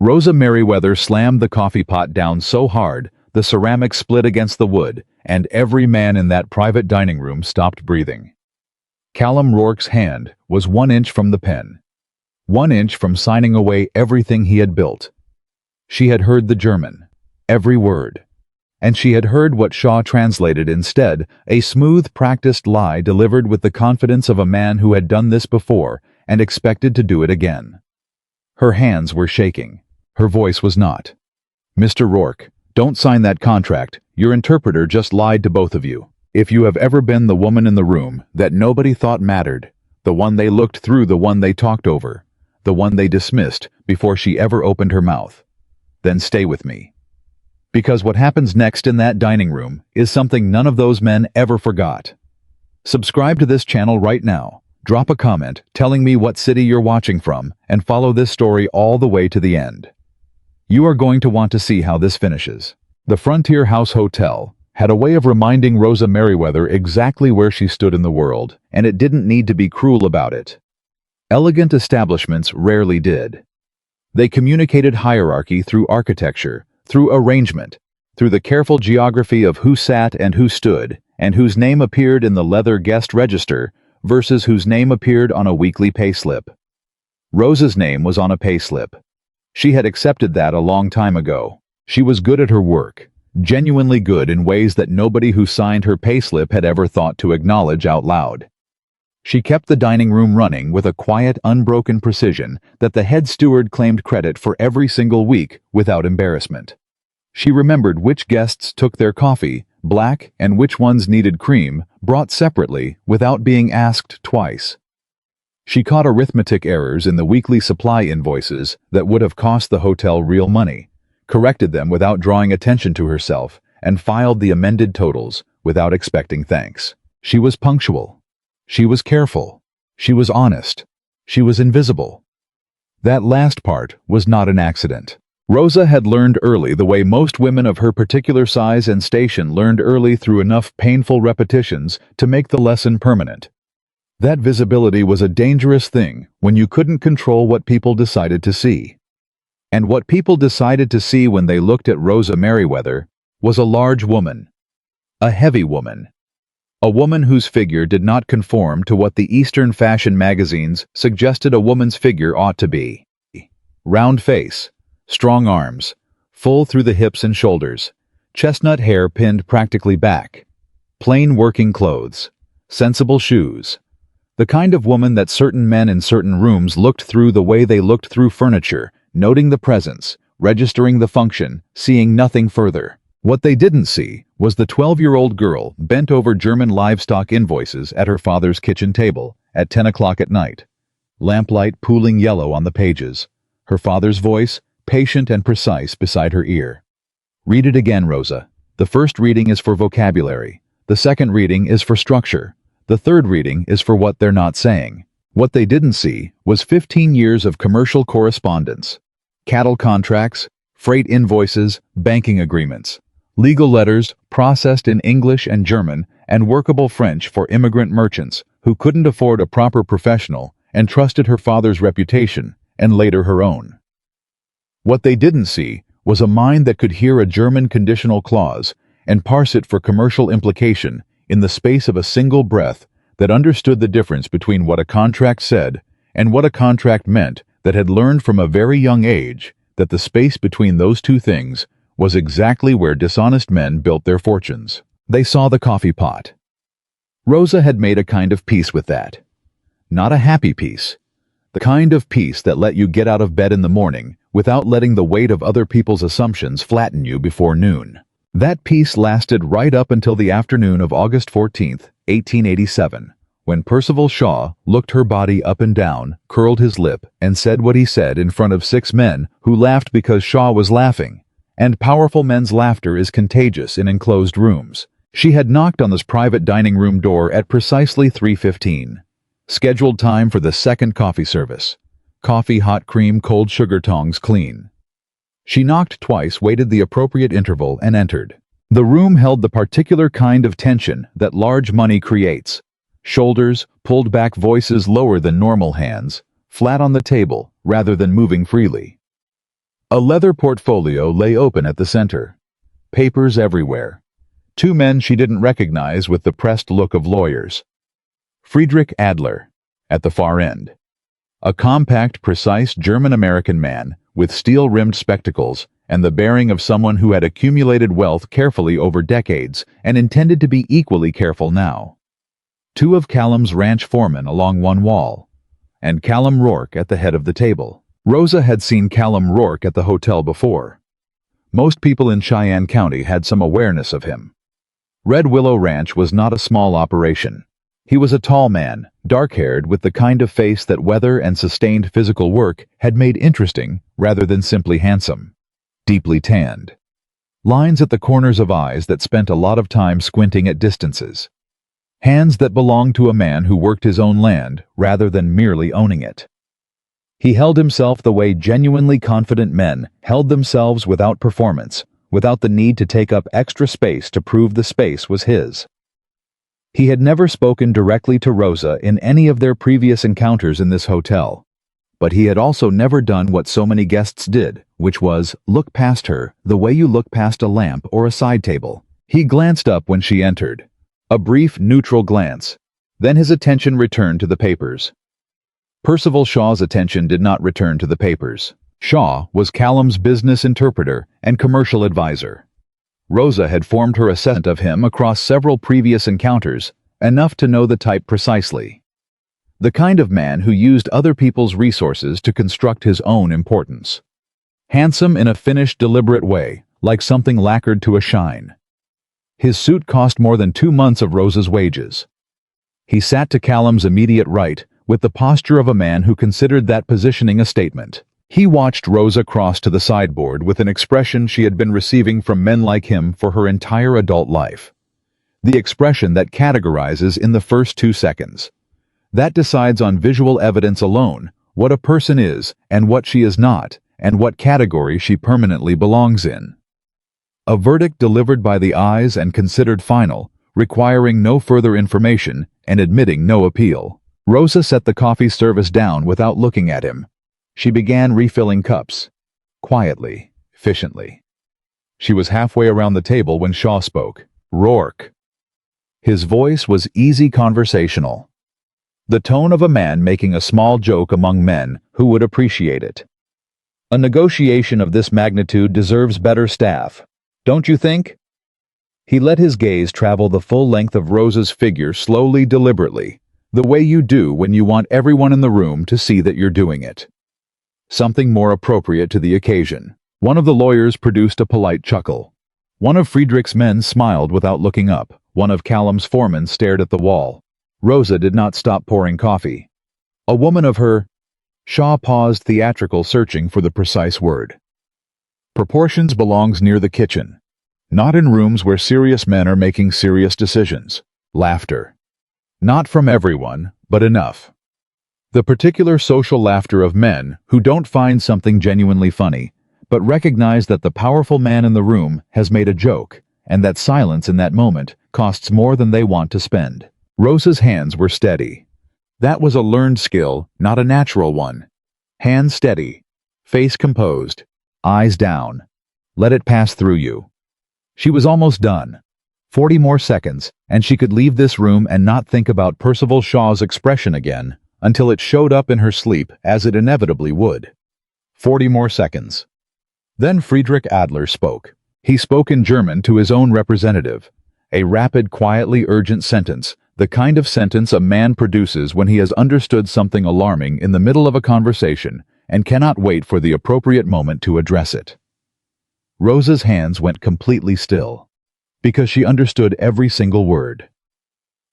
Rosa Merriweather slammed the coffee pot down so hard, the ceramic split against the wood, and every man in that private dining room stopped breathing. Callum Rourke's hand was 1 inch from the pen. 1 inch from signing away everything he had built. She had heard the German, every word. And she had heard what Shaw translated instead, a smooth, practiced lie delivered with the confidence of a man who had done this before and expected to do it again. Her hands were shaking. Her voice was not. "Mr. Rourke, don't sign that contract. Your interpreter just lied to both of you. If you have ever been the woman in the room that nobody thought mattered, the one they looked through, the one they talked over, the one they dismissed before she ever opened her mouth, then stay with me. Because what happens next in that dining room is something none of those men ever forgot." Subscribe to this channel right now. Drop a comment telling me what city you're watching from, and follow this story all the way to the end. You are going to want to see how this finishes. The Frontier House Hotel had a way of reminding Rosa Merriweather exactly where she stood in the world, and it didn't need to be cruel about it. Elegant establishments rarely did. They communicated hierarchy through architecture, through arrangement, through the careful geography of who sat and who stood, and whose name appeared in the leather guest register versus whose name appeared on a weekly payslip. Rosa's name was on a payslip. She had accepted that a long time ago. She was good at her work, genuinely good in ways that nobody who signed her payslip had ever thought to acknowledge out loud. She kept the dining room running with a quiet, unbroken precision that the head steward claimed credit for every single week without embarrassment. She remembered which guests took their coffee, black, and which ones needed cream, brought separately without being asked twice. She caught arithmetic errors in the weekly supply invoices that would have cost the hotel real money, corrected them without drawing attention to herself, and filed the amended totals without expecting thanks. She was punctual. She was careful. She was honest. She was invisible. That last part was not an accident. Rosa had learned early the way most women of her particular size and station learned early through enough painful repetitions to make the lesson permanent. That visibility was a dangerous thing when you couldn't control what people decided to see. And what people decided to see when they looked at Rosa Merriweather was a large woman. A heavy woman. A woman whose figure did not conform to what the Eastern fashion magazines suggested a woman's figure ought to be. Round face. Strong arms, full through the hips and shoulders, chestnut hair pinned practically back, plain working clothes, sensible shoes. The kind of woman that certain men in certain rooms looked through the way they looked through furniture, noting the presence, registering the function, seeing nothing further. What they didn't see was the 12-year-old girl bent over German livestock invoices at her father's kitchen table at 10 o'clock at night. Lamplight pooling yellow on the pages. Her father's voice, patient and precise, beside her ear. "Read it again, Rosa. The first reading is for vocabulary. The second reading is for structure. The third reading is for what they're not saying." What they didn't see was 15 years of commercial correspondence. Cattle contracts, freight invoices, banking agreements, legal letters processed in English and German and workable French for immigrant merchants who couldn't afford a proper professional and trusted her father's reputation and later her own. What they didn't see was a mind that could hear a German conditional clause and parse it for commercial implication in the space of a single breath, that understood the difference between what a contract said and what a contract meant, that had learned from a very young age that the space between those two things was exactly where dishonest men built their fortunes. They saw the coffee pot. Rosa had made a kind of peace with that. Not a happy peace. The kind of peace that let you get out of bed in the morning without letting the weight of other people's assumptions flatten you before noon. That peace lasted right up until the afternoon of August 14th, 1887, when Percival Shaw looked her body up and down, curled his lip, and said what he said in front of 6 men who laughed because Shaw was laughing, and powerful men's laughter is contagious in enclosed rooms. She had knocked on this private dining room door at precisely 3:15. Scheduled time for the second coffee service. Coffee, hot cream, cold sugar, tongs clean. She knocked twice, waited the appropriate interval, and entered. The room held the particular kind of tension that large money creates. Shoulders, pulled back, voices lower than normal, hands flat on the table rather than moving freely. A leather portfolio lay open at the center. Papers everywhere. Two men she didn't recognize with the pressed look of lawyers. Friedrich Adler, at the far end. A compact, precise German-American man with steel-rimmed spectacles and the bearing of someone who had accumulated wealth carefully over decades and intended to be equally careful now. Two of Callum's ranch foremen along one wall, and Callum Rourke at the head of the table. Rosa had seen Callum Rourke at the hotel before. Most people in Cheyenne County had some awareness of him. Red Willow Ranch was not a small operation. He was a tall man, dark-haired, with the kind of face that weather and sustained physical work had made interesting rather than simply handsome. Deeply tanned. Lines at the corners of eyes that spent a lot of time squinting at distances. Hands that belonged to a man who worked his own land rather than merely owning it. He held himself the way genuinely confident men held themselves without performance, without the need to take up extra space to prove the space was his. He had never spoken directly to Rosa in any of their previous encounters in this hotel, but he had also never done what so many guests did, which was look past her the way you look past a lamp or a side table. He glanced up when she entered. A brief, neutral glance. Then his attention returned to the papers. Percival Shaw's attention did not return to the papers. Shaw was Callum's business interpreter and commercial advisor. Rosa had formed her assessment of him across several previous encounters, enough to know the type precisely. The kind of man who used other people's resources to construct his own importance. Handsome in a finished, deliberate way, like something lacquered to a shine. His suit cost more than 2 months of Rosa's wages. He sat to Callum's immediate right, with the posture of a man who considered that positioning a statement. He watched Rosa cross to the sideboard with an expression she had been receiving from men like him for her entire adult life. The expression that categorizes in the first 2 seconds. That decides on visual evidence alone what a person is and what she is not, and what category she permanently belongs in. A verdict delivered by the eyes and considered final, requiring no further information and admitting no appeal. Rosa set the coffee service down without looking at him. She began refilling cups. Quietly, efficiently. She was halfway around the table when Shaw spoke. Rourke. His voice was easy conversational. The tone of a man making a small joke among men who would appreciate it. A negotiation of this magnitude deserves better staff, don't you think? He let his gaze travel the full length of Rosa's figure slowly, deliberately, the way you do when you want everyone in the room to see that you're doing it. Something more appropriate to the occasion. One of the lawyers produced a polite chuckle. One of Friedrich's men smiled without looking up. One of Callum's foremen stared at the wall. Rosa did not stop pouring coffee. A woman of her... Shaw paused, theatrical, searching for the precise word. Proportions belongs near the kitchen. Not in rooms where serious men are making serious decisions. Laughter. Not from everyone, but enough. The particular social laughter of men who don't find something genuinely funny, but recognize that the powerful man in the room has made a joke, and that silence in that moment costs more than they want to spend. Rosa's hands were steady. That was a learned skill, not a natural one. Hands steady, face composed, eyes down. Let it pass through you. She was almost done. 40 more seconds, and she could leave this room and not think about Percival Shaw's expression again, until it showed up in her sleep as it inevitably would. 40 more seconds. Then Friedrich Adler spoke. He spoke in German to his own representative. A rapid, quietly urgent sentence, the kind of sentence a man produces when he has understood something alarming in the middle of a conversation and cannot wait for the appropriate moment to address it. Rosa's hands went completely still, because she understood every single word.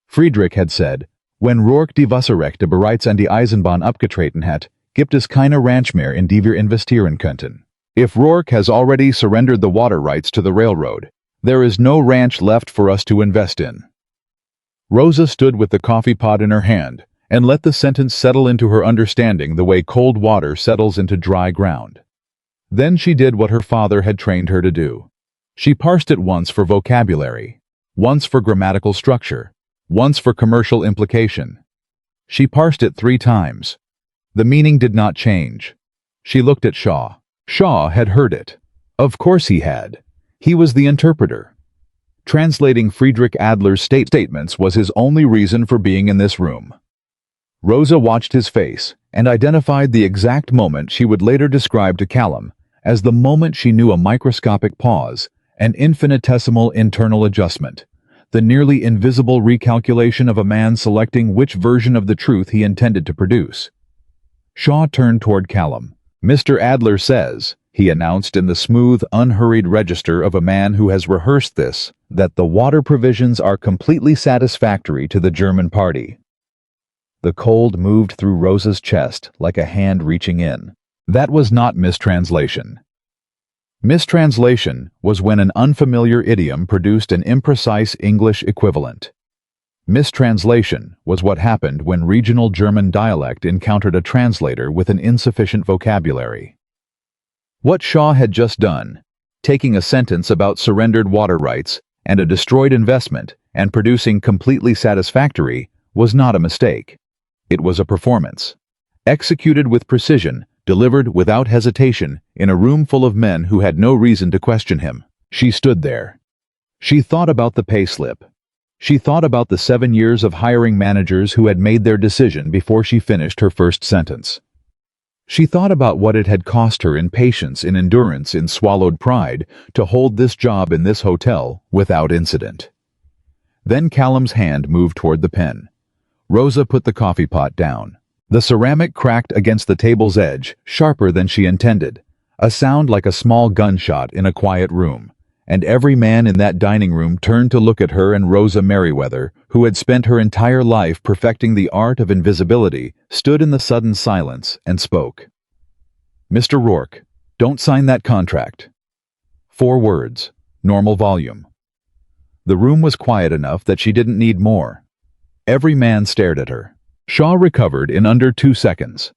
Friedrich had said, "Wenn Rourke die Wasserrechte bereits an die Eisenbahn abgetreten hat, gibt es keine Ranch mehr, in die wir investieren könnten." If Rourke has already surrendered the water rights to the railroad, there is no ranch left for us to invest in. Rosa stood with the coffee pot in her hand and let the sentence settle into her understanding the way cold water settles into dry ground. Then she did what her father had trained her to do. She parsed it once for vocabulary, once for grammatical structure, once for commercial implication. She parsed it 3 times. The meaning did not change. She looked at Shaw. Shaw had heard it. Of course he had. He was the interpreter. Translating Friedrich Adler's statements was his only reason for being in this room. Rosa watched his face and identified the exact moment she would later describe to Callum as the moment she knew a microscopic pause, an infinitesimal internal adjustment, the nearly invisible recalculation of a man selecting which version of the truth he intended to produce. Shaw turned toward Callum. "Mr. Adler says," he announced in the smooth, unhurried register of a man who has rehearsed this, "that the water provisions are completely satisfactory to the German party." The cold moved through Rosa's chest like a hand reaching in. That was not mistranslation. Mistranslation was when an unfamiliar idiom produced an imprecise English equivalent. Mistranslation was what happened when regional German dialect encountered a translator with an insufficient vocabulary. What Shaw had just done, taking a sentence about surrendered water rights and a destroyed investment and producing completely satisfactory, was not a mistake. It was a performance. Executed with precision, delivered without hesitation, in a room full of men who had no reason to question him. She stood there. She thought about the payslip. She thought about the 7 years of hiring managers who had made their decision before she finished her first sentence. She thought about what it had cost her in patience, in endurance, in swallowed pride, to hold this job in this hotel without incident. Then Callum's hand moved toward the pen. Rosa put the coffee pot down. The ceramic cracked against the table's edge, sharper than she intended, a sound like a small gunshot in a quiet room, and every man in that dining room turned to look at her and Rosa Merriweather, who had spent her entire life perfecting the art of invisibility, stood in the sudden silence and spoke. "Mr. Rourke, don't sign that contract." 4 words, normal volume. The room was quiet enough that she didn't need more. Every man stared at her. Shaw recovered in under 2 seconds.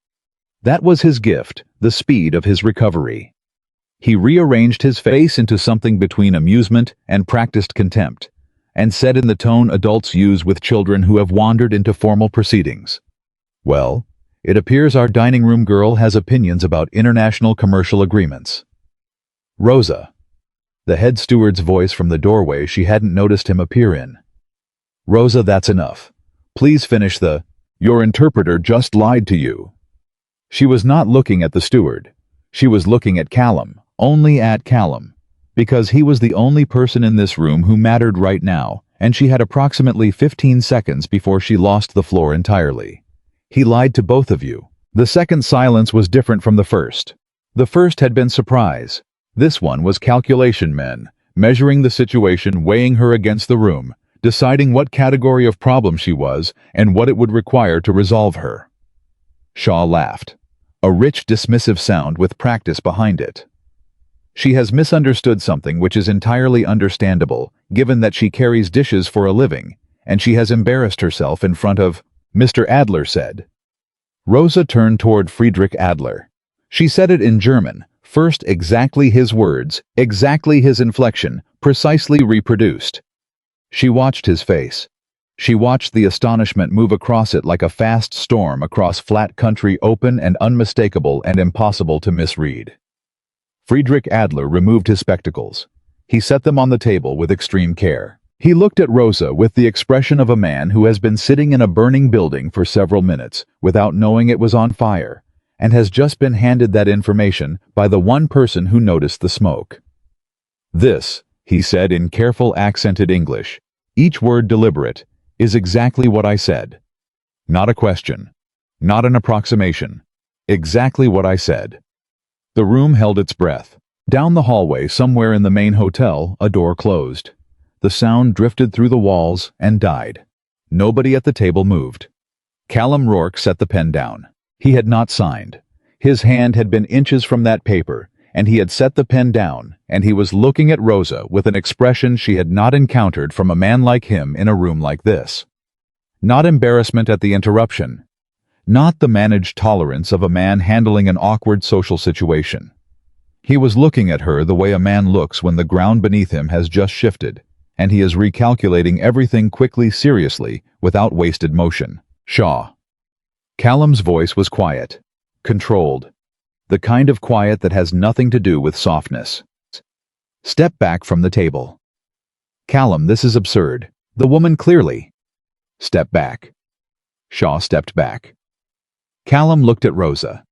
That was his gift, the speed of his recovery. He rearranged his face into something between amusement and practiced contempt, and said in the tone adults use with children who have wandered into formal proceedings, "Well, it appears our dining room girl has opinions about international commercial agreements." "Rosa." The head steward's voice from the doorway she hadn't noticed him appear in. "Rosa, that's enough. Please finish the, 'Your interpreter just lied to you.'" She was not looking at the steward. She was looking at Callum, only at Callum, because he was the only person in this room who mattered right now, and she had approximately 15 seconds before she lost the floor entirely. "He lied to both of you." The second silence was different from the first. The first had been surprise. This one was calculation men, measuring the situation, weighing her against the room, deciding what category of problem she was and what it would require to resolve her. Shaw laughed, a rich dismissive sound with practice behind it. "She has misunderstood something which is entirely understandable, given that she carries dishes for a living, and she has embarrassed herself in front of," Mr. Adler said. Rosa turned toward Friedrich Adler. She said it in German, first exactly his words, exactly his inflection, precisely reproduced. She watched his face. She watched the astonishment move across it like a fast storm across flat country, open and unmistakable and impossible to misread. Friedrich Adler removed his spectacles. He set them on the table with extreme care. He looked at Rosa with the expression of a man who has been sitting in a burning building for several minutes without knowing it was on fire, and has just been handed that information by the one person who noticed the smoke. "This," he said in careful accented English, each word deliberate, "is exactly what I said. Not a question. Not an approximation. Exactly what I said." The room held its breath. Down the hallway, somewhere in the main hotel, a door closed. The sound drifted through the walls and died. Nobody at the table moved. Callum Rourke set the pen down. He had not signed. His hand had been inches from that paper, and he had set the pen down, and he was looking at Rosa with an expression she had not encountered from a man like him in a room like this. Not embarrassment at the interruption. Not the managed tolerance of a man handling an awkward social situation. He was looking at her the way a man looks when the ground beneath him has just shifted, and he is recalculating everything quickly, seriously, without wasted motion. "Shaw." Callum's voice was quiet, controlled. the kind of quiet that has nothing to do with softness. Step back from the table. Callum, this is absurd. The woman clearly. Step back. Shaw stepped back. Callum looked at Rosa.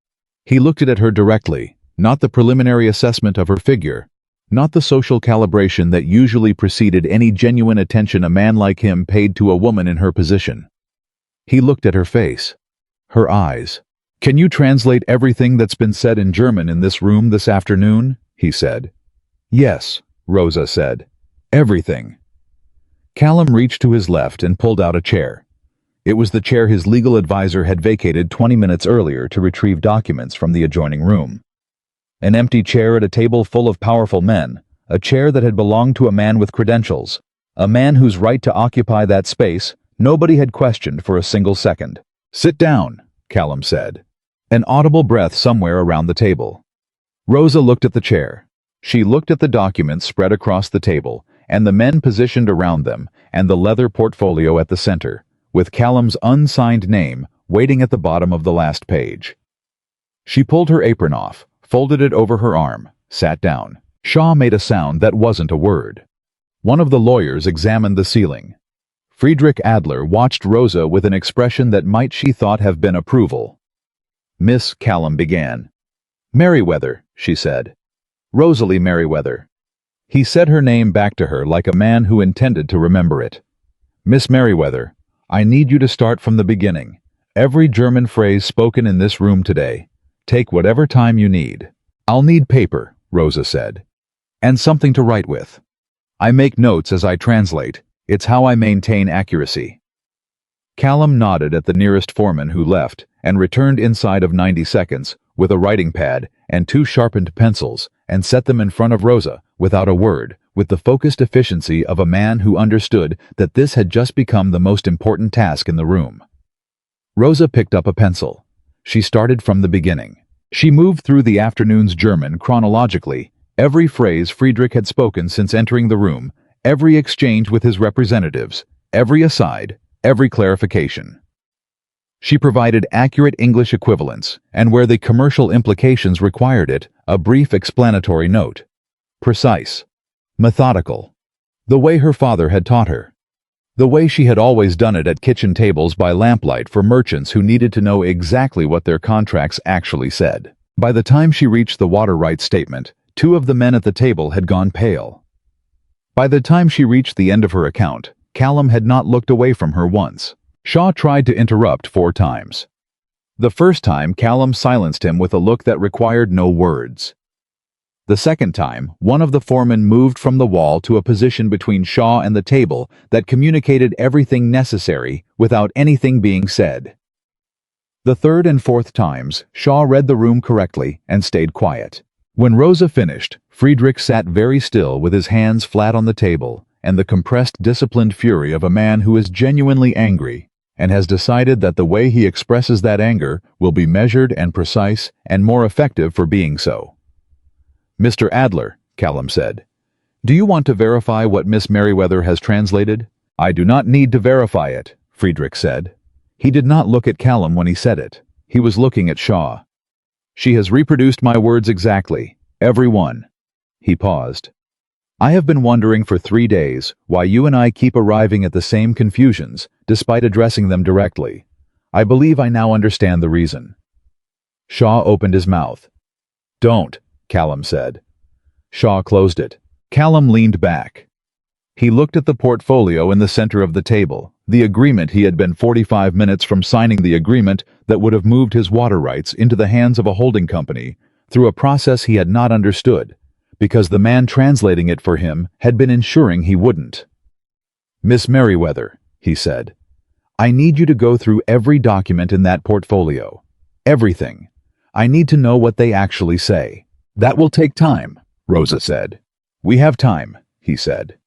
He looked at her directly, not the preliminary assessment of her figure, not the social calibration that usually preceded any genuine attention a man like him paid to a woman in her position. He looked at her face, her eyes. "Can you translate everything that's been said in German in this room this afternoon?" he said. "Yes," Rosa said. "Everything." Callum reached to his left and pulled out a chair. It was the chair his legal advisor had vacated 20 minutes earlier to retrieve documents from the adjoining room. An empty chair at a table full of powerful men, a chair that had belonged to a man with credentials, a man whose right to occupy that space nobody had questioned for a single second. "Sit down," Callum said. An audible breath somewhere around the table. Rosa looked at the chair. She looked at the documents spread across the table, and the men positioned around them, and the leather portfolio at the center, with Callum's unsigned name waiting at the bottom of the last page. She pulled her apron off, folded it over her arm, sat down. Shaw made a sound that wasn't a word. One of the lawyers examined the ceiling. Friedrich Adler watched Rosa with an expression that might, she thought, have been approval. "Miss," Callum began. "Merriweather," she said. "Rosalie Merriweather." He said her name back to her like a man who intended to remember it. "Miss Merriweather, I need you to start from the beginning. Every German phrase spoken in this room today. Take whatever time you need." "I'll need paper," Rosa said. "And something to write with. I make notes as I translate. It's how I maintain accuracy." Callum nodded at the nearest foreman who left and returned inside of 90 seconds with a writing pad and 2 sharpened pencils and set them in front of Rosa without a word, with the focused efficiency of a man who understood that this had just become the most important task in the room. Rosa picked up a pencil. She started from the beginning. She moved through the afternoon's German chronologically, every phrase Friedrich had spoken since entering the room, every exchange with his representatives, every aside, every clarification. She provided accurate English equivalents, and where the commercial implications required it, a brief explanatory note. Precise. Methodical. The way her father had taught her. The way she had always done it at kitchen tables by lamplight for merchants who needed to know exactly what their contracts actually said. By the time she reached the water rights statement, 2 of the men at the table had gone pale. By the time she reached the end of her account, Callum had not looked away from her once. Shaw tried to interrupt 4 times. The first time, Callum silenced him with a look that required no words. The second time, one of the foremen moved from the wall to a position between Shaw and the table that communicated everything necessary without anything being said. The third and fourth times, Shaw read the room correctly and stayed quiet. When Rosa finished, Friedrich sat very still with his hands flat on the table and the compressed, disciplined fury of a man who is genuinely angry and has decided that the way he expresses that anger will be measured and precise and more effective for being so. "Mr. Adler," Callum said, "do you want to verify what Miss Merriweather has translated?" "I do not need to verify it," Friedrich said. He did not look at Callum when he said it. He was looking at Shaw. "She has reproduced my words exactly, every one." He paused. "I have been wondering for 3 days why you and I keep arriving at the same confusions, despite addressing them directly. I believe I now understand the reason." Shaw opened his mouth. "Don't," Callum said. Shaw closed it. Callum leaned back. He looked at the portfolio in the center of the table, the agreement. He had been 45 minutes from signing the agreement that would have moved his water rights into the hands of a holding company through a process he had not understood, because the man translating it for him had been ensuring he wouldn't. "Miss Merriweather," he said, "I need you to go through every document in that portfolio. Everything. I need to know what they actually say." "That will take time," Rosa said. "We have time," he said.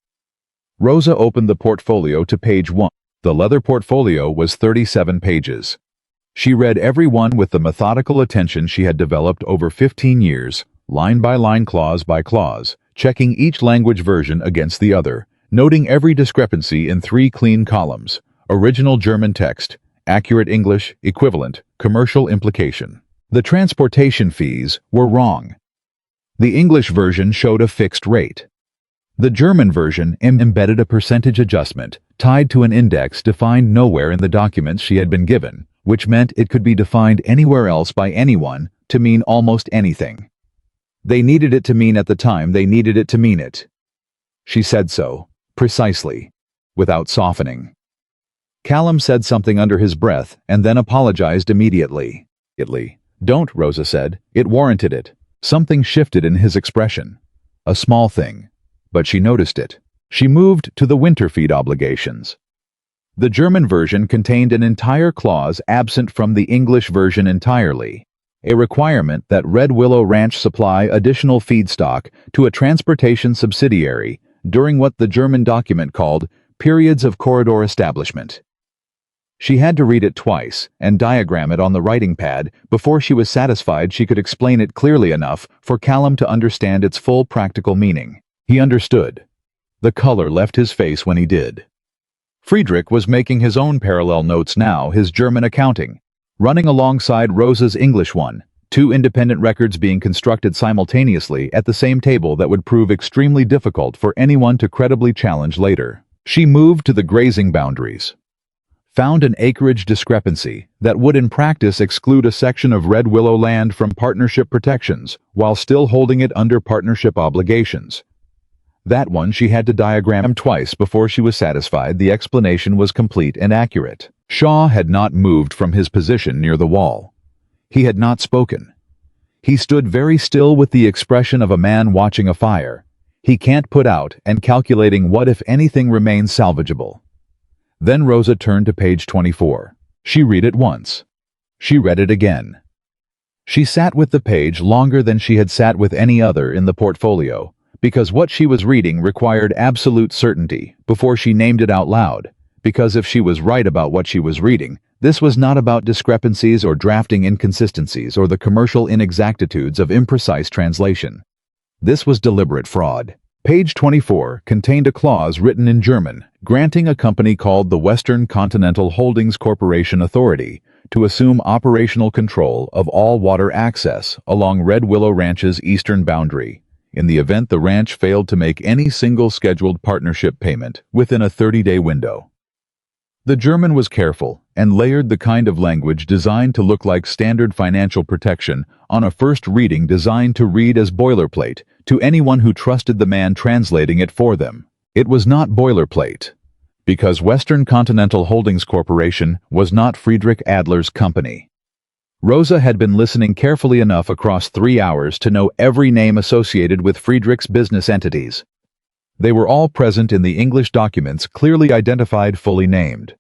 Rosa opened the portfolio to page 1. The leather portfolio was 37 pages. She read every one with the methodical attention she had developed over 15 years, line by line, clause by clause, checking each language version against the other, noting every discrepancy in 3 clean columns: original German text, accurate English, equivalent, commercial implication. The transportation fees were wrong. The English version showed a fixed rate. The German version embedded a percentage adjustment tied to an index defined nowhere in the documents she had been given, which meant it could be defined anywhere else by anyone to mean almost anything. They needed it to mean at the time they needed it to mean it. She said so, precisely, without softening. Callum said something under his breath and then apologized immediately. "Don't," Rosa said. "It warranted it." Something shifted in his expression. A small thing. But she noticed it. She moved to the winter feed obligations. The German version contained an entire clause absent from the English version entirely. A requirement that Red Willow Ranch supply additional feedstock to a transportation subsidiary during what the German document called periods of corridor establishment. She had to read it twice and diagram it on the writing pad before she was satisfied she could explain it clearly enough for Callum to understand its full practical meaning. He understood. The color left his face when he did. Friedrich was making his own parallel notes now, his German accounting, running alongside Rosa's English one, two independent records being constructed simultaneously at the same table that would prove extremely difficult for anyone to credibly challenge later. She moved to the grazing boundaries. Found an acreage discrepancy that would in practice exclude a section of Red Willow land from partnership protections while still holding it under partnership obligations. That one she had to diagram twice before she was satisfied the explanation was complete and accurate. Shaw had not moved from his position near the wall. He had not spoken. He stood very still with the expression of a man watching a fire. He can't put out and calculating what if anything remains salvageable. Then Rosa turned to page 24. She read it once. She read it again. She sat with the page longer than she had sat with any other in the portfolio, because what she was reading required absolute certainty before she named it out loud, because if she was right about what she was reading, this was not about discrepancies or drafting inconsistencies or the commercial inexactitudes of imprecise translation. This was deliberate fraud. Page 24 contained a clause written in German, granting a company called the Western Continental Holdings Corporation authority to assume operational control of all water access along Red Willow Ranch's eastern boundary, in the event the ranch failed to make any single scheduled partnership payment within a 30-day window. The German was careful and layered the kind of language designed to look like standard financial protection on a first reading designed to read as boilerplate to anyone who trusted the man translating it for them. It was not boilerplate, because Western Continental Holdings Corporation was not Friedrich Adler's company. Rosa had been listening carefully enough across 3 hours to know every name associated with Friedrich's business entities. They were all present in the English documents, clearly identified, fully named.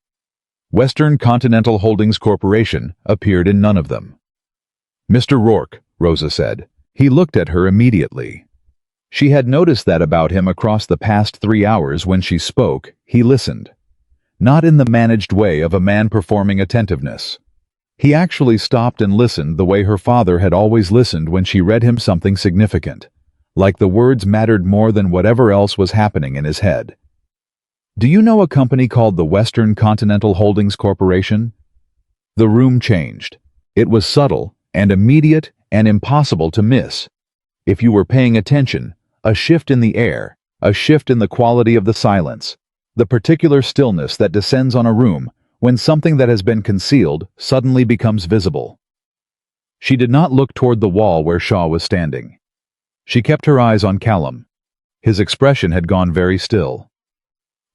Western Continental Holdings Corporation appeared in none of them. "Mr. Rourke," Rosa said. He looked at her immediately. She had noticed that about him across the past 3 hours. When she spoke, he listened. Not in the managed way of a man performing attentiveness. He actually stopped and listened the way her father had always listened when she read him something significant, like the words mattered more than whatever else was happening in his head. "Do you know a company called the Western Continental Holdings Corporation?" The room changed. It was subtle and immediate and impossible to miss. If you were paying attention, a shift in the air, a shift in the quality of the silence, the particular stillness that descends on a room when something that has been concealed suddenly becomes visible. She did not look toward the wall where Shaw was standing. She kept her eyes on Callum. His expression had gone very still.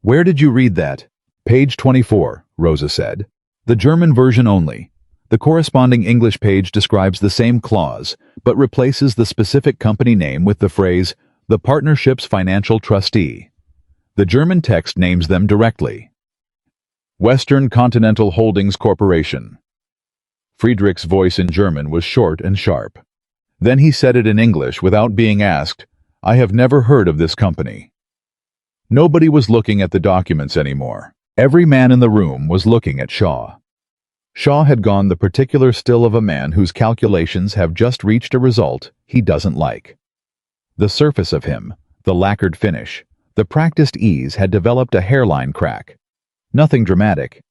"Where did you read that?" "Page 24, Rosa said. "The German version only. The corresponding English page describes the same clause, but replaces the specific company name with the phrase, 'the partnership's financial trustee.' The German text names them directly. Western Continental Holdings Corporation." Friedrich's voice in German was short and sharp. Then he said it in English without being asked, "I have never heard of this company." Nobody was looking at the documents anymore. Every man in the room was looking at Shaw. Shaw had gone the particular still of a man whose calculations have just reached a result he doesn't like. The surface of him, the lacquered finish, the practiced ease had developed a hairline crack. Nothing dramatic,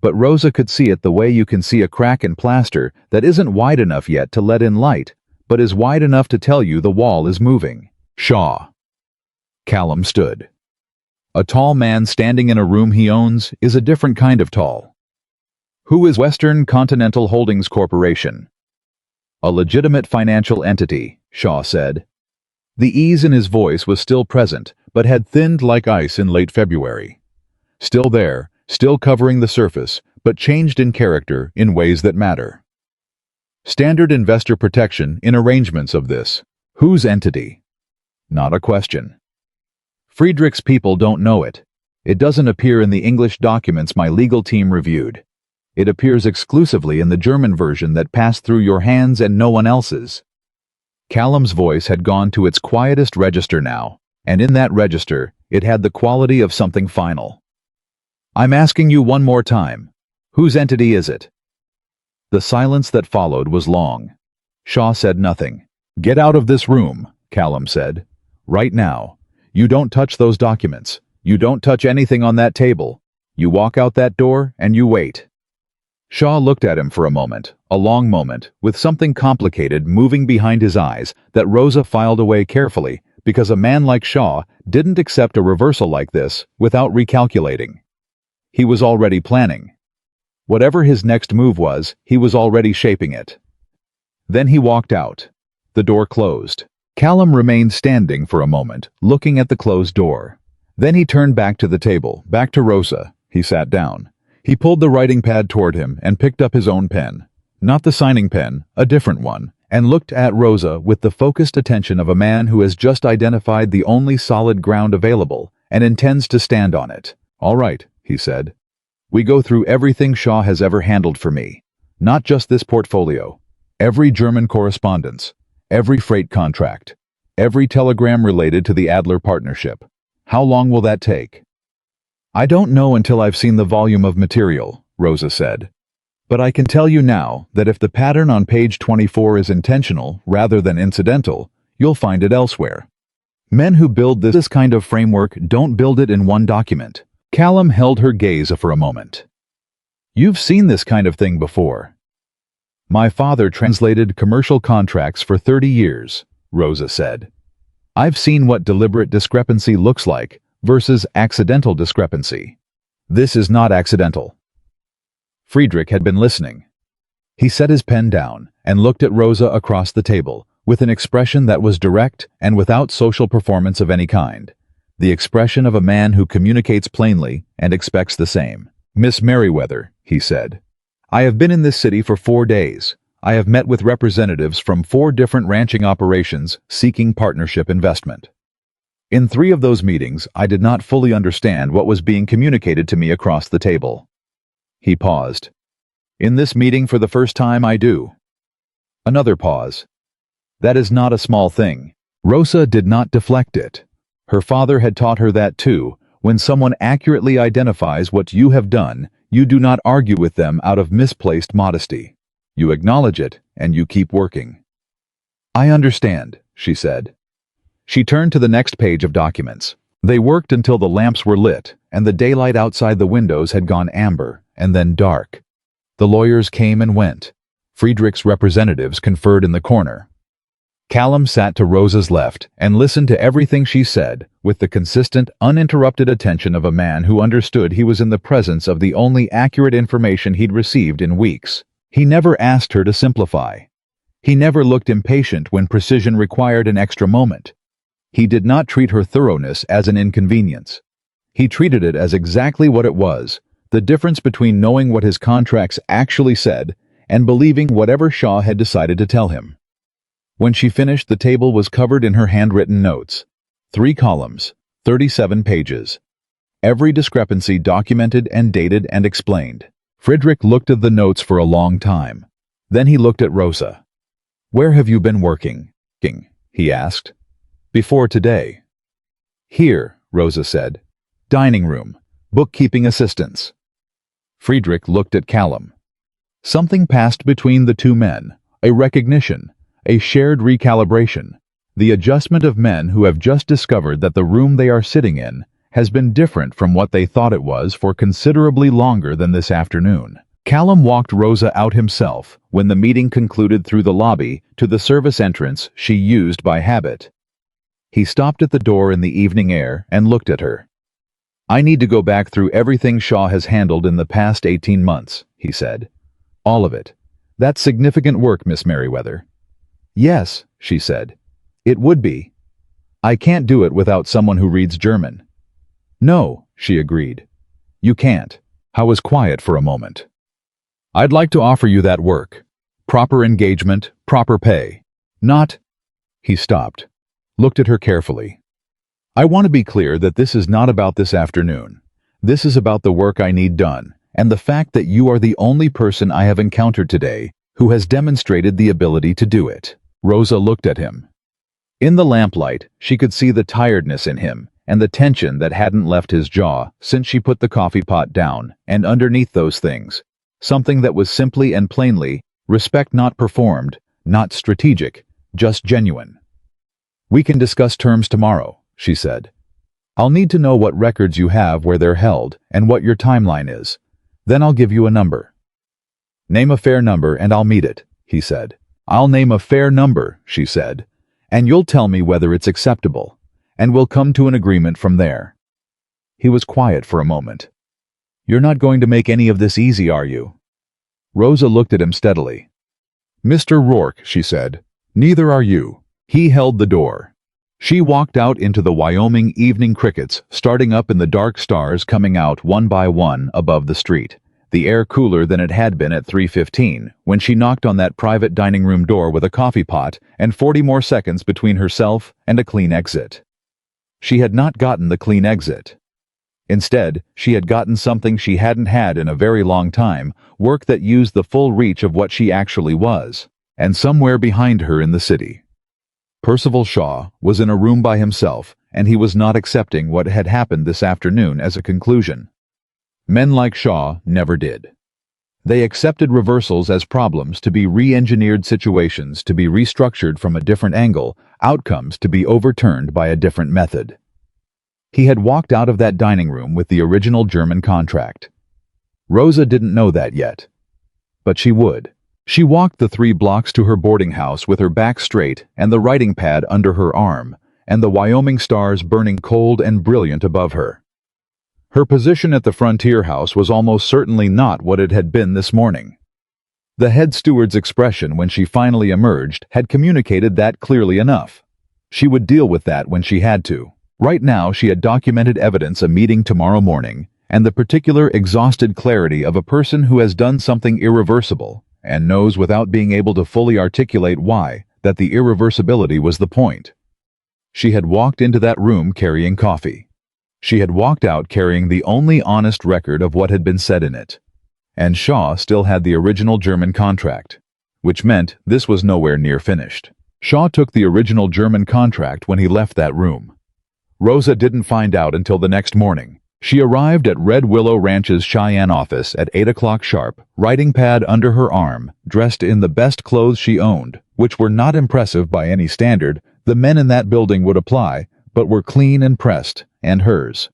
but Rosa could see it the way you can see a crack in plaster that isn't wide enough yet to let in light, but is wide enough to tell you the wall is moving. Shaw. Callum stood. A tall man standing in a room he owns is a different kind of tall. Who is Western Continental Holdings Corporation? A legitimate financial entity, Shaw said. The ease in his voice was still present, but had thinned like ice in late February. Still there, still covering the surface, but changed in character in ways that matter. Standard investor protection in arrangements of this. Whose entity? Not a question. Friedrich's people don't know it. It doesn't appear in the English documents my legal team reviewed. It appears exclusively in the German version that passed through your hands and no one else's. Callum's voice had gone to its quietest register now, and in that register, it had the quality of something final. I'm asking you one more time. Whose entity is it? The silence that followed was long. Shaw said nothing. Get out of this room, Callum said. Right now. You don't touch those documents. You don't touch anything on that table. You walk out that door and you wait. Shaw looked at him for a moment, a long moment, with something complicated moving behind his eyes that Rosa filed away carefully, because a man like Shaw didn't accept a reversal like this without recalculating. He was already planning. Whatever his next move was, he was already shaping it. Then he walked out. The door closed. Callum remained standing for a moment, looking at the closed door. Then he turned back to the table, back to Rosa. He sat down. He pulled the writing pad toward him and picked up his own pen. Not the signing pen, a different one, and looked at Rosa with the focused attention of a man who has just identified the only solid ground available and intends to stand on it. All right, he said. We go through everything Shaw has ever handled for me. Not just this portfolio. Every German correspondence. Every freight contract. Every telegram related to the Adler partnership. How long will that take? I don't know until I've seen the volume of material, Rosa said. But I can tell you now that if the pattern on page 24 is intentional rather than incidental, you'll find it elsewhere. Men who build this kind of framework don't build it in one document. Callum held her gaze for a moment. You've seen this kind of thing before. My father translated commercial contracts for 30 years, Rosa said. I've seen what deliberate discrepancy looks like versus accidental discrepancy. This is not accidental. Friedrich had been listening. He set his pen down and looked at Rosa across the table with an expression that was direct and without social performance of any kind. The expression of a man who communicates plainly and expects the same. Miss Merriweather, he said. I have been in this city for 4 days. I have met with representatives from 4 different ranching operations seeking partnership investment. In 3 of those meetings, I did not fully understand what was being communicated to me across the table. He paused. In this meeting for the first time I do. Another pause. That is not a small thing. Rosa did not deflect it. Her father had taught her that too. When someone accurately identifies what you have done, you do not argue with them out of misplaced modesty. You acknowledge it, and you keep working. I understand, she said. She turned to the next page of documents. They worked until the lamps were lit, and the daylight outside the windows had gone amber, and then dark. The lawyers came and went. Friedrich's representatives conferred in the corner. Callum sat to Rosa's left and listened to everything she said with the consistent, uninterrupted attention of a man who understood he was in the presence of the only accurate information he'd received in weeks. He never asked her to simplify. He never looked impatient when precision required an extra moment. He did not treat her thoroughness as an inconvenience. He treated it as exactly what it was, the difference between knowing what his contracts actually said and believing whatever Shaw had decided to tell him. When she finished, the table was covered in her handwritten notes. 3 columns, 37 pages. Every discrepancy documented and dated and explained. Friedrich looked at the notes for a long time. Then he looked at Rosa. Where have you been working? He asked. Before today. Here, Rosa said. Dining room, bookkeeping assistants. Friedrich looked at Callum. Something passed between the 2 men, a recognition, a shared recalibration, the adjustment of men who have just discovered that the room they are sitting in has been different from what they thought it was for considerably longer than this afternoon. Callum walked Rosa out himself when the meeting concluded through the lobby to the service entrance she used by habit. He stopped at the door in the evening air and looked at her. "I need to go back through everything Shaw has handled in the past 18 months, he said. "All of it. That's significant work, Miss Merriweather." "Yes," she said. "It would be. I can't do it without someone who reads German." "No," she agreed. "You can't." I was quiet for a moment. "I'd like to offer you that work. Proper engagement, proper pay. Not—" He stopped, looked at her carefully. "I want to be clear that this is not about this afternoon. This is about the work I need done, and the fact that you are the only person I have encountered today who has demonstrated the ability to do it." Rosa looked at him. In the lamplight, she could see the tiredness in him and the tension that hadn't left his jaw since she put the coffee pot down, and underneath those things, something that was simply and plainly respect, not performed, not strategic, just genuine. "We can discuss terms tomorrow," she said. "I'll need to know what records you have where they're held and what your timeline is. Then I'll give you a number." "Name a fair number and I'll meet it," he said. "I'll name a fair number," she said, "and you'll tell me whether it's acceptable, and we'll come to an agreement from there." He was quiet for a moment. "You're not going to make any of this easy, are you?" Rosa looked at him steadily. "Mr. Rourke," she said, "neither are you." He held the door. She walked out into the Wyoming evening crickets, starting up in the dark stars coming out one by one above the street, the air cooler than it had been at 3:15 when she knocked on that private dining room door with a coffee pot and 40 more seconds between herself and a clean exit. She had not gotten the clean exit. Instead, she had gotten something she hadn't had in a very long time, work that used the full reach of what she actually was, and somewhere behind her in the city. Percival Shaw was in a room by himself, and he was not accepting what had happened this afternoon as a conclusion. Men like Shaw never did. They accepted reversals as problems to be re-engineered, situations to be restructured from a different angle, outcomes to be overturned by a different method. He had walked out of that dining room with the original German contract. Rosa didn't know that yet. But she would. She walked the 3 blocks to her boarding house with her back straight and the writing pad under her arm, and the Wyoming stars burning cold and brilliant above her. Her position at the Frontier House was almost certainly not what it had been this morning. The head steward's expression when she finally emerged had communicated that clearly enough. She would deal with that when she had to. Right now she had documented evidence a meeting tomorrow morning, and the particular exhausted clarity of a person who has done something irreversible, and knows without being able to fully articulate why, that the irreversibility was the point. She had walked into that room carrying coffee. She had walked out carrying the only honest record of what had been said in it. And Shaw still had the original German contract, which meant this was nowhere near finished. Shaw took the original German contract when he left that room. Rosa didn't find out until the next morning. She arrived at Red Willow Ranch's Cheyenne office at 8 o'clock sharp, writing pad under her arm, dressed in the best clothes she owned, which were not impressive by any standard the men in that building would apply, but were clean and pressed, and hers.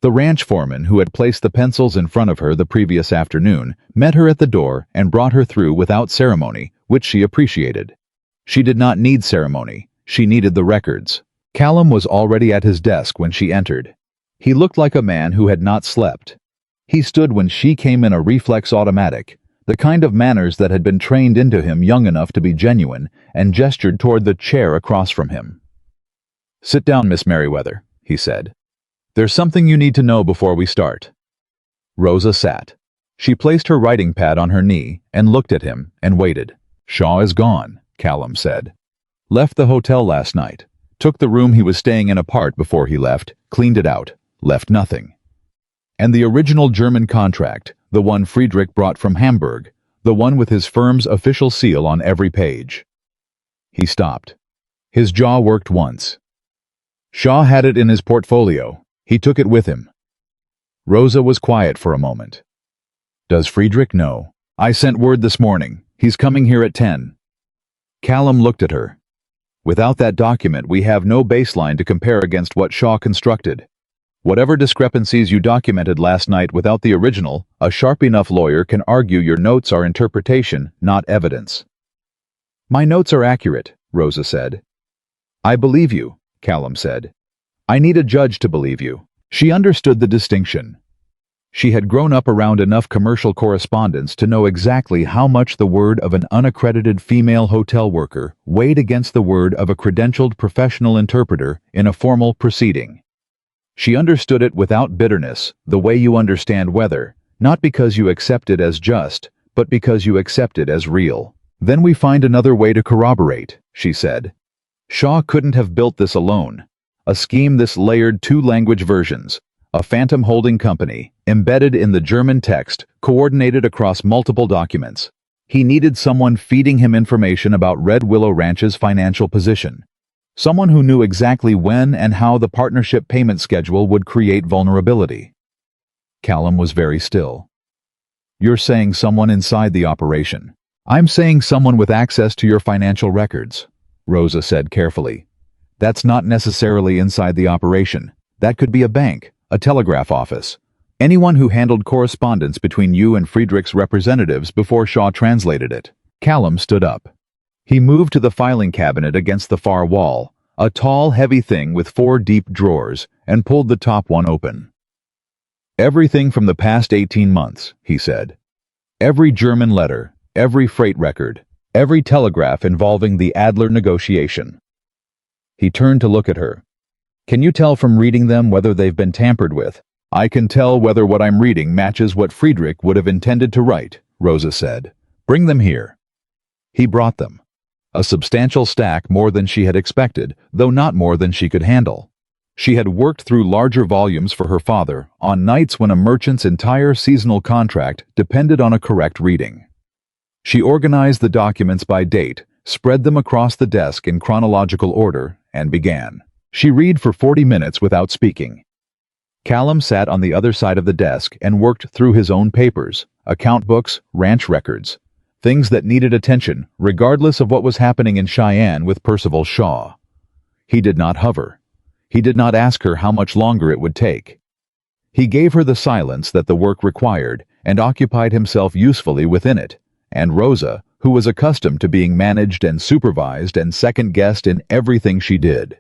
The ranch foreman who had placed the pencils in front of her the previous afternoon met her at the door and brought her through without ceremony, which she appreciated. She did not need ceremony, she needed the records. Callum was already at his desk when she entered. He looked like a man who had not slept. He stood when she came in a reflex automatic, the kind of manners that had been trained into him young enough to be genuine, and gestured toward the chair across from him. "Sit down, Miss Merriweather," he said. "There's something you need to know before we start." Rosa sat. She placed her writing pad on her knee and looked at him and waited. "Shaw is gone," Callum said. "Left the hotel last night. Took the room he was staying in apart before he left, cleaned it out, left nothing. And the original German contract, the one Friedrich brought from Hamburg, the one with his firm's official seal on every page." He stopped. His jaw worked once. "Shaw had it in his portfolio. He took it with him." Rosa was quiet for a moment. "Does Friedrich know? I sent word this morning. He's coming here at 10. Callum looked at her. "Without that document, we have no baseline to compare against what Shaw constructed. Whatever discrepancies you documented last night without the original, a sharp enough lawyer can argue your notes are interpretation, not evidence. My notes are accurate, Rosa said. I believe you, Callum said. I need a judge to believe you. She understood the distinction. She had grown up around enough commercial correspondence to know exactly how much the word of an unaccredited female hotel worker weighed against the word of a credentialed professional interpreter in a formal proceeding. She understood it without bitterness, the way you understand weather, not because you accept it as just, but because you accept it as real. Then we find another way to corroborate, she said. Shaw couldn't have built this alone. A scheme this layered two language versions, a phantom holding company, embedded in the German text, coordinated across multiple documents. He needed someone feeding him information about Red Willow Ranch's financial position. Someone who knew exactly when and how the partnership payment schedule would create vulnerability. Callum was very still. You're saying someone inside the operation. I'm saying someone with access to your financial records, Rosa said carefully. That's not necessarily inside the operation. That could be a bank, a telegraph office. Anyone who handled correspondence between you and Friedrich's representatives before Shaw translated it. Callum stood up. He moved to the filing cabinet against the far wall, a tall, heavy thing with 4 deep drawers, and pulled the top one open. Everything from the past 18 months, he said. Every German letter, every freight record, every telegraph involving the Adler negotiation. He turned to look at her. Can you tell from reading them whether they've been tampered with? I can tell whether what I'm reading matches what Friedrich would have intended to write, Rosa said. Bring them here. He brought them. A substantial stack, more than she had expected, though not more than she could handle. She had worked through larger volumes for her father on nights when a merchant's entire seasonal contract depended on a correct reading. She organized the documents by date, spread them across the desk in chronological order, and began. She read for 40 minutes without speaking. Callum sat on the other side of the desk and worked through his own papers, account books, ranch records, things that needed attention, regardless of what was happening in Cheyenne with Percival Shaw. He did not hover. He did not ask her how much longer it would take. He gave her the silence that the work required and occupied himself usefully within it, and Rosa, who was accustomed to being managed and supervised and second-guessed in everything she did,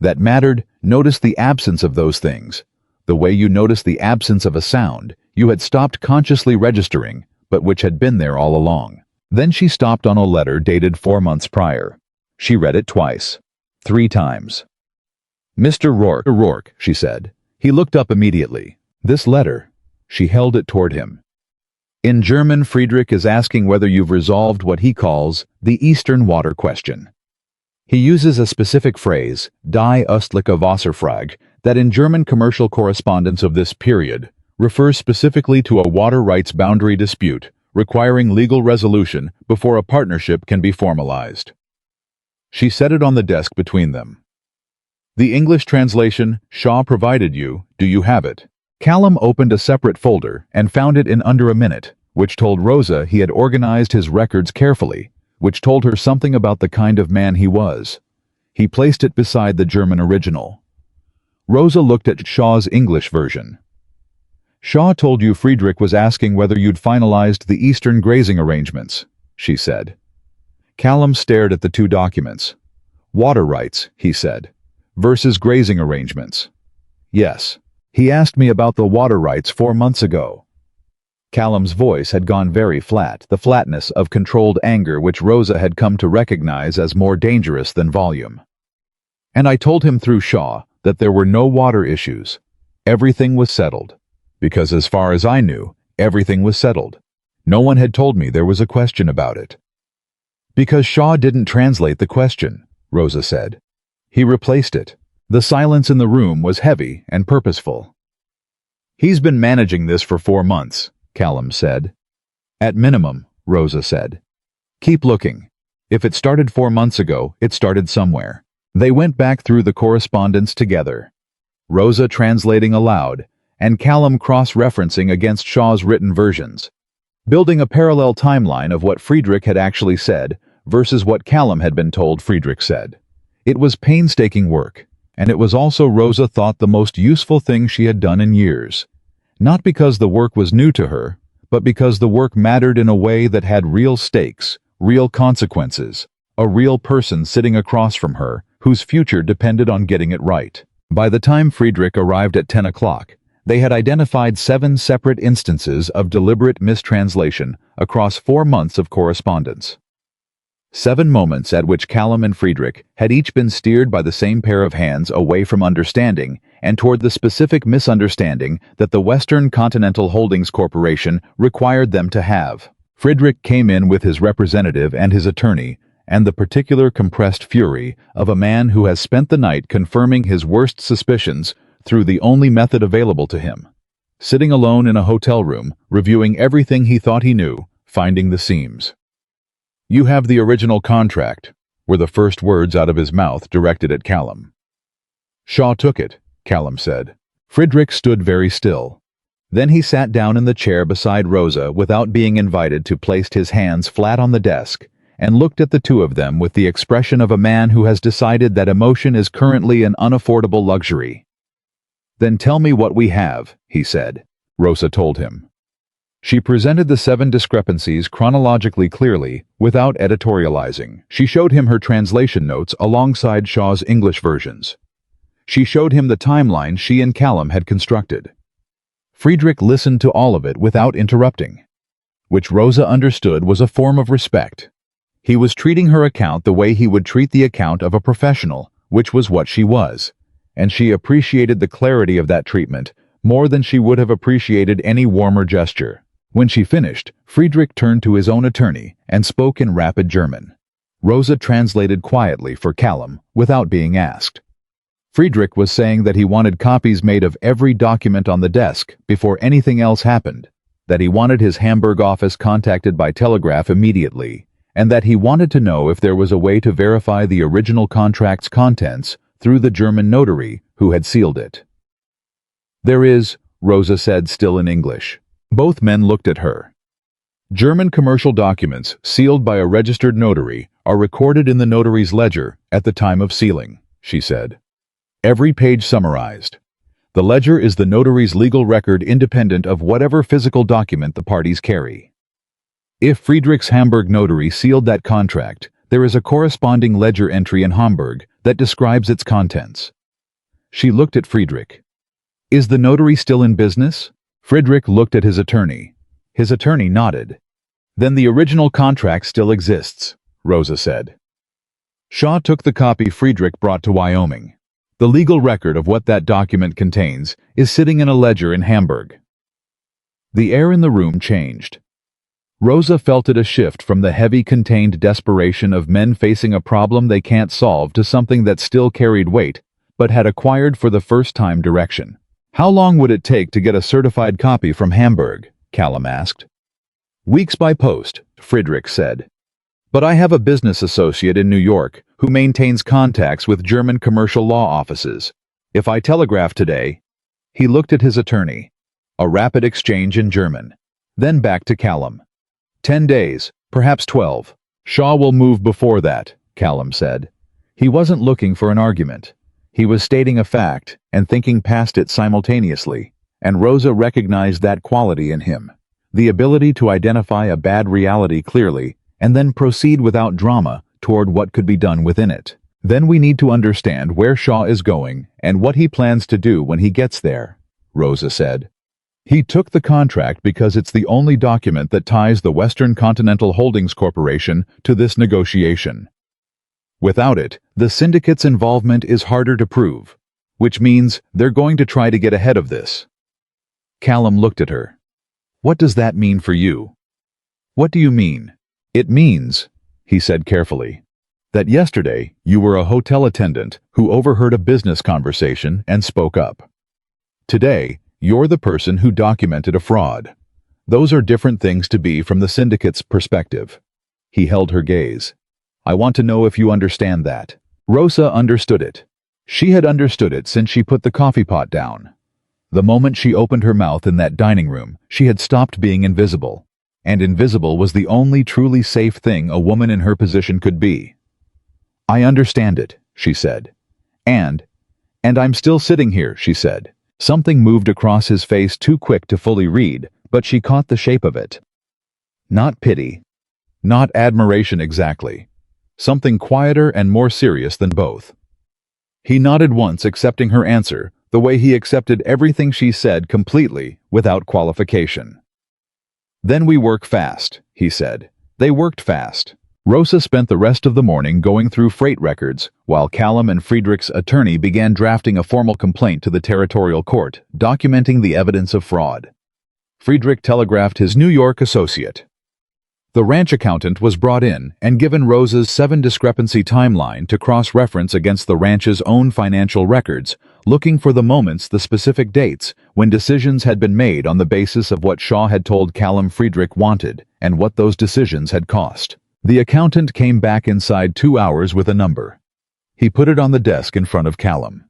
that mattered, noticed the absence of those things. The way you notice the absence of a sound you had stopped consciously registering, but which had been there all along. Then she stopped on a letter dated 4 months prior. She read it twice. 3 times. Mr. Rourke, she said. He looked up immediately. This letter. She held it toward him. In German, Friedrich is asking whether you've resolved what he calls the Eastern Water Question. He uses a specific phrase, die östliche Wasserfrage, that in German commercial correspondence of this period refers specifically to a water rights boundary dispute requiring legal resolution before a partnership can be formalized. She set it on the desk between them. The English translation Shaw provided you, do you have it? Callum opened a separate folder and found it in under a minute, which told Rosa he had organized his records carefully, which told her something about the kind of man he was. He placed it beside the German original. Rosa looked at Shaw's English version. Shaw told you Friedrich was asking whether you'd finalized the Eastern grazing arrangements, she said. Callum stared at the 2 documents. Water rights, he said, versus grazing arrangements. Yes. He asked me about the water rights 4 months ago. Callum's voice had gone very flat, the flatness of controlled anger which Rosa had come to recognize as more dangerous than volume. And I told him through Shaw that there were no water issues. Everything was settled. Because as far as I knew, everything was settled. No one had told me there was a question about it. Because Shaw didn't translate the question, Rosa said. He replaced it. The silence in the room was heavy and purposeful. He's been managing this for 4 months, Callum said. At minimum, Rosa said. Keep looking. If it started 4 months ago, it started somewhere. They went back through the correspondence together. Rosa translating aloud, and Callum cross-referencing against Shaw's written versions, building a parallel timeline of what Friedrich had actually said versus what Callum had been told Friedrich said. It was painstaking work, and it was also Rosa thought the most useful thing she had done in years. Not because the work was new to her, but because the work mattered in a way that had real stakes, real consequences, a real person sitting across from her whose future depended on getting it right. By the time Friedrich arrived at 10 o'clock, they had identified 7 separate instances of deliberate mistranslation across 4 months of correspondence. 7 moments at which Callum and Friedrich had each been steered by the same pair of hands away from understanding and toward the specific misunderstanding that the Western Continental Holdings Corporation required them to have. Friedrich came in with his representative and his attorney, and the particular compressed fury of a man who has spent the night confirming his worst suspicions through the only method available to him. Sitting alone in a hotel room, reviewing everything he thought he knew, finding the seams. "You have the original contract," were the first words out of his mouth directed at Callum. "Shaw took it," Callum said. Friedrich stood very still. Then he sat down in the chair beside Rosa without being invited to, placed his hands flat on the desk, and looked at the two of them with the expression of a man who has decided that emotion is currently an unaffordable luxury. "Then tell me what we have," he said. Rosa told him. She presented the 7 discrepancies chronologically clearly, without editorializing. She showed him her translation notes alongside Shaw's English versions. She showed him the timeline she and Callum had constructed. Friedrich listened to all of it without interrupting, which Rosa understood was a form of respect. He was treating her account the way he would treat the account of a professional, which was what she was, and she appreciated the clarity of that treatment more than she would have appreciated any warmer gesture. When she finished, Friedrich turned to his own attorney and spoke in rapid German. Rosa translated quietly for Callum without being asked. Friedrich was saying that he wanted copies made of every document on the desk before anything else happened, that he wanted his Hamburg office contacted by telegraph immediately, and that he wanted to know if there was a way to verify the original contract's contents through the German notary who had sealed it. "There is," Rosa said, still in English. Both men looked at her. "German commercial documents sealed by a registered notary are recorded in the notary's ledger at the time of sealing," she said. "Every page summarized. The ledger is the notary's legal record independent of whatever physical document the parties carry. If Friedrich's Hamburg notary sealed that contract, there is a corresponding ledger entry in Hamburg that describes its contents." She looked at Friedrich. "Is the notary still in business?" Friedrich looked at his attorney. His attorney nodded. "Then the original contract still exists," Rosa said. Shaw took the copy Friedrich brought to Wyoming. The legal record of what that document contains is sitting in a ledger in Hamburg. The air in the room changed. Rosa felt it a shift from the heavy contained desperation of men facing a problem they can't solve to something that still carried weight, but had acquired for the first time direction. "How long would it take to get a certified copy from Hamburg?" Callum asked. "Weeks by post," Friedrich said. "But I have a business associate in New York who maintains contacts with German commercial law offices. If I telegraph today—" He looked at his attorney. A rapid exchange in German. Then back to Callum. 10 days, perhaps 12. "Shaw will move before that," Callum said. He wasn't looking for an argument. He was stating a fact and thinking past it simultaneously, and Rosa recognized that quality in him. The ability to identify a bad reality clearly and then proceed without drama toward what could be done within it. "Then we need to understand where Shaw is going and what he plans to do when he gets there," Rosa said. "He took the contract because it's the only document that ties the Western Continental Holdings Corporation to this negotiation. Without it, the syndicate's involvement is harder to prove, which means they're going to try to get ahead of this." Callum looked at her. "What does that mean for you?" "What do you mean?" "It means," he said carefully, "that yesterday you were a hotel attendant who overheard a business conversation and spoke up. Today, you're the person who documented a fraud. Those are different things to be from the syndicate's perspective." He held her gaze. "I want to know if you understand that." Rosa understood it. She had understood it since she put the coffee pot down. The moment she opened her mouth in that dining room, she had stopped being invisible. And invisible was the only truly safe thing a woman in her position could be. "I understand it," she said. And "And I'm still sitting here," she said. Something moved across his face too quick to fully read, but she caught the shape of it. Not pity. Not admiration exactly. Something quieter and more serious than both. He nodded once, accepting her answer, the way he accepted everything she said completely, without qualification. "Then we work fast," he said. They worked fast. Rosa spent the rest of the morning going through freight records, while Callum and Friedrich's attorney began drafting a formal complaint to the territorial court, documenting the evidence of fraud. Friedrich telegraphed his New York associate. The ranch accountant was brought in and given Rosa's 7-discrepancy timeline to cross-reference against the ranch's own financial records, looking for the moments, the specific dates, when decisions had been made on the basis of what Shaw had told Callum Friedrich wanted and what those decisions had cost. The accountant came back inside 2 hours with a number. He put it on the desk in front of Callum.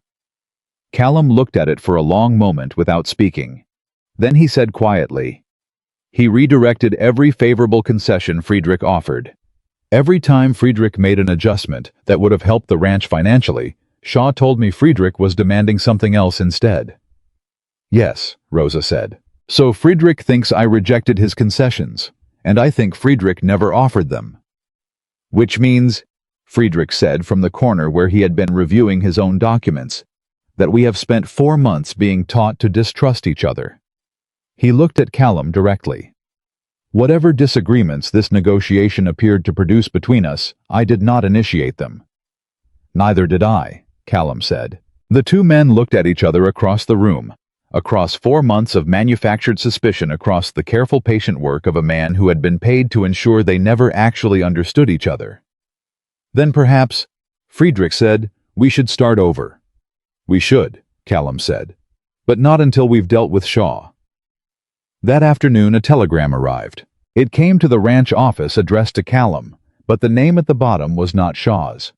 Callum looked at it for a long moment without speaking. Then he said quietly, he redirected every favorable concession Friedrich offered. Every time Friedrich made an adjustment that would have helped the ranch financially, Shaw told me Friedrich was demanding something else instead. "Yes," Rosa said. "So Friedrich thinks I rejected his concessions, and I think Friedrich never offered them." "Which means," Friedrich said from the corner where he had been reviewing his own documents, "that we have spent 4 months being taught to distrust each other." He looked at Callum directly. "Whatever disagreements this negotiation appeared to produce between us, I did not initiate them." "Neither did I," Callum said. The two men looked at each other across the room, across 4 months of manufactured suspicion, across the careful patient work of a man who had been paid to ensure they never actually understood each other. "Then perhaps," Friedrich said, "we should start over." "We should," Callum said, "but not until we've dealt with Shaw." That afternoon a telegram arrived. It came to the ranch office addressed to Callum, but the name at the bottom was not Shaw's.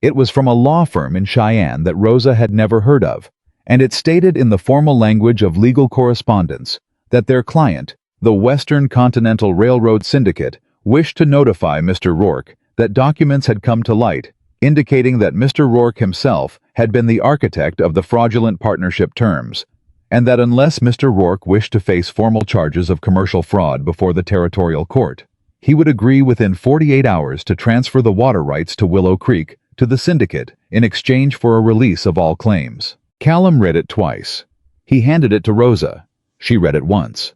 It was from a law firm in Cheyenne that Rosa had never heard of, and it stated in the formal language of legal correspondence that their client, the Western Continental Railroad Syndicate, wished to notify Mr. Rourke that documents had come to light, indicating that Mr. Rourke himself had been the architect of the fraudulent partnership terms, and that unless Mr. Rourke wished to face formal charges of commercial fraud before the territorial court, he would agree within 48 hours to transfer the water rights to Willow Creek to the syndicate in exchange for a release of all claims. Callum read it twice. He handed it to Rosa. She read it once.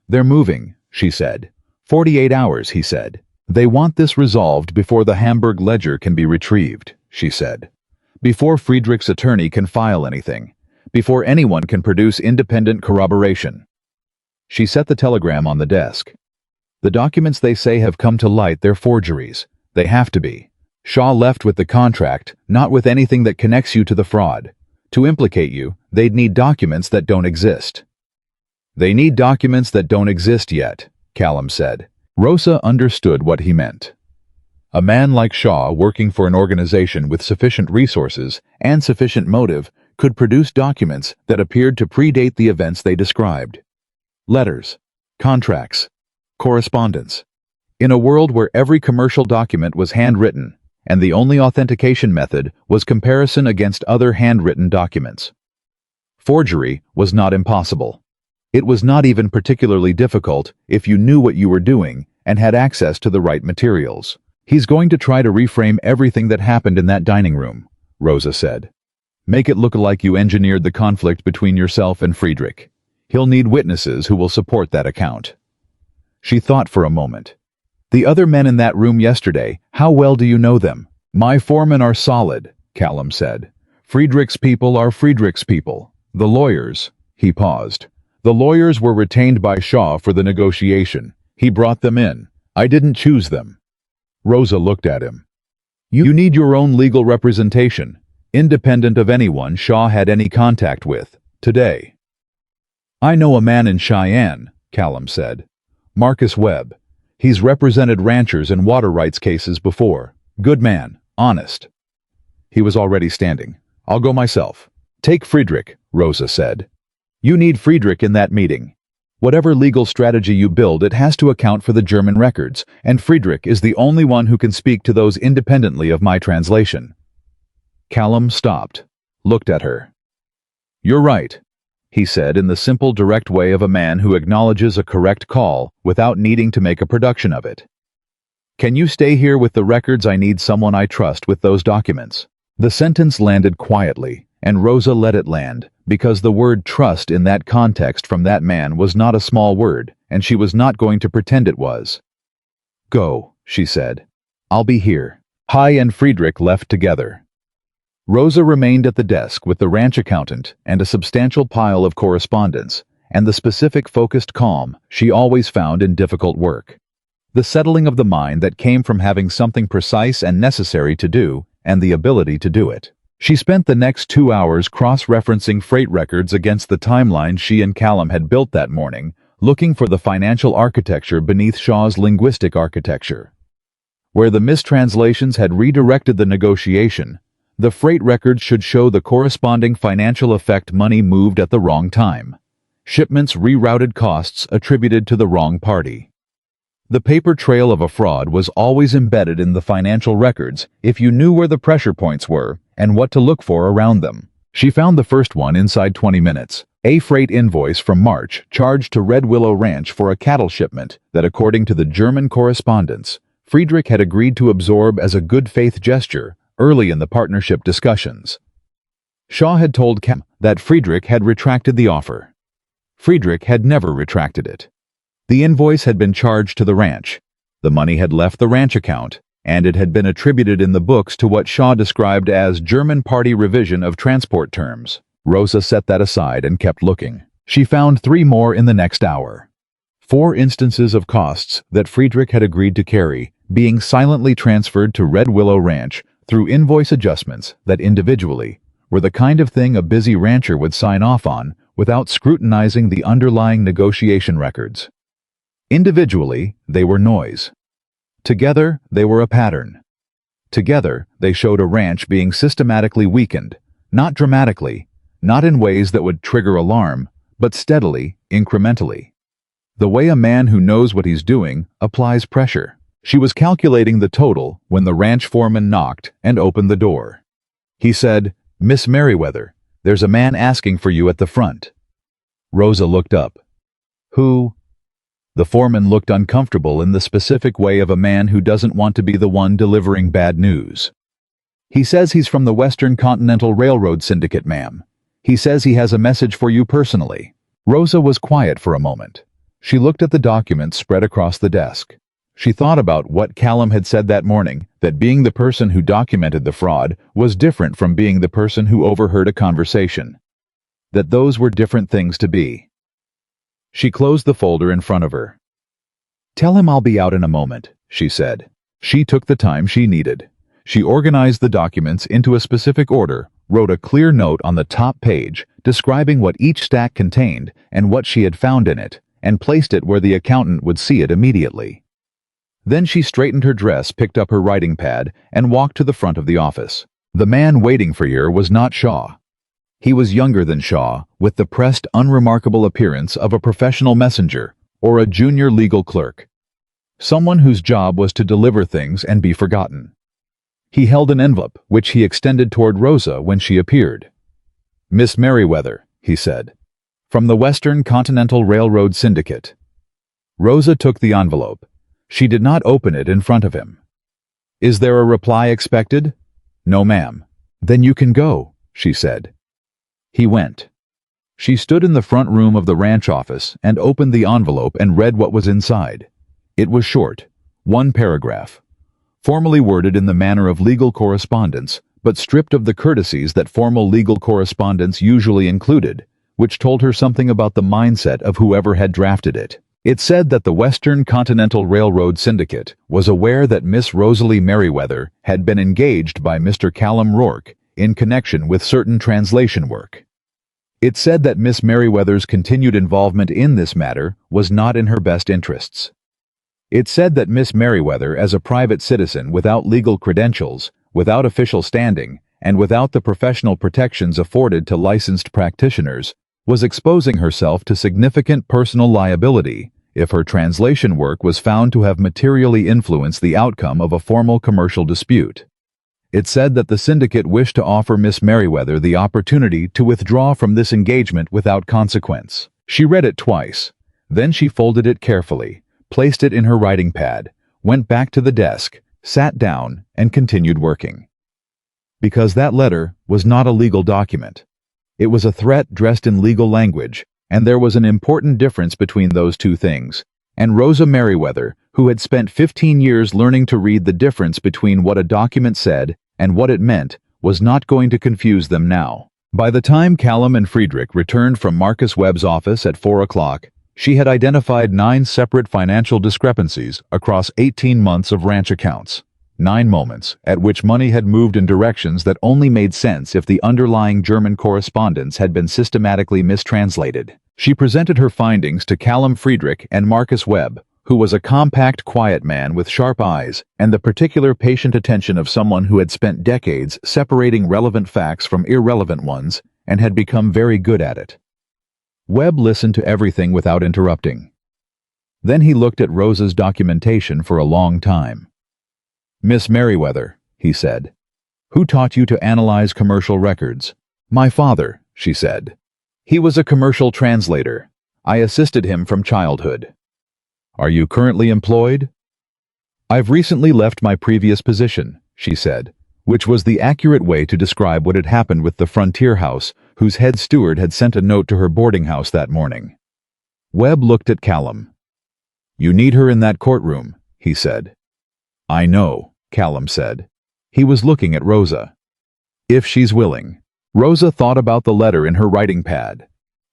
"They're moving," she said. 48 hours, he said. "They want this resolved before the Hamburg ledger can be retrieved," she said. "Before Friedrich's attorney can file anything. Before anyone can produce independent corroboration." She set the telegram on the desk. "The documents they say have come to light, they're forgeries. They have to be. Shaw left with the contract, not with anything that connects you to the fraud. To implicate you, they'd need documents that don't exist." "They need documents that don't exist yet," Callum said. Rosa understood what he meant. A man like Shaw, working for an organization with sufficient resources and sufficient motive, could produce documents that appeared to predate the events they described. Letters, contracts, correspondence. In a world where every commercial document was handwritten, and the only authentication method was comparison against other handwritten documents. Forgery was not impossible. It was not even particularly difficult if you knew what you were doing and had access to the right materials. "He's going to try to reframe everything that happened in that dining room," Rosa said. "Make it look like you engineered the conflict between yourself and Friedrich. He'll need witnesses who will support that account." She thought for a moment. "The other men in that room yesterday, how well do you know them?" "My foremen are solid," Callum said. "Friedrich's people are Friedrich's people. The lawyers," he paused. "The lawyers were retained by Shaw for the negotiation. He brought them in. I didn't choose them." Rosa looked at him. You need your own legal representation, independent of anyone Shaw had any contact with, today." "I know a man in Cheyenne," Callum said. "Marcus Webb. He's represented ranchers in water rights cases before. Good man, honest." He was already standing. "I'll go myself." "Take Friedrich," Rosa said. "You need Friedrich in that meeting. Whatever legal strategy you build, it has to account for the German records, and Friedrich is the only one who can speak to those independently of my translation." Callum stopped, looked at her. "You're right," he said in the simple, direct way of a man who acknowledges a correct call without needing to make a production of it. "Can you stay here with the records? I need someone I trust with those documents." The sentence landed quietly, and Rosa let it land, because the word trust in that context from that man was not a small word, and she was not going to pretend it was. "Go," she said. "I'll be here." Hai and Friedrich left together. Rosa remained at the desk with the ranch accountant and a substantial pile of correspondence, and the specific, focused calm she always found in difficult work. The settling of the mind that came from having something precise and necessary to do, and the ability to do it. She spent the next 2 hours cross-referencing freight records against the timeline she and Callum had built that morning, looking for the financial architecture beneath Shaw's linguistic architecture. Where the mistranslations had redirected the negotiation, the freight records should show the corresponding financial effect: money moved at the wrong time. Shipments rerouted, costs attributed to the wrong party. The paper trail of a fraud was always embedded in the financial records if you knew where the pressure points were and what to look for around them. She found the first one inside 20 minutes. A freight invoice from March charged to Red Willow Ranch for a cattle shipment that, according to the German correspondence, Friedrich had agreed to absorb as a good faith gesture early in the partnership discussions. Shaw had told Cam that Friedrich had retracted the offer. Friedrich had never retracted it. The invoice had been charged to the ranch. The money had left the ranch account, and it had been attributed in the books to what Shaw described as German party revision of transport terms. Rosa set that aside and kept looking. She found 3 more in the next hour. 4 instances of costs that Friedrich had agreed to carry being silently transferred to Red Willow Ranch through invoice adjustments that individually were the kind of thing a busy rancher would sign off on without scrutinizing the underlying negotiation records. Individually, they were noise. Together, they were a pattern. Together, they showed a ranch being systematically weakened, not dramatically, not in ways that would trigger alarm, but steadily, incrementally. The way a man who knows what he's doing applies pressure. She was calculating the total when the ranch foreman knocked and opened the door. He said, "Miss Merriweather, there's a man asking for you at the front." Rosa looked up. "Who?" The foreman looked uncomfortable in the specific way of a man who doesn't want to be the one delivering bad news. "He says he's from the Western Continental Railroad Syndicate, ma'am. He says he has a message for you personally." Rosa was quiet for a moment. She looked at the documents spread across the desk. She thought about what Callum had said that morning, that being the person who documented the fraud was different from being the person who overheard a conversation. That those were different things to be. She closed the folder in front of her. "Tell him I'll be out in a moment," she said. She took the time she needed. She organized the documents into a specific order, wrote a clear note on the top page describing what each stack contained and what she had found in it, and placed it where the accountant would see it immediately. Then she straightened her dress, picked up her writing pad, and walked to the front of the office. The man waiting for her was not Shaw. He was younger than Shaw, with the pressed, unremarkable appearance of a professional messenger or a junior legal clerk. Someone whose job was to deliver things and be forgotten. He held an envelope, which he extended toward Rosa when she appeared. "Miss Merriweather," he said, "from the Western Continental Railroad Syndicate." Rosa took the envelope. She did not open it in front of him. "Is there a reply expected?" "No, ma'am." "Then you can go," she said. He went. She stood in the front room of the ranch office and opened the envelope and read what was inside. It was short, 1 paragraph, formally worded in the manner of legal correspondence, but stripped of the courtesies that formal legal correspondence usually included, which told her something about the mindset of whoever had drafted it. It said that the Western Continental Railroad Syndicate was aware that Miss Rosalie Merriweather had been engaged by Mr. Callum Rourke in connection with certain translation work. It said that Miss Merriweather's continued involvement in this matter was not in her best interests. It said that Miss Merriweather, as a private citizen without legal credentials, without official standing, and without the professional protections afforded to licensed practitioners, was exposing herself to significant personal liability if her translation work was found to have materially influenced the outcome of a formal commercial dispute. It said that the syndicate wished to offer Miss Merriweather the opportunity to withdraw from this engagement without consequence. She read it twice. Then she folded it carefully, placed it in her writing pad, went back to the desk, sat down, and continued working. Because that letter was not a legal document. It was a threat dressed in legal language, and there was an important difference between those two things. And Rosa Merriweather, who had spent 15 years learning to read the difference between what a document said and what it meant, was not going to confuse them now. By the time Callum and Friedrich returned from Marcus Webb's office at 4 o'clock, she had identified 9 separate financial discrepancies across 18 months of ranch accounts. 9 moments at which money had moved in directions that only made sense if the underlying German correspondence had been systematically mistranslated. She presented her findings to Callum Friedrich and Marcus Webb, who was a compact, quiet man with sharp eyes and the particular patient attention of someone who had spent decades separating relevant facts from irrelevant ones and had become very good at it. Webb listened to everything without interrupting. Then he looked at Rosa's documentation for a long time. "Miss Merriweather," he said, "who taught you to analyze commercial records?" "My father," she said. "He was a commercial translator. I assisted him from childhood." "Are you currently employed?" "I've recently left my previous position," she said, which was the accurate way to describe what had happened with the Frontier House, whose head steward had sent a note to her boarding house that morning. Webb looked at Callum. "You need her in that courtroom," he said. "I know," Callum said. He was looking at Rosa. "If she's willing." Rosa thought about the letter in her writing pad.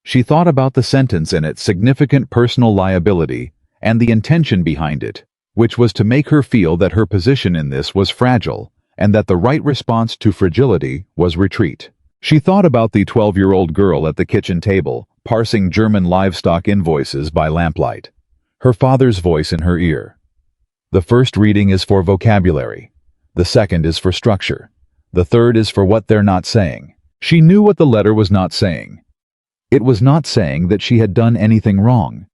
She thought about the sentence in its significant personal liability and the intention behind it, which was to make her feel that her position in this was fragile and that the right response to fragility was retreat. She thought about the 12-year-old girl at the kitchen table, parsing German livestock invoices by lamplight, her father's voice in her ear. The first reading is for vocabulary. The second is for structure. The third is for what they're not saying. She knew what the letter was not saying. It was not saying that she had done anything wrong.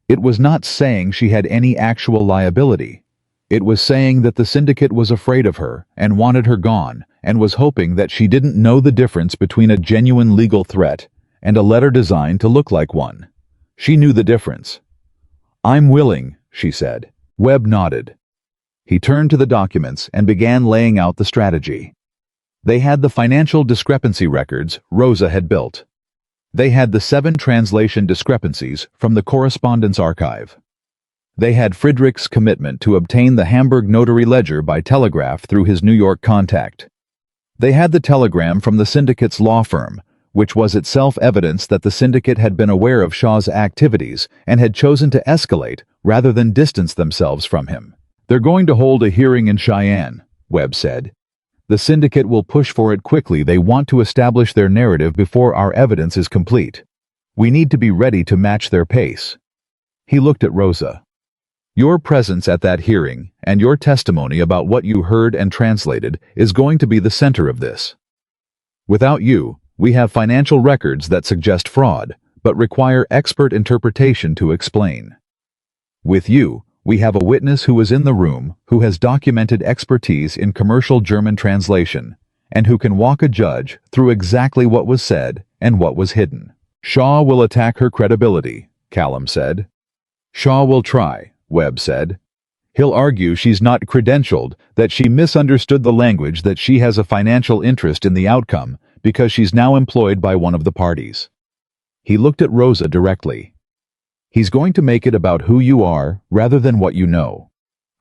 It was not saying she had any actual liability. It was saying that the syndicate was afraid of her and wanted her gone and was hoping that she didn't know the difference between a genuine legal threat and a letter designed to look like one. She knew the difference. "I'm willing," she said. Webb nodded. He turned to the documents and began laying out the strategy. They had the financial discrepancy records Rosa had built. They had the 7 translation discrepancies from the correspondence archive. They had Friedrich's commitment to obtain the Hamburg notary ledger by telegraph through his New York contact. They had the telegram from the syndicate's law firm, which was itself evidence that the syndicate had been aware of Shaw's activities and had chosen to escalate rather than distance themselves from him. "They're going to hold a hearing in Cheyenne," Webb said. "The syndicate will push for it quickly. They want to establish their narrative before our evidence is complete. We need to be ready to match their pace." He looked at Rosa. "Your presence at that hearing and your testimony about what you heard and translated is going to be the center of this. Without you, we have financial records that suggest fraud, but require expert interpretation to explain. With you, we have a witness who was in the room, who has documented expertise in commercial German translation, and who can walk a judge through exactly what was said and what was hidden." "Shaw will attack her credibility," Callum said. "Shaw will try," Webb said. "He'll argue she's not credentialed, that she misunderstood the language, that she has a financial interest in the outcome because she's now employed by one of the parties." He looked at Rosa directly. "He's going to make it about who you are rather than what you know.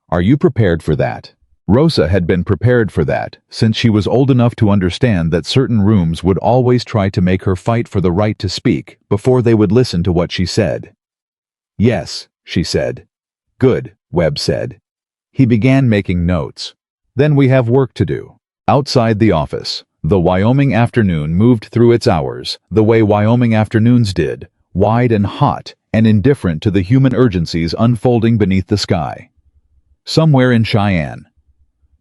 Are you prepared for that?" Rosa had been prepared for that since she was old enough to understand that certain rooms would always try to make her fight for the right to speak before they would listen to what she said. "Yes," she said. "Good," Webb said. He began making notes. "Then we have work to do." Outside the office, the Wyoming afternoon moved through its hours the way Wyoming afternoons did, wide and hot and indifferent to the human urgencies unfolding beneath the sky. Somewhere in Cheyenne,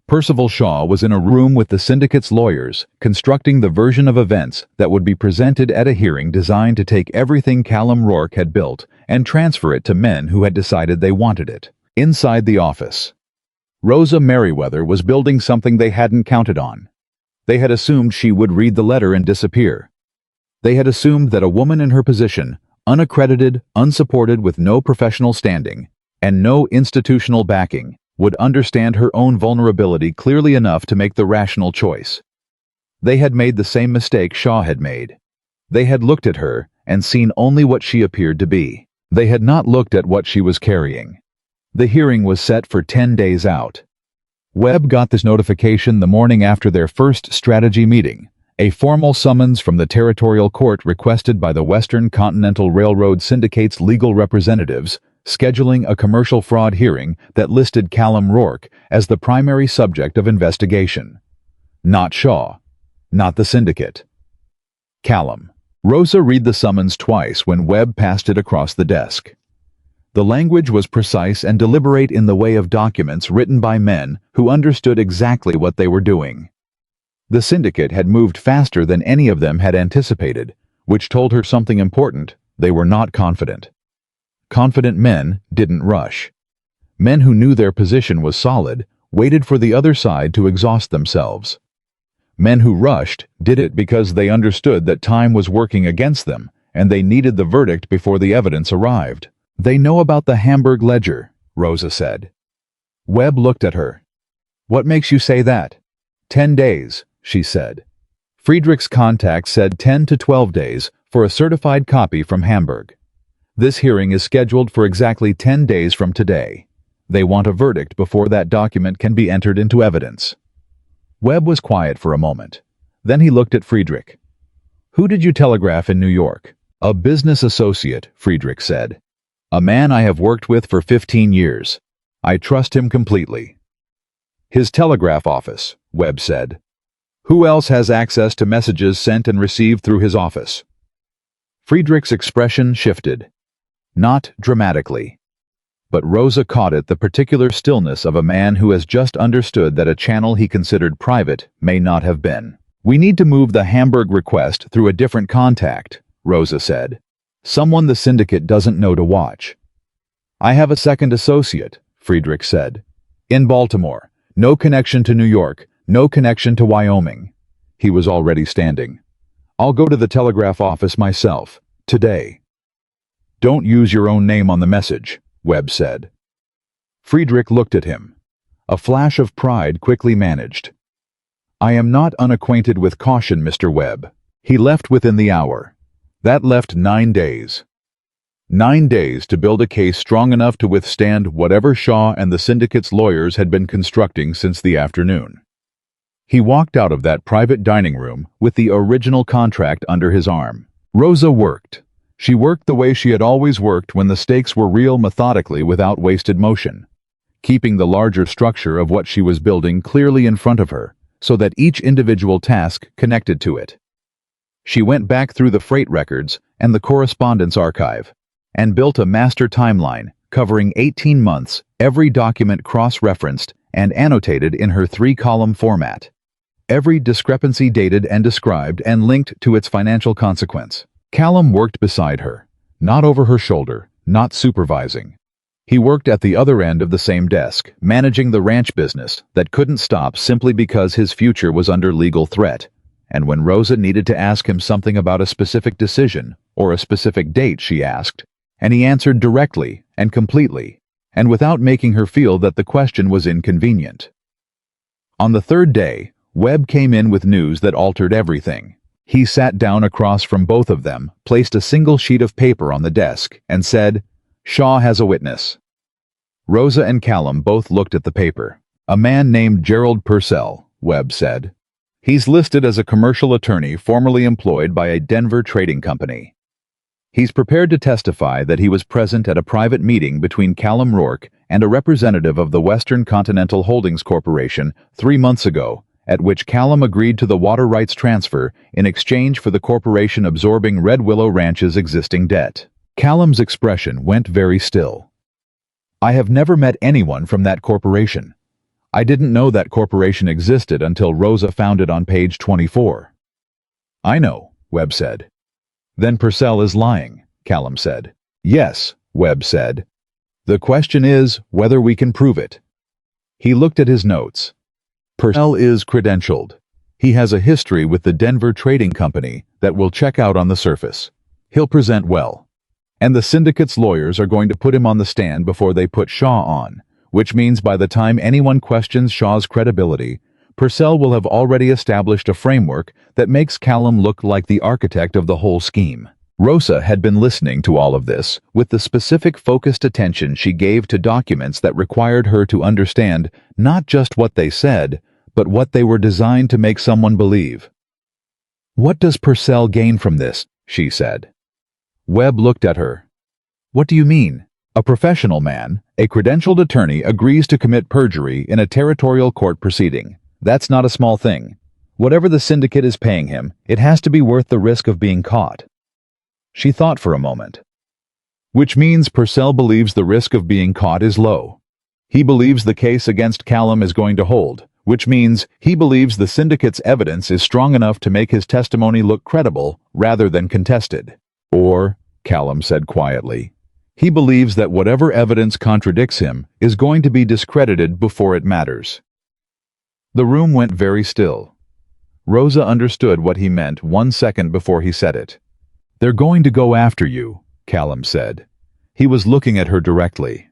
Percival Shaw was in a room with the syndicate's lawyers, constructing the version of events that would be presented at a hearing designed to take everything Callum Rourke had built and transfer it to men who had decided they wanted it. Inside the office, Rosa Merriweather was building something they hadn't counted on. They had assumed she would read the letter and disappear. They had assumed that a woman in her position, unaccredited, unsupported with no professional standing, and no institutional backing, would understand her own vulnerability clearly enough to make the rational choice. They had made the same mistake Shaw had made. They had looked at her and seen only what she appeared to be. They had not looked at what she was carrying. The hearing was set for 10 days out. Webb got this notification the morning after their first strategy meeting, a formal summons from the territorial court requested by the Western Continental Railroad Syndicate's legal representatives, scheduling a commercial fraud hearing that listed Callum Rourke as the primary subject of investigation. Not Shaw. Not the syndicate. Callum. Rosa read the summons twice when Webb passed it across the desk. The language was precise and deliberate in the way of documents written by men who understood exactly what they were doing. The syndicate had moved faster than any of them had anticipated, which told her something important: they were not confident. Confident men didn't rush. Men who knew their position was solid waited for the other side to exhaust themselves. Men who rushed did it because they understood that time was working against them and they needed the verdict before the evidence arrived. "They know about the Hamburg ledger," Rosa said. Webb looked at her. "What makes you say that?" 10 days, she said. Friedrich's contact said 10 to 12 days for a certified copy from Hamburg. This hearing is scheduled for exactly 10 days from today. They want a verdict before that document can be entered into evidence. Webb was quiet for a moment. Then he looked at Friedrich. "Who did you telegraph in New York?" "A business associate," Friedrich said. "A man I have worked with for 15 years. I trust him completely." "His telegraph office," Webb said. "Who else has access to messages sent and received through his office?" Friedrich's expression shifted. Not dramatically. But Rosa caught it, the particular stillness of a man who has just understood that a channel he considered private may not have been. "We need to move the Hamburg request through a different contact," Rosa said. "Someone the syndicate doesn't know to watch." "I have a second associate," Friedrich said. "In Baltimore. No connection to New York, no connection to Wyoming." He was already standing. "I'll go to the telegraph office myself, today." "Don't use your own name on the message," Webb said. Friedrich looked at him. A flash of pride quickly managed. "I am not unacquainted with caution, Mr. Webb." He left within the hour. That left 9 days. 9 days to build a case strong enough to withstand whatever Shaw and the syndicate's lawyers had been constructing since the afternoon. He walked out of that private dining room with the original contract under his arm. Rosa worked. She worked the way she had always worked when the stakes were real, methodically, without wasted motion, keeping the larger structure of what she was building clearly in front of her, so that each individual task connected to it. She went back through the freight records and the correspondence archive, and built a master timeline covering 18 months, every document cross-referenced and annotated in her 3-column format. Every discrepancy dated and described and linked to its financial consequence. Callum worked beside her, not over her shoulder, not supervising. He worked at the other end of the same desk, managing the ranch business that couldn't stop simply because his future was under legal threat. And when Rosa needed to ask him something about a specific decision or a specific date, she asked, and he answered directly and completely, and without making her feel that the question was inconvenient. On the 3rd day, Webb came in with news that altered everything. He sat down across from both of them, placed a single sheet of paper on the desk, and said, "Shaw has a witness." Rosa and Callum both looked at the paper. "A man named Gerald Purcell," Webb said. "He's listed as a commercial attorney formerly employed by a Denver trading company. He's prepared to testify that he was present at a private meeting between Callum Rourke and a representative of the Western Continental Holdings Corporation 3 months ago, at which Callum agreed to the water rights transfer in exchange for the corporation absorbing Red Willow Ranch's existing debt." Callum's expression went very still. "I have never met anyone from that corporation. I didn't know that corporation existed until Rosa found it on page 24. "I know," Webb said. "Then Purcell is lying," Callum said. "Yes," Webb said. "The question is whether we can prove it." He looked at his notes. Purcell is credentialed. He has a history with the Denver Trading Company that will check out on the surface. He'll present well. And the syndicate's lawyers are going to put him on the stand before they put Shaw on, which means by the time anyone questions Shaw's credibility, Purcell will have already established a framework that makes Callum look like the architect of the whole scheme. Rosa had been listening to all of this with the specific focused attention she gave to documents that required her to understand not just what they said, but what they were designed to make someone believe. "What does Purcell gain from this?" she said. Webb looked at her. "What do you mean? A professional man, a credentialed attorney, agrees to commit perjury in a territorial court proceeding. That's not a small thing. Whatever the syndicate is paying him, it has to be worth the risk of being caught." She thought for a moment. "Which means Purcell believes the risk of being caught is low. He believes the case against Callum is going to hold, which means he believes the syndicate's evidence is strong enough to make his testimony look credible rather than contested. Or," Callum said quietly, "he believes that whatever evidence contradicts him is going to be discredited before it matters." The room went very still. Rosa understood what he meant 1 second before he said it. "They're going to go after you," Callum said. He was looking at her directly.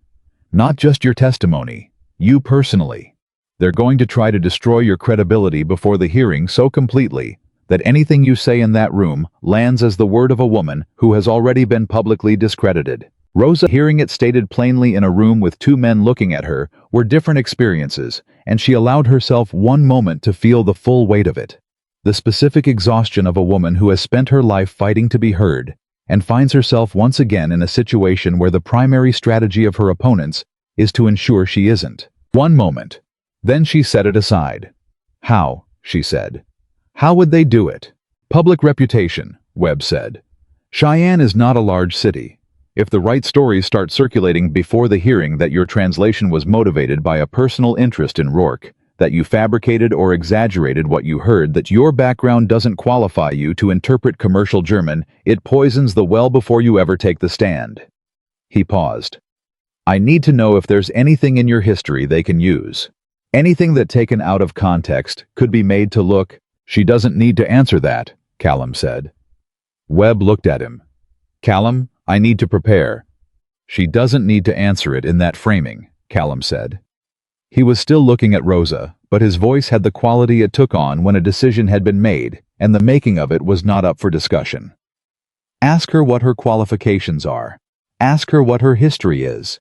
"Not just your testimony, you personally. They're going to try to destroy your credibility before the hearing so completely that anything you say in that room lands as the word of a woman who has already been publicly discredited." Rosa, hearing it stated plainly in a room with two men looking at her, were different experiences, and she allowed herself 1 moment to feel the full weight of it. The specific exhaustion of a woman who has spent her life fighting to be heard, and finds herself once again in a situation where the primary strategy of her opponents is to ensure she isn't. 1 moment. Then she set it aside. "How?" she said. "How would they do it?" "Public reputation," Webb said. "Cheyenne is not a large city. If the right stories start circulating before the hearing that your translation was motivated by a personal interest in Rourke, that you fabricated or exaggerated what you heard, that your background doesn't qualify you to interpret commercial German, it poisons the well before you ever take the stand." He paused. "I need to know if there's anything in your history they can use. Anything that taken out of context could be made to look—" "She doesn't need to answer that," Callum said. Webb looked at him. "Callum, I need to prepare." "She doesn't need to answer it in that framing," Callum said. He was still looking at Rosa, but his voice had the quality it took on when a decision had been made, and the making of it was not up for discussion. "Ask her what her qualifications are. Ask her what her history is.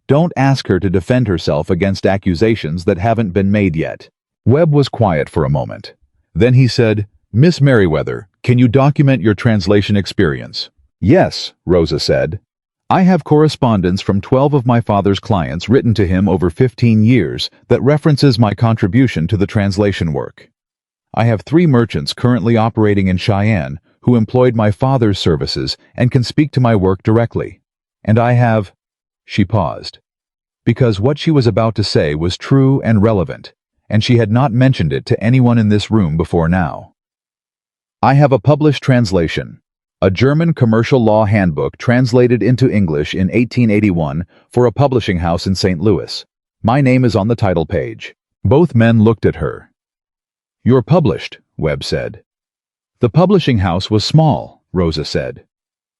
Don't ask her to defend herself against accusations that haven't been made yet." Webb was quiet for a moment. Then he said, "Miss Merriweather, can you document your translation experience?" "Yes," Rosa said. "I have correspondence from 12 of my father's clients written to him over 15 years that references my contribution to the translation work. I have 3 merchants currently operating in Cheyenne who employed my father's services and can speak to my work directly. And I have—" She paused, because what she was about to say was true and relevant, and she had not mentioned it to anyone in this room before now. "I have a published translation. A German commercial law handbook translated into English in 1881 for a publishing house in St. Louis. My name is on the title page." Both men looked at her. "You're published," Webb said. "The publishing house was small," Rosa said.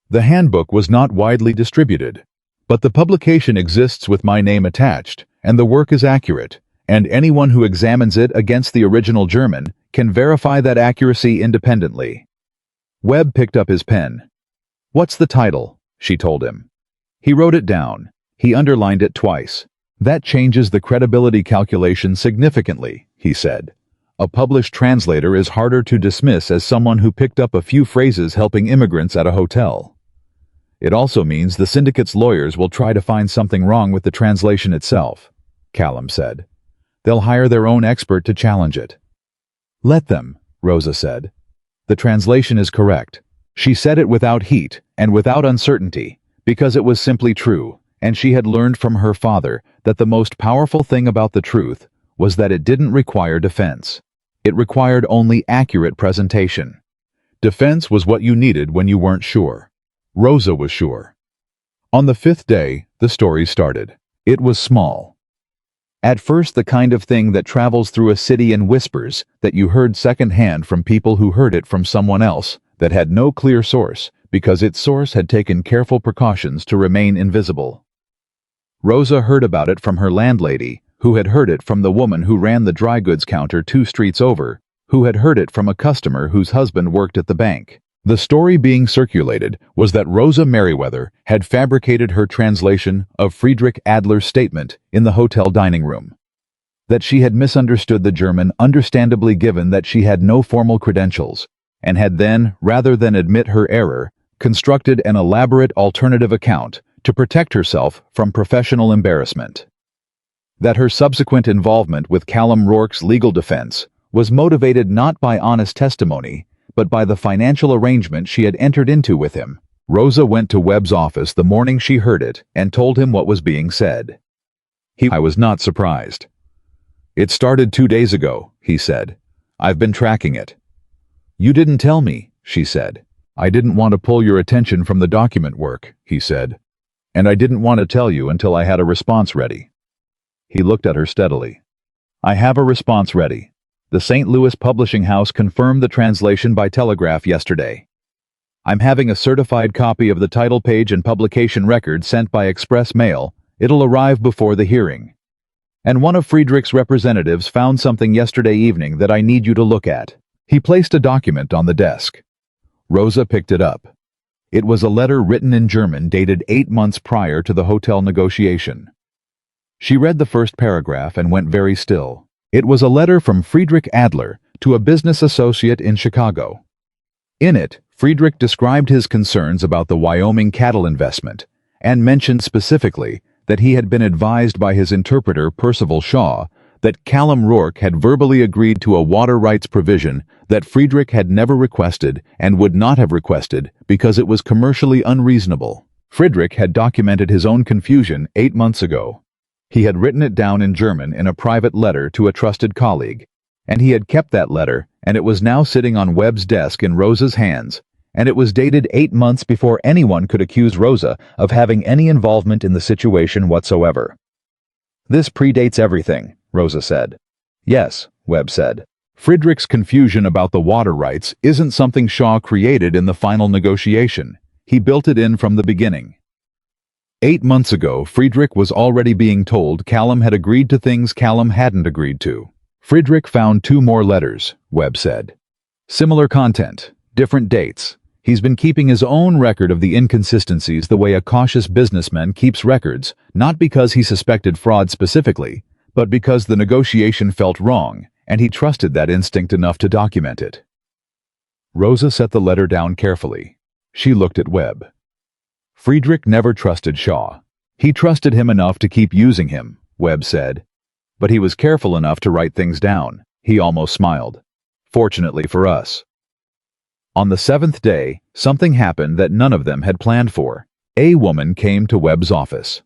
"The handbook was not widely distributed. But the publication exists with my name attached, and the work is accurate, and anyone who examines it against the original German can verify that accuracy independently." Webb picked up his pen. "What's the title?" she told him. He wrote it down. He underlined it twice. "That changes the credibility calculation significantly," he said. "A published translator is harder to dismiss as someone who picked up a few phrases helping immigrants at a hotel. It also means the syndicate's lawyers will try to find something wrong with the translation itself," Callum said. "They'll hire their own expert to challenge it." "Let them," Rosa said. "The translation is correct." She said it without heat and without uncertainty, because it was simply true, and she had learned from her father that the most powerful thing about the truth was that it didn't require defense. It required only accurate presentation. Defense was what you needed when you weren't sure. Rosa was sure. On the 5th day, the story started. It was small. At first, the kind of thing that travels through a city in whispers that you heard secondhand from people who heard it from someone else that had no clear source because its source had taken careful precautions to remain invisible. Rosa heard about it from her landlady, who had heard it from the woman who ran the dry goods counter 2 streets over, who had heard it from a customer whose husband worked at the bank. The story being circulated was that Rosa Merriweather had fabricated her translation of Friedrich Adler's statement in the hotel dining room. That she had misunderstood the German, understandably given that she had no formal credentials, and had then, rather than admit her error, constructed an elaborate alternative account to protect herself from professional embarrassment. That her subsequent involvement with Callum Rourke's legal defense was motivated not by honest testimony, but by the financial arrangement she had entered into with him. Rosa went to Webb's office the morning she heard it and told him what was being said. I was not surprised. "It started 2 days ago," he said. "I've been tracking it." "You didn't tell me," she said. "I didn't want to pull your attention from the document work," he said. "And I didn't want to tell you until I had a response ready." He looked at her steadily. "I have a response ready. The St. Louis publishing house confirmed the translation by telegraph yesterday. I'm having a certified copy of the title page and publication record sent by express mail. It'll arrive before the hearing. And one of Friedrich's representatives found something yesterday evening that I need you to look at." He placed a document on the desk. Rosa picked it up. It was a letter written in German dated 8 months prior to the hotel negotiation. She read the first paragraph and went very still. It was a letter from Friedrich Adler to a business associate in Chicago. In it, Friedrich described his concerns about the Wyoming cattle investment and mentioned specifically that he had been advised by his interpreter Percival Shaw that Callum Rourke had verbally agreed to a water rights provision that Friedrich had never requested and would not have requested because it was commercially unreasonable. Friedrich had documented his own confusion 8 months ago. He had written it down in German in a private letter to a trusted colleague, and he had kept that letter, and it was now sitting on Webb's desk in Rosa's hands, and it was dated 8 months before anyone could accuse Rosa of having any involvement in the situation whatsoever. "This predates everything," Rosa said. "Yes," Webb said. "Friedrich's confusion about the water rights isn't something Shaw created in the final negotiation. He built it in from the beginning. 8 months ago, Friedrich was already being told Callum had agreed to things Callum hadn't agreed to." Friedrich found 2 more letters, Webb said. "Similar content, different dates. He's been keeping his own record of the inconsistencies the way a cautious businessman keeps records, not because he suspected fraud specifically, but because the negotiation felt wrong, and he trusted that instinct enough to document it." Rosa set the letter down carefully. She looked at Webb. Friedrich never trusted Shaw. He trusted him enough to keep using him, Webb said. But he was careful enough to write things down. He almost smiled. Fortunately for us. On the 7th day, something happened that none of them had planned for. A woman came to Webb's office.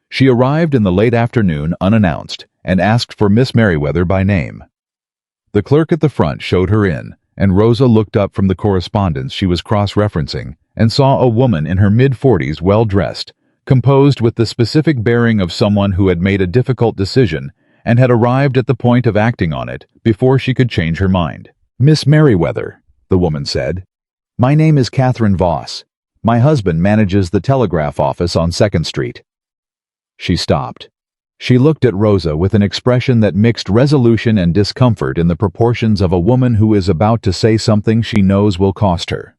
She arrived in the late afternoon unannounced and asked for Miss Merriweather by name. The clerk at the front showed her in, and Rosa looked up from the correspondence she was cross-referencing and saw a woman in her mid-40s well-dressed, composed with the specific bearing of someone who had made a difficult decision and had arrived at the point of acting on it before she could change her mind. "Miss Merriweather," the woman said. "My name is Catherine Voss. My husband manages the telegraph office on 2nd Street. She stopped. She looked at Rosa with an expression that mixed resolution and discomfort in the proportions of a woman who is about to say something she knows will cost her.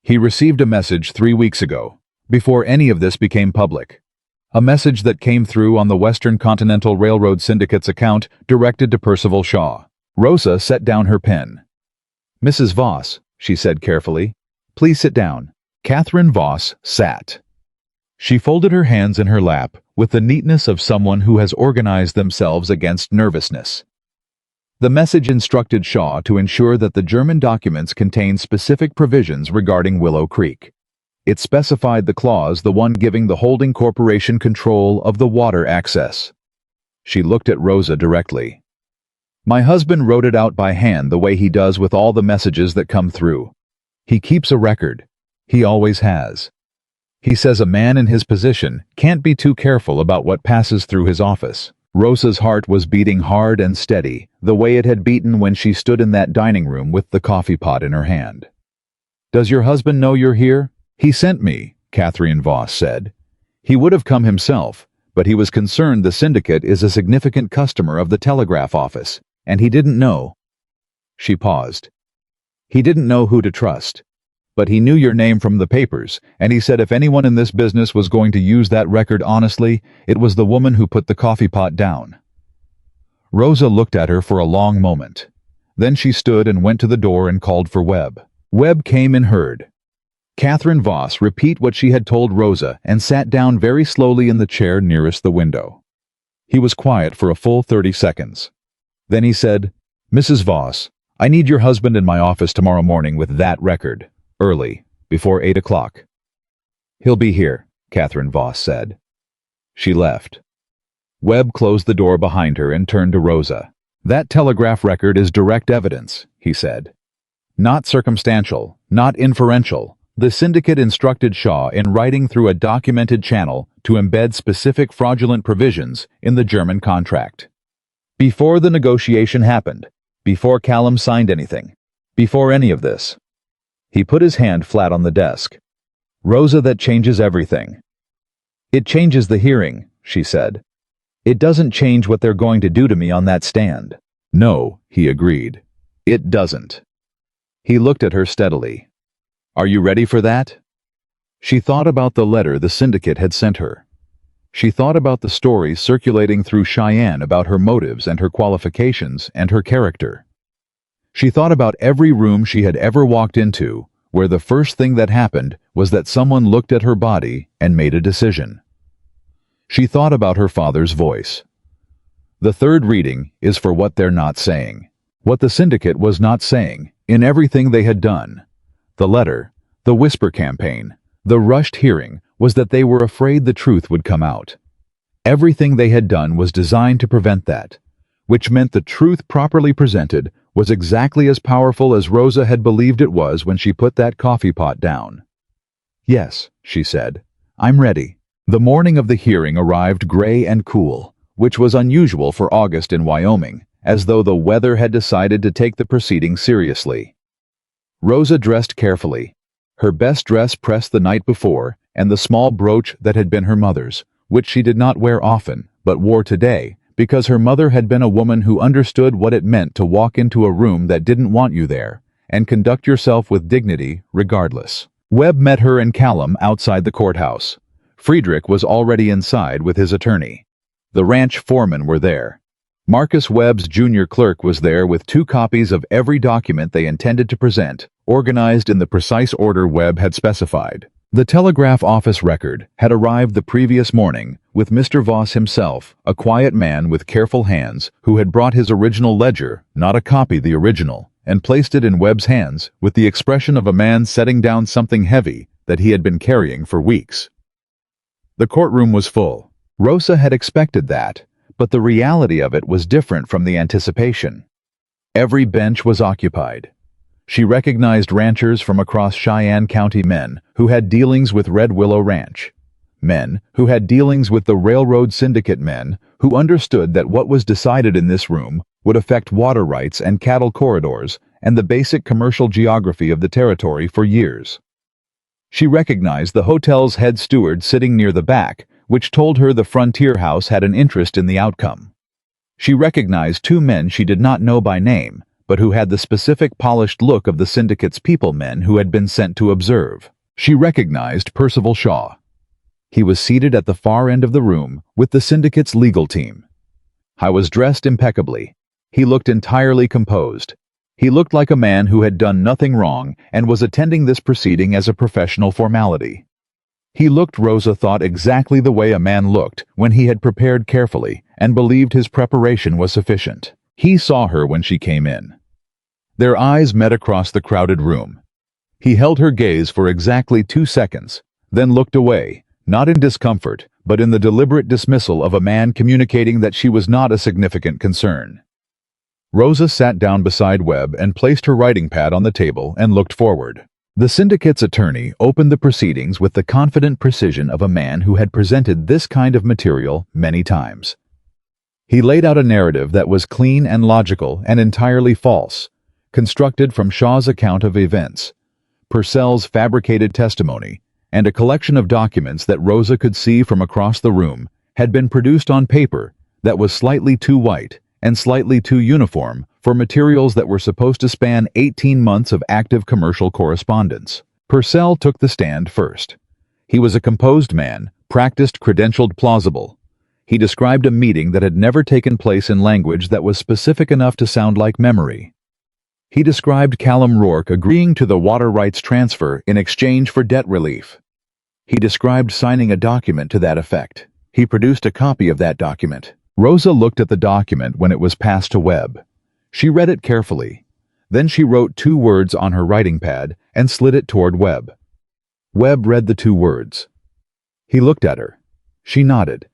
"He received a message 3 weeks ago, before any of this became public. A message that came through on the Western Continental Railroad Syndicate's account directed to Percival Shaw." Rosa set down her pen. "Mrs. Voss," she said carefully, "please sit down." Catherine Voss sat. She folded her hands in her lap with the neatness of someone who has organized themselves against nervousness. The message instructed Shaw to ensure that the German documents contained specific provisions regarding Willow Creek. It specified the clause, the one giving the holding corporation control of the water access. She looked at Rosa directly. "My husband wrote it out by hand the way he does with all the messages that come through. He keeps a record. He always has. He says a man in his position can't be too careful about what passes through his office. Rosa's heart was beating hard and steady, the way it had beaten when she stood in that dining room with the coffee pot in her hand. "Does your husband know you're here?" "He sent me," Catherine Voss said. "He would have come himself, but he was concerned the syndicate is a significant customer of the telegraph office, and he didn't know." She paused. "He didn't know who to trust. But he knew your name from the papers, and he said if anyone in this business was going to use that record honestly, it was the woman who put the coffee pot down." Rosa looked at her for a long moment. Then she stood and went to the door and called for Webb. Webb came and heard Catherine Voss repeat what she had told Rosa and sat down very slowly in the chair nearest the window. He was quiet for a full 30 seconds. Then he said, "Mrs. Voss, I need your husband in my office tomorrow morning with that record. Early, before 8 o'clock. "He'll be here," Catherine Voss said. She left. Webb closed the door behind her and turned to Rosa. "That telegraph record is direct evidence," he said. "Not circumstantial, not inferential. The syndicate instructed Shaw in writing through a documented channel to embed specific fraudulent provisions in the German contract. Before the negotiation happened, before Callum signed anything, before any of this." He put his hand flat on the desk. "Rosa, that changes everything." "It changes the hearing," she said. "It doesn't change what they're going to do to me on that stand." "No," he agreed. "It doesn't." He looked at her steadily. "Are you ready for that?" She thought about the letter the syndicate had sent her. She thought about the stories circulating through Cheyenne about her motives and her qualifications and her character. She thought about every room she had ever walked into, where the first thing that happened was that someone looked at her body and made a decision. She thought about her father's voice. The third reading is for what they're not saying. What the syndicate was not saying, in everything they had done. The letter, the whisper campaign, the rushed hearing, was that they were afraid the truth would come out. Everything they had done was designed to prevent that, which meant the truth properly presented was exactly as powerful as Rosa had believed it was when she put that coffee pot down. "Yes," she said, "I'm ready." The morning of the hearing arrived gray and cool, which was unusual for August in Wyoming, as though the weather had decided to take the proceedings seriously. Rosa dressed carefully, her best dress pressed the night before, and the small brooch that had been her mother's, which she did not wear often, but wore today, because her mother had been a woman who understood what it meant to walk into a room that didn't want you there, and conduct yourself with dignity regardless. Webb met her and Callum outside the courthouse. Friedrich was already inside with his attorney. The ranch foremen were there. Marcus Webb's junior clerk was there with 2 copies of every document they intended to present, organized in the precise order Webb had specified. The telegraph office record had arrived the previous morning with Mr. Voss himself, a quiet man with careful hands, who had brought his original ledger, not a copy the original, and placed it in Webb's hands with the expression of a man setting down something heavy that he had been carrying for weeks. The courtroom was full. Rosa had expected that, but the reality of it was different from the anticipation. Every bench was occupied. She recognized ranchers from across Cheyenne County, men who had dealings with Red Willow Ranch, men who had dealings with the railroad syndicate, men who understood that what was decided in this room would affect water rights and cattle corridors and the basic commercial geography of the territory for years. She recognized the hotel's head steward sitting near the back, which told her the Frontier House had an interest in the outcome. She recognized 2 men she did not know by name, but who had the specific polished look of the syndicate's people, men who had been sent to observe. She recognized Percival Shaw. He was seated at the far end of the room with the syndicate's legal team. He was dressed impeccably. He looked entirely composed. He looked like a man who had done nothing wrong and was attending this proceeding as a professional formality. He looked, Rosa thought, exactly the way a man looked when he had prepared carefully and believed his preparation was sufficient. He saw her when she came in. Their eyes met across the crowded room. He held her gaze for exactly 2 seconds, then looked away, not in discomfort, but in the deliberate dismissal of a man communicating that she was not a significant concern. Rosa sat down beside Webb and placed her writing pad on the table and looked forward. The syndicate's attorney opened the proceedings with the confident precision of a man who had presented this kind of material many times. He laid out a narrative that was clean and logical and entirely false, constructed from Shaw's account of events, Purcell's fabricated testimony, and a collection of documents that Rosa could see from across the room had been produced on paper that was slightly too white and slightly too uniform for materials that were supposed to span 18 months of active commercial correspondence. Purcell took the stand first. He was a composed man, practiced, credentialed, plausible. He described a meeting that had never taken place in language that was specific enough to sound like memory. He described Callum Rourke agreeing to the water rights transfer in exchange for debt relief. He described signing a document to that effect. He produced a copy of that document. Rosa looked at the document when it was passed to Webb. She read it carefully. Then she wrote 2 words on her writing pad and slid it toward Webb. Webb read the 2 words. He looked at her. She nodded.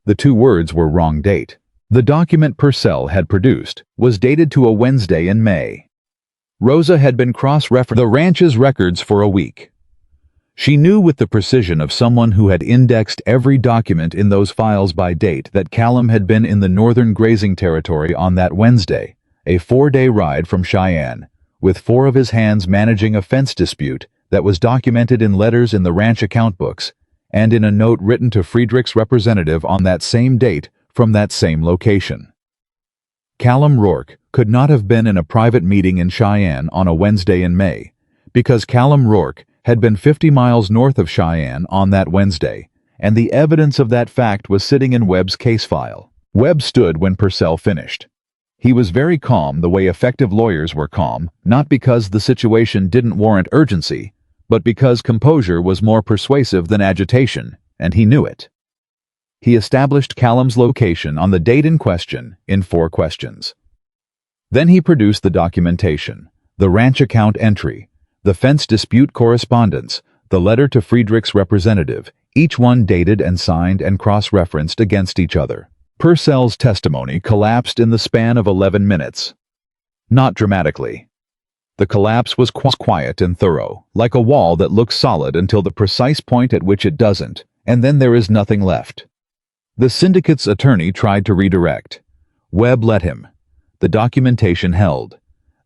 The 2 words were wrong date. The document Purcell had produced was dated to a Wednesday in May. Rosa had been cross-referencing the ranch's records for a week. She knew with the precision of someone who had indexed every document in those files by date that Callum had been in the northern grazing territory on that Wednesday, a 4-day ride from Cheyenne, with 4 of his hands managing a fence dispute that was documented in letters in the ranch account books and in a note written to Friedrich's representative on that same date from that same location. Callum Rourke could not have been in a private meeting in Cheyenne on a Wednesday in May, because Callum Rourke had been 50 miles north of Cheyenne on that Wednesday, and the evidence of that fact was sitting in Webb's case file. Webb stood when Purcell finished. He was very calm, the way effective lawyers were calm, not because the situation didn't warrant urgency, but because composure was more persuasive than agitation, and he knew it. He established Callum's location on the date in question in 4 questions. Then he produced the documentation, the ranch account entry, the fence dispute correspondence, the letter to Friedrich's representative, each one dated and signed and cross-referenced against each other. Purcell's testimony collapsed in the span of 11 minutes. Not dramatically. The collapse was quiet and thorough, like a wall that looks solid until the precise point at which it doesn't, and then there is nothing left. The syndicate's attorney tried to redirect. Webb let him. The documentation held.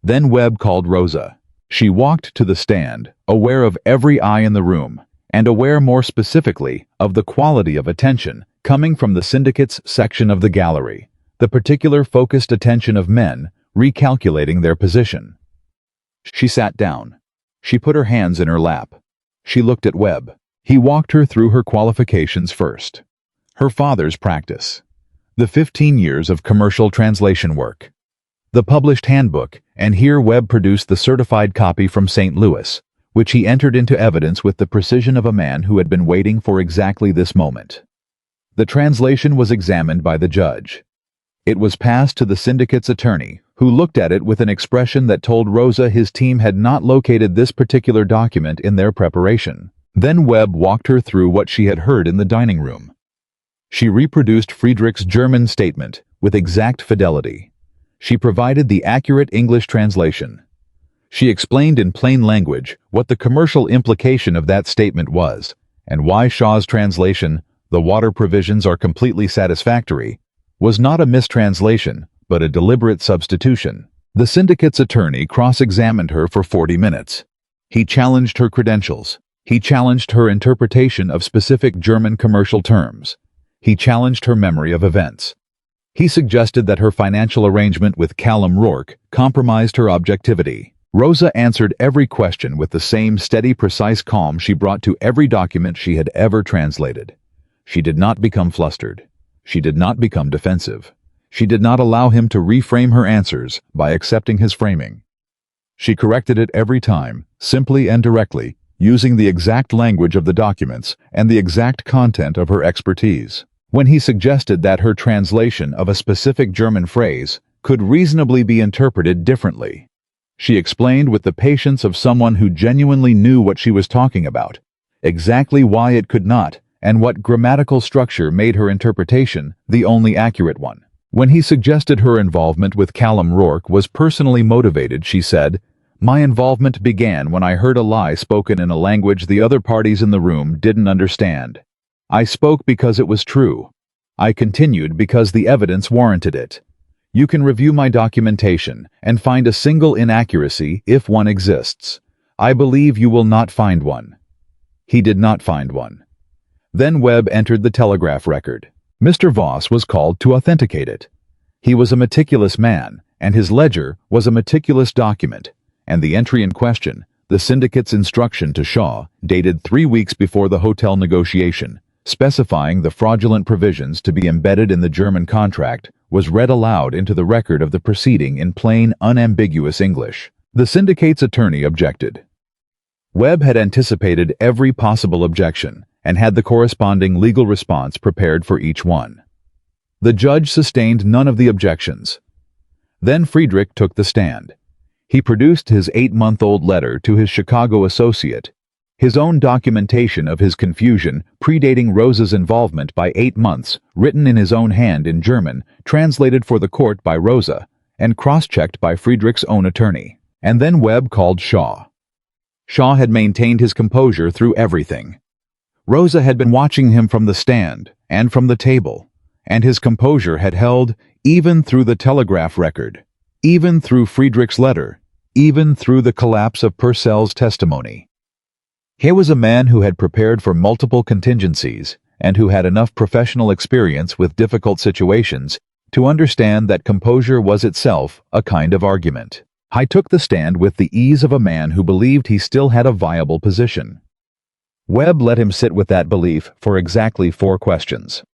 Then Webb called Rosa. She walked to the stand, aware of every eye in the room, and aware more specifically of the quality of attention coming from the syndicate's section of the gallery, the particular focused attention of men recalculating their position. She sat down. She put her hands in her lap. She looked at Webb. He walked her through her qualifications first. Her father's practice. The 15 years of commercial translation work. The published handbook, and here Webb produced the certified copy from St. Louis, which he entered into evidence with the precision of a man who had been waiting for exactly this moment. The translation was examined by the judge. It was passed to the syndicate's attorney, who looked at it with an expression that told Rosa his team had not located this particular document in their preparation. Then Webb walked her through what she had heard in the dining room. She reproduced Friedrich's German statement with exact fidelity. She provided the accurate English translation. She explained in plain language what the commercial implication of that statement was, and why Shaw's translation, "The water provisions are completely satisfactory," was not a mistranslation, but a deliberate substitution. The syndicate's attorney cross-examined her for 40 minutes. He challenged her credentials. He challenged her interpretation of specific German commercial terms. He challenged her memory of events. He suggested that her financial arrangement with Callum Rourke compromised her objectivity. Rosa answered every question with the same steady, precise calm she brought to every document she had ever translated. She did not become flustered. She did not become defensive. She did not allow him to reframe her answers by accepting his framing. She corrected it every time, simply and directly, using the exact language of the documents and the exact content of her expertise. When he suggested that her translation of a specific German phrase could reasonably be interpreted differently, she explained with the patience of someone who genuinely knew what she was talking about, exactly why it could not, and what grammatical structure made her interpretation the only accurate one. When he suggested her involvement with Callum Rourke was personally motivated, she said, "My involvement began when I heard a lie spoken in a language the other parties in the room didn't understand. I spoke because it was true. I continued because the evidence warranted it. You can review my documentation and find a single inaccuracy if one exists. I believe you will not find one. He did not find one. Then Webb entered the telegraph record. Mr. Voss was called to authenticate it. He was a meticulous man, and his ledger was a meticulous document, and the entry in question, the syndicate's instruction to Shaw, dated 3 weeks before the hotel negotiation, specifying the fraudulent provisions to be embedded in the German contract, was read aloud into the record of the proceeding in plain, unambiguous English. The syndicate's attorney objected. Webb had anticipated every possible objection and had the corresponding legal response prepared for each one. The judge sustained none of the objections. Then Friedrich took the stand. He produced his 8-month-old letter to his Chicago associate, his own documentation of his confusion predating Rosa's involvement by 8 months, written in his own hand in German, translated for the court by Rosa, and cross-checked by Friedrich's own attorney. And then Webb called Shaw. Shaw had maintained his composure through everything. Rosa had been watching him from the stand and from the table, and his composure had held even through the telegraph record, even through Friedrich's letter, even through the collapse of Purcell's testimony. Here was a man who had prepared for multiple contingencies and who had enough professional experience with difficult situations to understand that composure was itself a kind of argument. I took the stand with the ease of a man who believed he still had a viable position. Webb let him sit with that belief for exactly 4 questions.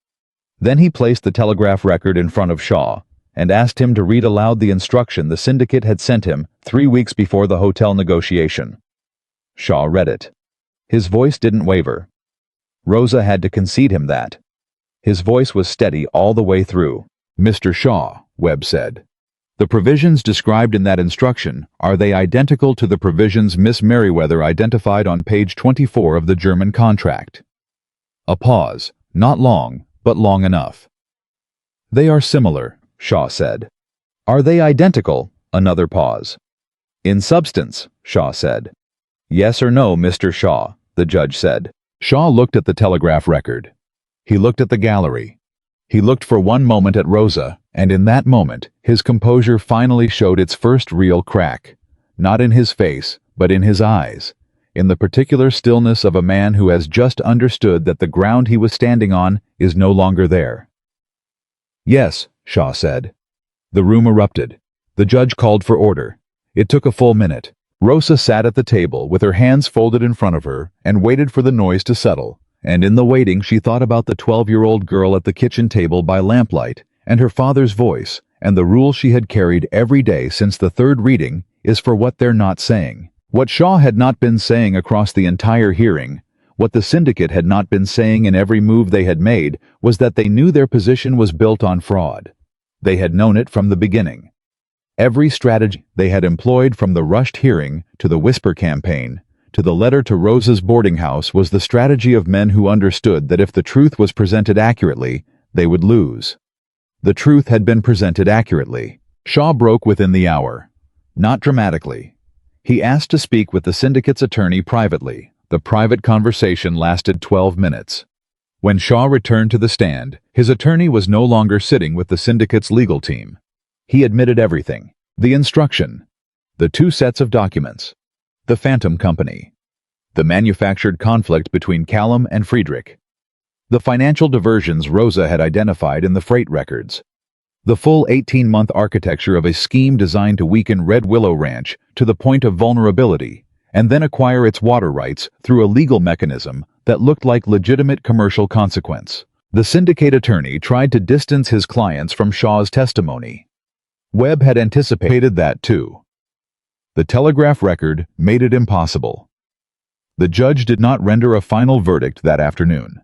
Then he placed the telegraph record in front of Shaw and asked him to read aloud the instruction the syndicate had sent him 3 weeks before the hotel negotiation. Shaw read it. His voice didn't waver. Rosa had to concede him that. His voice was steady all the way through. "Mr. Shaw," Webb said, "the provisions described in that instruction, are they identical to the provisions Miss Merriweather identified on page 24 of the German contract?" A pause, not long, but long enough. "They are similar," Shaw said. "Are they identical?" Another pause. "In substance," Shaw said. "Yes or no, Mr. Shaw," the judge said. Shaw looked at the telegraph record. He looked at the gallery. He looked for one moment at Rosa, and in that moment, his composure finally showed its first real crack. Not in his face, but in his eyes. In the particular stillness of a man who has just understood that the ground he was standing on is no longer there. "Yes," Shaw said. The room erupted. The judge called for order. It took a full minute. Rosa sat at the table with her hands folded in front of her and waited for the noise to settle, and in the waiting she thought about the 12-year-old girl at the kitchen table by lamplight and her father's voice, and the rule she had carried every day since the 3rd reading is for what they're not saying. What Shaw had not been saying across the entire hearing, what the syndicate had not been saying in every move they had made, was that they knew their position was built on fraud. They had known it from the beginning. Every strategy they had employed, from the rushed hearing to the whisper campaign to the letter to Rosa's boarding house, was the strategy of men who understood that if the truth was presented accurately, they would lose. The truth had been presented accurately. Shaw broke within the hour. Not dramatically. He asked to speak with the syndicate's attorney privately. The private conversation lasted 12 minutes. When Shaw returned to the stand, his attorney was no longer sitting with the syndicate's legal team. He admitted everything. The instruction, the 2 sets of documents, the phantom company, the manufactured conflict between Callum and Friedrich, the financial diversions Rosa had identified in the freight records, the full 18-month architecture of a scheme designed to weaken Red Willow Ranch to the point of vulnerability, and then acquire its water rights through a legal mechanism that looked like legitimate commercial consequence. The syndicate attorney tried to distance his clients from Shaw's testimony. Webb had anticipated that too. The telegraph record made it impossible. The judge did not render a final verdict that afternoon.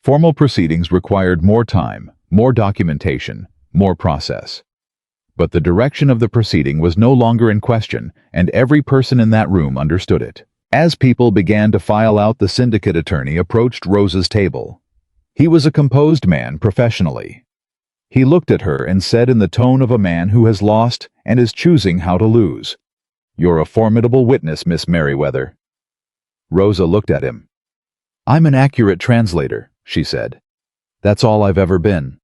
Formal proceedings required more time, more documentation, more process. But the direction of the proceeding was no longer in question, and every person in that room understood it. As people began to file out, the syndicate attorney approached Rosa's table. He was a composed man professionally. He looked at her and said in the tone of a man who has lost and is choosing how to lose, "You're a formidable witness, Miss Merriweather." Rosa looked at him. "I'm an accurate translator," she said. "That's all I've ever been."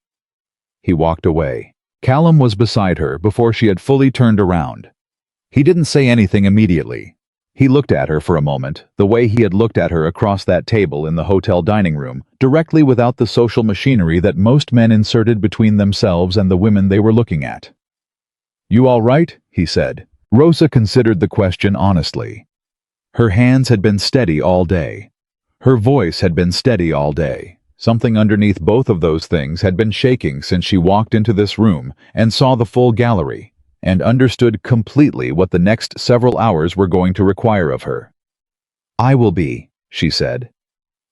He walked away. Callum was beside her before she had fully turned around. He didn't say anything immediately. He looked at her for a moment, the way he had looked at her across that table in the hotel dining room, directly without the social machinery that most men inserted between themselves and the women they were looking at. "You all right?" he said. Rosa considered the question honestly. Her hands had been steady all day. Her voice had been steady all day. Something underneath both of those things had been shaking since she walked into this room and saw the full gallery, and understood completely what the next several hours were going to require of her. "I will be," she said.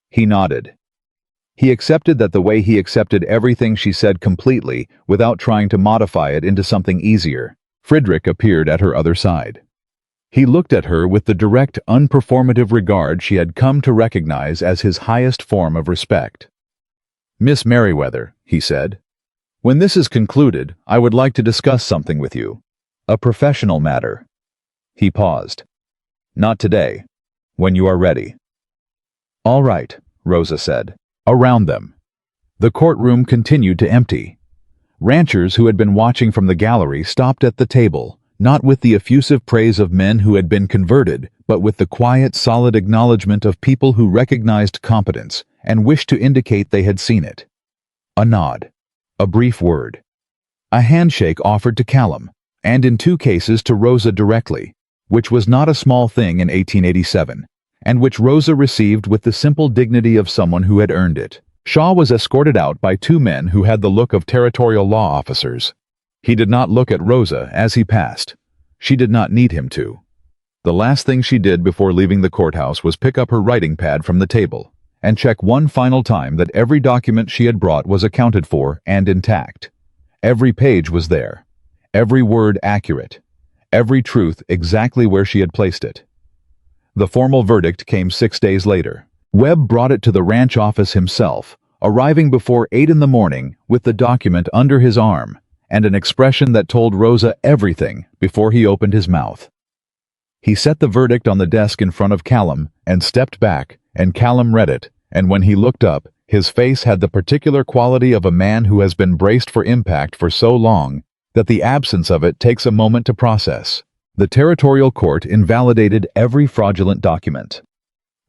He nodded. He accepted that the way he accepted everything she said completely, without trying to modify it into something easier. Friedrich appeared at her other side. He looked at her with the direct, unperformative regard she had come to recognize as his highest form of respect. "Miss Merriweather," he said, "when this is concluded, I would like to discuss something with you. A professional matter." He paused. "Not today. When you are ready." "All right," Rosa said. Around them, the courtroom continued to empty. Ranchers who had been watching from the gallery stopped at the table, not with the effusive praise of men who had been converted, but with the quiet, solid acknowledgement of people who recognized competence and wished to indicate they had seen it. A nod, a brief word, a handshake offered to Callum, and in 2 cases to Rosa directly, which was not a small thing in 1887, and which Rosa received with the simple dignity of someone who had earned it. Shaw was escorted out by 2 men who had the look of territorial law officers. He did not look at Rosa as he passed. She did not need him to. The last thing she did before leaving the courthouse was pick up her writing pad from the table and check one final time that every document she had brought was accounted for and intact. Every page was there, every word accurate, every truth exactly where she had placed it. The formal verdict came 6 days later. Webb brought it to the ranch office himself, arriving before 8 in the morning with the document under his arm and an expression that told Rosa everything before he opened his mouth. He set the verdict on the desk in front of Callum and stepped back, and Callum read it, and when he looked up, his face had the particular quality of a man who has been braced for impact for so long that the absence of it takes a moment to process. The territorial court invalidated every fraudulent document.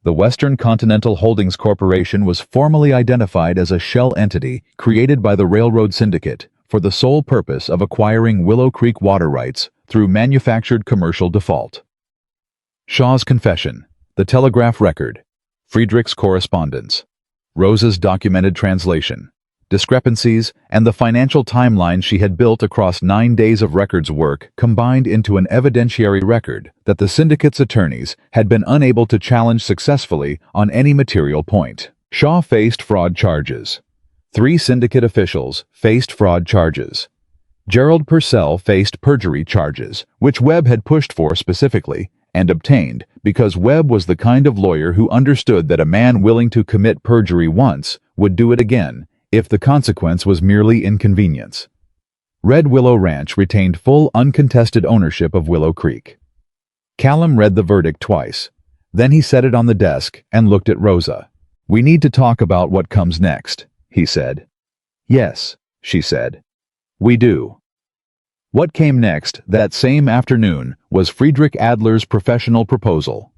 The Western Continental Holdings Corporation was formally identified as a shell entity created by the railroad syndicate for the sole purpose of acquiring Willow Creek water rights through manufactured commercial default. Shaw's confession, the telegraph record, Friedrich's correspondence, Rosa's documented translation, discrepancies, and the financial timeline she had built across 9 days of records work combined into an evidentiary record that the syndicate's attorneys had been unable to challenge successfully on any material point. Shaw faced fraud charges. 3 syndicate officials faced fraud charges. Gerald Purcell faced perjury charges, which Webb had pushed for specifically and obtained because Webb was the kind of lawyer who understood that a man willing to commit perjury once would do it again if the consequence was merely inconvenience. Red Willow Ranch retained full uncontested ownership of Willow Creek. Callum read the verdict twice. Then he set it on the desk and looked at Rosa. "We need to talk about what comes next," he said. "Yes," she said. "We do." What came next that same afternoon was Friedrich Adler's professional proposal.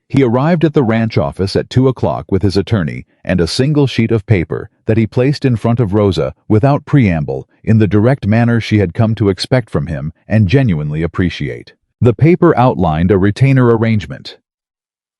He arrived at the ranch office at 2 o'clock with his attorney and a single sheet of paper that he placed in front of Rosa without preamble in the direct manner she had come to expect from him and genuinely appreciate. The paper outlined a retainer arrangement.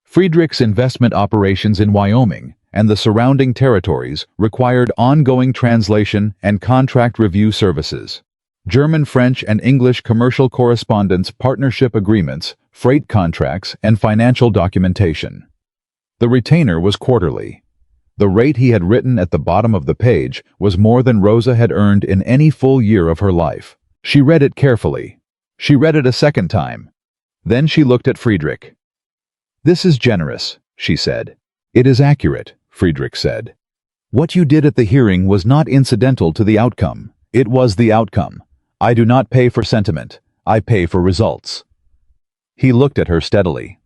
Friedrich's investment operations in Wyoming and the surrounding territories required ongoing translation and contract review services. German, French, and English commercial correspondence, partnership agreements, freight contracts, and financial documentation. The retainer was quarterly. The rate he had written at the bottom of the page was more than Rosa had earned in any full year of her life. She read it carefully. She read it a second time. Then she looked at Friedrich. "This is generous," she said. "It is accurate," Friedrich said. "What you did at the hearing was not incidental to the outcome. It was the outcome. I do not pay for sentiment. I pay for results." He looked at her steadily.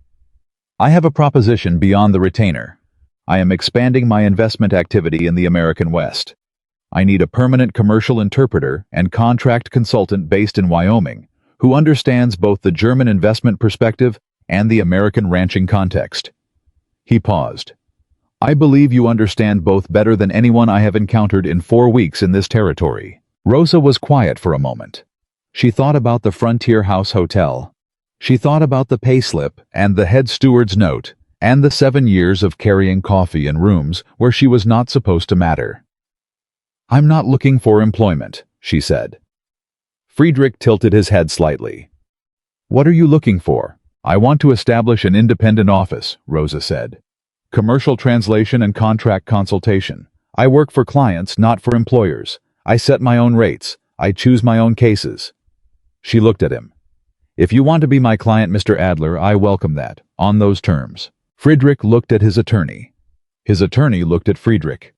"I have a proposition beyond the retainer. I am expanding my investment activity in the American West. I need a permanent commercial interpreter and contract consultant based in Wyoming who understands both the German investment perspective and the American ranching context." He paused. "I believe you understand both better than anyone I have encountered in 4 weeks in this territory." Rosa was quiet for a moment. She thought about the Frontier House Hotel. She thought about the payslip and the head steward's note and the 7 years of carrying coffee in rooms where she was not supposed to matter. "I'm not looking for employment," she said. Friedrich tilted his head slightly. "What are you looking for?" "I want to establish an independent office," Rosa said. "Commercial translation and contract consultation. I work for clients, not for employers. I set my own rates. I choose my own cases." She looked at him. "If you want to be my client, Mr. Adler, I welcome that, on those terms." Friedrich looked at his attorney. His attorney looked at Friedrich.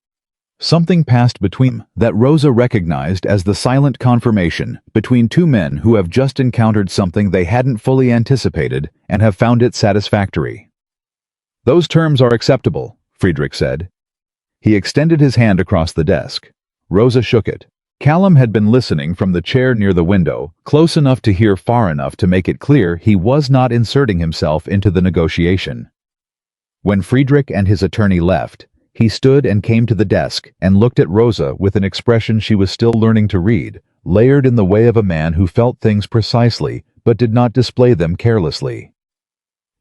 Something passed between them that Rosa recognized as the silent confirmation between two men who have just encountered something they hadn't fully anticipated and have found it satisfactory. "Those terms are acceptable," Friedrich said. He extended his hand across the desk. Rosa shook it. Callum had been listening from the chair near the window, close enough to hear far enough to make it clear he was not inserting himself into the negotiation. When Friedrich and his attorney left, he stood and came to the desk and looked at Rosa with an expression she was still learning to read, layered in the way of a man who felt things precisely but did not display them carelessly.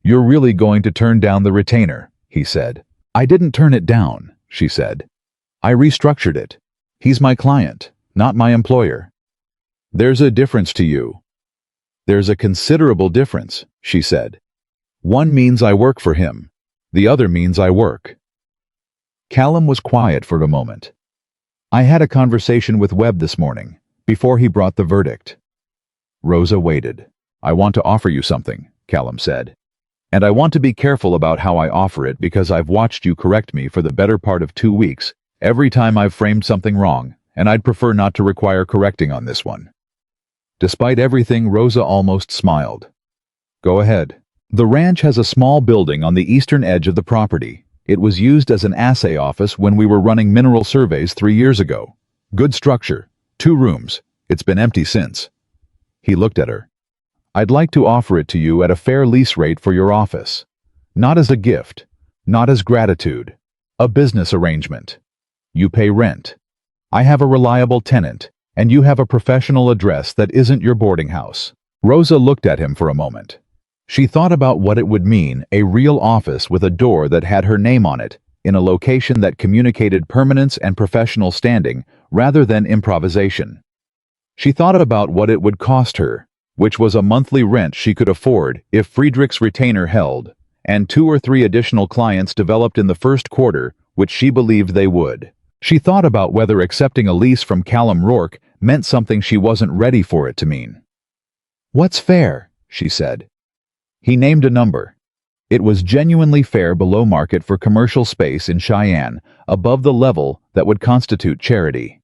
"You're really going to turn down the retainer," he said. "I didn't turn it down," she said. "I restructured it. He's my client, not my employer." "There's a difference to you." "There's a considerable difference," she said. "One means I work for him. The other means I work." Callum was quiet for a moment. "I had a conversation with Webb this morning, before he brought the verdict." Rosa waited. "I want to offer you something," Callum said. "And I want to be careful about how I offer it because I've watched you correct me for the better part of 2 weeks, every time I've framed something wrong, and I'd prefer not to require correcting on this one." Despite everything, Rosa almost smiled. "Go ahead." "The ranch has a small building on the eastern edge of the property. It was used as an assay office when we were running mineral surveys 3 years ago. Good structure, 2 rooms. It's been empty since." He looked at her. "I'd like to offer it to you at a fair lease rate for your office. Not as a gift, not as gratitude. A business arrangement. You pay rent. I have a reliable tenant, and you have a professional address that isn't your boarding house." Rosa looked at him for a moment. She thought about what it would mean, a real office with a door that had her name on it, in a location that communicated permanence and professional standing rather than improvisation. She thought about what it would cost her, which was a monthly rent she could afford if Friedrich's retainer held, and 2 or 3 additional clients developed in the first quarter, which she believed they would. She thought about whether accepting a lease from Callum Rourke meant something she wasn't ready for it to mean. "What's fair?" she said. He named a number. It was genuinely fair below market for commercial space in Cheyenne, above the level that would constitute charity.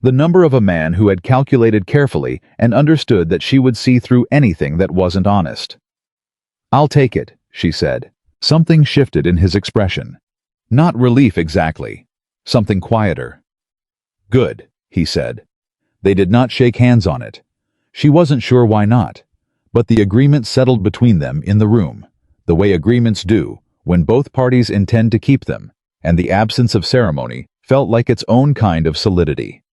The number of a man who had calculated carefully and understood that she would see through anything that wasn't honest. "I'll take it," she said. Something shifted in his expression. Not relief exactly. Something quieter. "Good," he said. They did not shake hands on it. She wasn't sure why not. But the agreement settled between them in the room, the way agreements do when both parties intend to keep them, and the absence of ceremony felt like its own kind of solidity.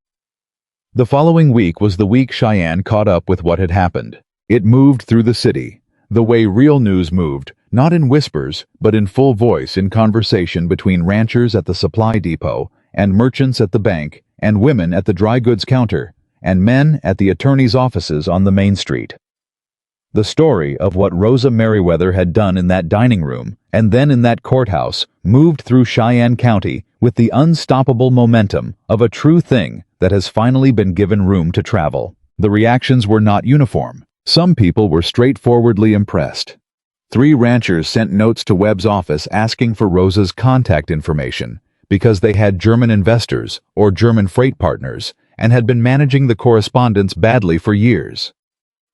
The following week was the week Cheyenne caught up with what had happened. It moved through the city, the way real news moved, not in whispers, but in full voice in conversation between ranchers at the supply depot, and merchants at the bank, and women at the dry goods counter, and men at the attorney's offices on the main street. The story of what Rosa Merriweather had done in that dining room and then in that courthouse moved through Cheyenne County with the unstoppable momentum of a true thing that has finally been given room to travel. The reactions were not uniform. Some people were straightforwardly impressed. 3 ranchers sent notes to Webb's office asking for Rosa's contact information because they had German investors or German freight partners and had been managing the correspondence badly for years.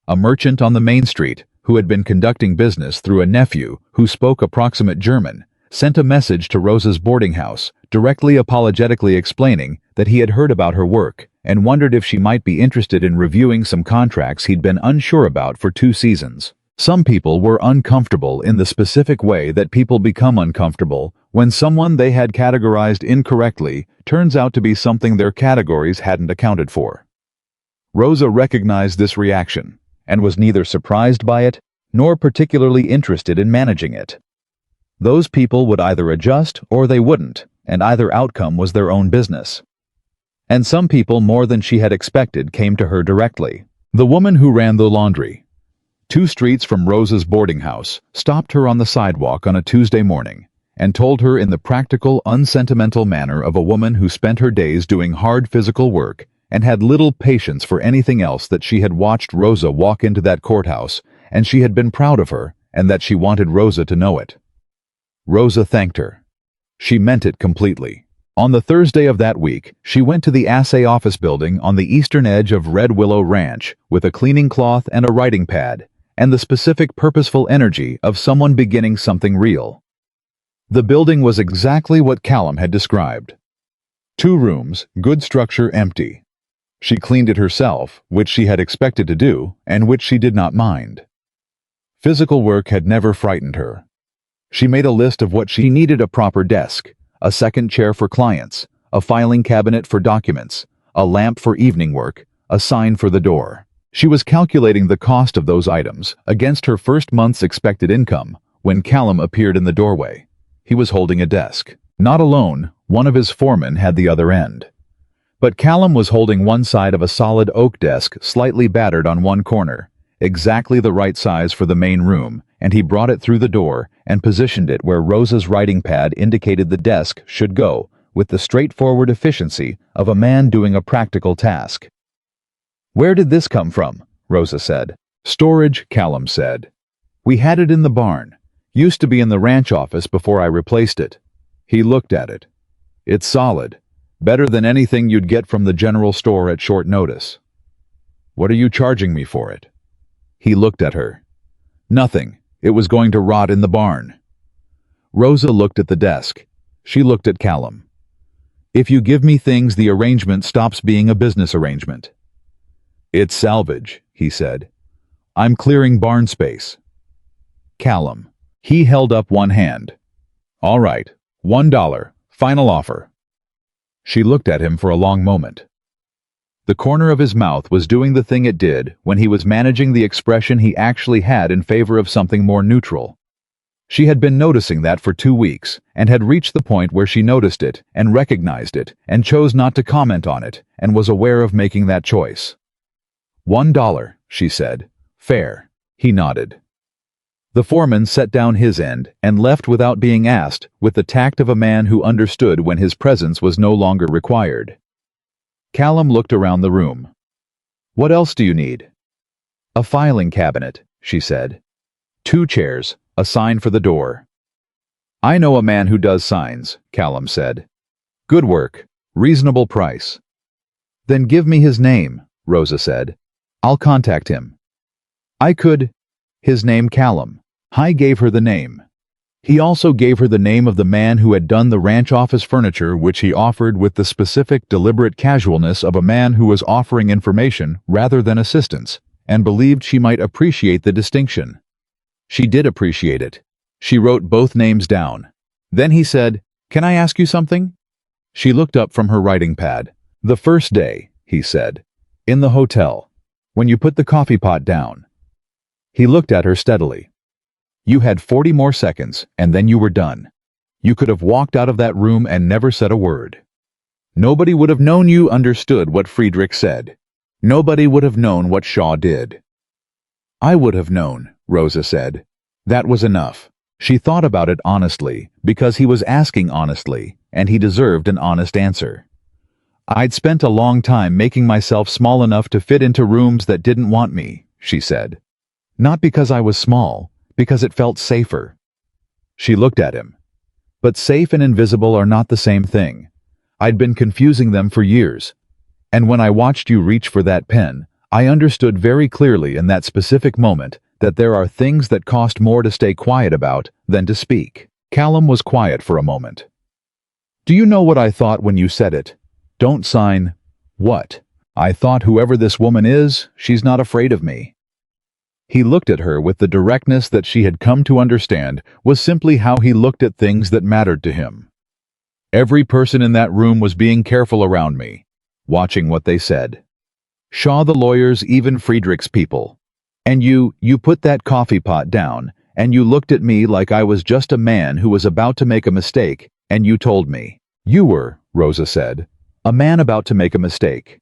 A merchant on the main street, who had been conducting business through a nephew who spoke approximate German, sent a message to Rosa's boarding house, directly apologetically explaining that he had heard about her work and wondered if she might be interested in reviewing some contracts he'd been unsure about for 2 seasons. Some people were uncomfortable in the specific way that people become uncomfortable when someone they had categorized incorrectly turns out to be something their categories hadn't accounted for. Rosa recognized this reaction and was neither surprised by it nor particularly interested in managing it. Those people would either adjust or they wouldn't, and either outcome was their own business. And some people more than she had expected came to her directly. The woman who ran the laundry, 2 streets from Rosa's boarding house, stopped her on the sidewalk on a Tuesday morning and told her in the practical, unsentimental manner of a woman who spent her days doing hard physical work and had little patience for anything else that she had watched Rosa walk into that courthouse, and she had been proud of her, and that she wanted Rosa to know it. Rosa thanked her. She meant it completely. On the Thursday of that week, she went to the assay office building on the eastern edge of Red Willow Ranch with a cleaning cloth and a writing pad, and the specific purposeful energy of someone beginning something real. The building was exactly what Callum had described. 2 rooms, good structure, empty. She cleaned it herself, which she had expected to do, and which she did not mind. Physical work had never frightened her. She made a list of what she needed: a proper desk, a second chair for clients, a filing cabinet for documents, a lamp for evening work, a sign for the door. She was calculating the cost of those items against her first month's expected income when Callum appeared in the doorway. He was holding a desk. Not alone, one of his foremen had the other end. But Callum was holding one side of a solid oak desk, slightly battered on one corner, exactly the right size for the main room, and he brought it through the door and positioned it where Rosa's writing pad indicated the desk should go, with the straightforward efficiency of a man doing a practical task. "Where did this come from?" Rosa said. "Storage," Callum said. "We had it in the barn. Used to be in the ranch office before I replaced it." He looked at it. "It's solid. Better than anything you'd get from the general store at short notice." "What are you charging me for it?" He looked at her. "Nothing. It was going to rot in the barn." Rosa looked at the desk. She looked at Callum. "If you give me things, the arrangement stops being a business arrangement." "It's salvage," he said. "I'm clearing barn space." Callum. He held up one hand. "All right, $1. Final offer." She looked at him for a long moment. The corner of his mouth was doing the thing it did when he was managing the expression he actually had in favor of something more neutral. She had been noticing that for 2 weeks, and had reached the point where she noticed it, and recognized it, and chose not to comment on it, and was aware of making that choice. $1, she said. "Fair." He nodded. The foreman set down his end and left without being asked, with the tact of a man who understood when his presence was no longer required. Callum looked around the room. "What else do you need?" "A filing cabinet," she said. 2 chairs, a sign for the door." "I know a man who does signs," Callum said. "Good work, reasonable price." "Then give me his name," Rosa said. "I'll contact him." "I could—" "His name Callum." He gave her the name. He also gave her the name of the man who had done the ranch office furniture, which he offered with the specific, deliberate casualness of a man who was offering information rather than assistance, and believed she might appreciate the distinction. She did appreciate it. She wrote both names down. Then he said, "Can I ask you something?" She looked up from her writing pad. "The first day," he said. "In the hotel. When you put the coffee pot down." He looked at her steadily. "You had 40 more seconds, and then you were done. You could have walked out of that room and never said a word. Nobody would have known you understood what Friedrich said. Nobody would have known what Shaw did." "I would have known," Rosa said. That was enough. She thought about it honestly, because he was asking honestly, and he deserved an honest answer. "I'd spent a long time making myself small enough to fit into rooms that didn't want me," she said. "Not because I was small, because it felt safer." She looked at him. "But safe and invisible are not the same thing. I'd been confusing them for years. And when I watched you reach for that pen, I understood very clearly in that specific moment that there are things that cost more to stay quiet about than to speak." Callum was quiet for a moment. Do you know what I thought when you said it? Don't sign. What? I thought whoever this woman is, she's not afraid of me. He looked at her with the directness that she had come to understand was simply how he looked at things that mattered to him. Every person in that room was being careful around me, watching what they said. Shaw the lawyers, even Friedrich's people. And you put that coffee pot down, and you looked at me like I was just a man who was about to make a mistake, and you told me. You were, Rosa said, a man about to make a mistake.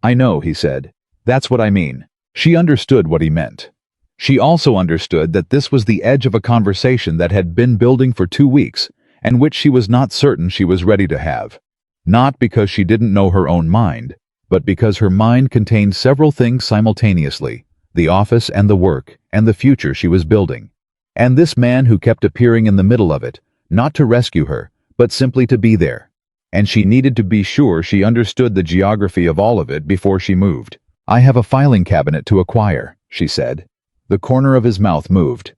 I know, he said. That's what I mean. She understood what he meant. She also understood that this was the edge of a conversation that had been building for 2 weeks, and which she was not certain she was ready to have. Not because she didn't know her own mind, but because her mind contained several things simultaneously, the office and the work, and the future she was building. And this man who kept appearing in the middle of it, not to rescue her, but simply to be there. And she needed to be sure she understood the geography of all of it before she moved. I have a filing cabinet to acquire, she said. The corner of his mouth moved.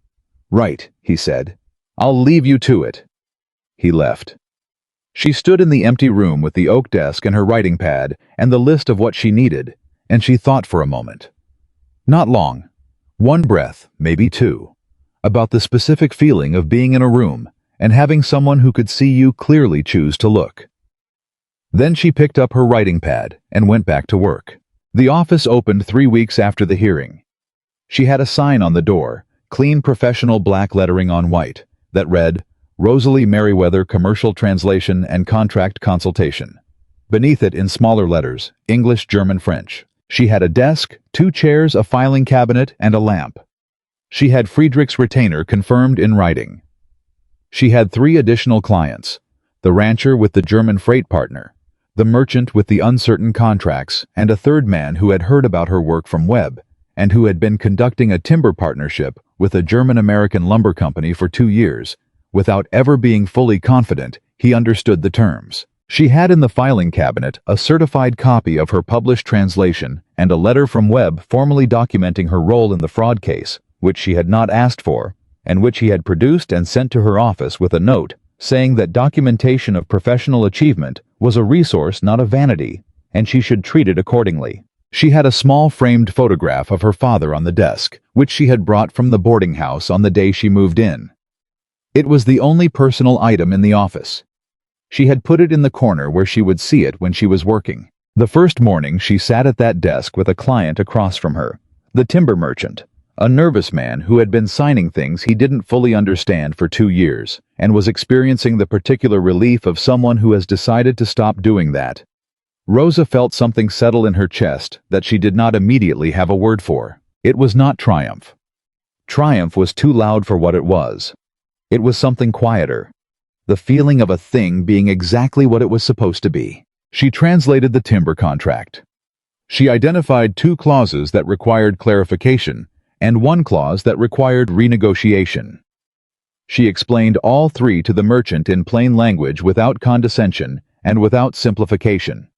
Right, he said. I'll leave you to it. He left. She stood in the empty room with the oak desk and her writing pad and the list of what she needed, and she thought for a moment. Not long. 1 breath, maybe 2. About the specific feeling of being in a room and having someone who could see you clearly choose to look. Then she picked up her writing pad and went back to work. The office opened 3 weeks after the hearing. She had a sign on the door, clean professional black lettering on white, that read, Rosalie Merriweather Commercial Translation and Contract Consultation. Beneath it in smaller letters, English, German, French. She had a desk, 2 chairs, a filing cabinet, and a lamp. She had Friedrich's retainer confirmed in writing. She had 3 additional clients, the rancher with the German freight partner, the merchant with the uncertain contracts, and a 3rd man who had heard about her work from Webb, and who had been conducting a timber partnership with a German-American lumber company for 2 years, without ever being fully confident he understood the terms. She had in the filing cabinet a certified copy of her published translation and a letter from Webb formally documenting her role in the fraud case, which she had not asked for, and which he had produced and sent to her office with a note saying that documentation of professional achievement was a resource, not a vanity, and she should treat it accordingly. She had a small framed photograph of her father on the desk, which she had brought from the boarding house on the day she moved in. It was the only personal item in the office. She had put it in the corner where she would see it when she was working. The first morning she sat at that desk with a client across from her, the timber merchant, a nervous man who had been signing things he didn't fully understand for 2 years, and was experiencing the particular relief of someone who has decided to stop doing that. Rosa felt something settle in her chest that she did not immediately have a word for. It was not triumph. Triumph was too loud for what it was. It was something quieter. The feeling of a thing being exactly what it was supposed to be. She translated the timber contract. She identified 2 clauses that required clarification and 1 clause that required renegotiation. She explained all 3 to the merchant in plain language without condescension and without simplification.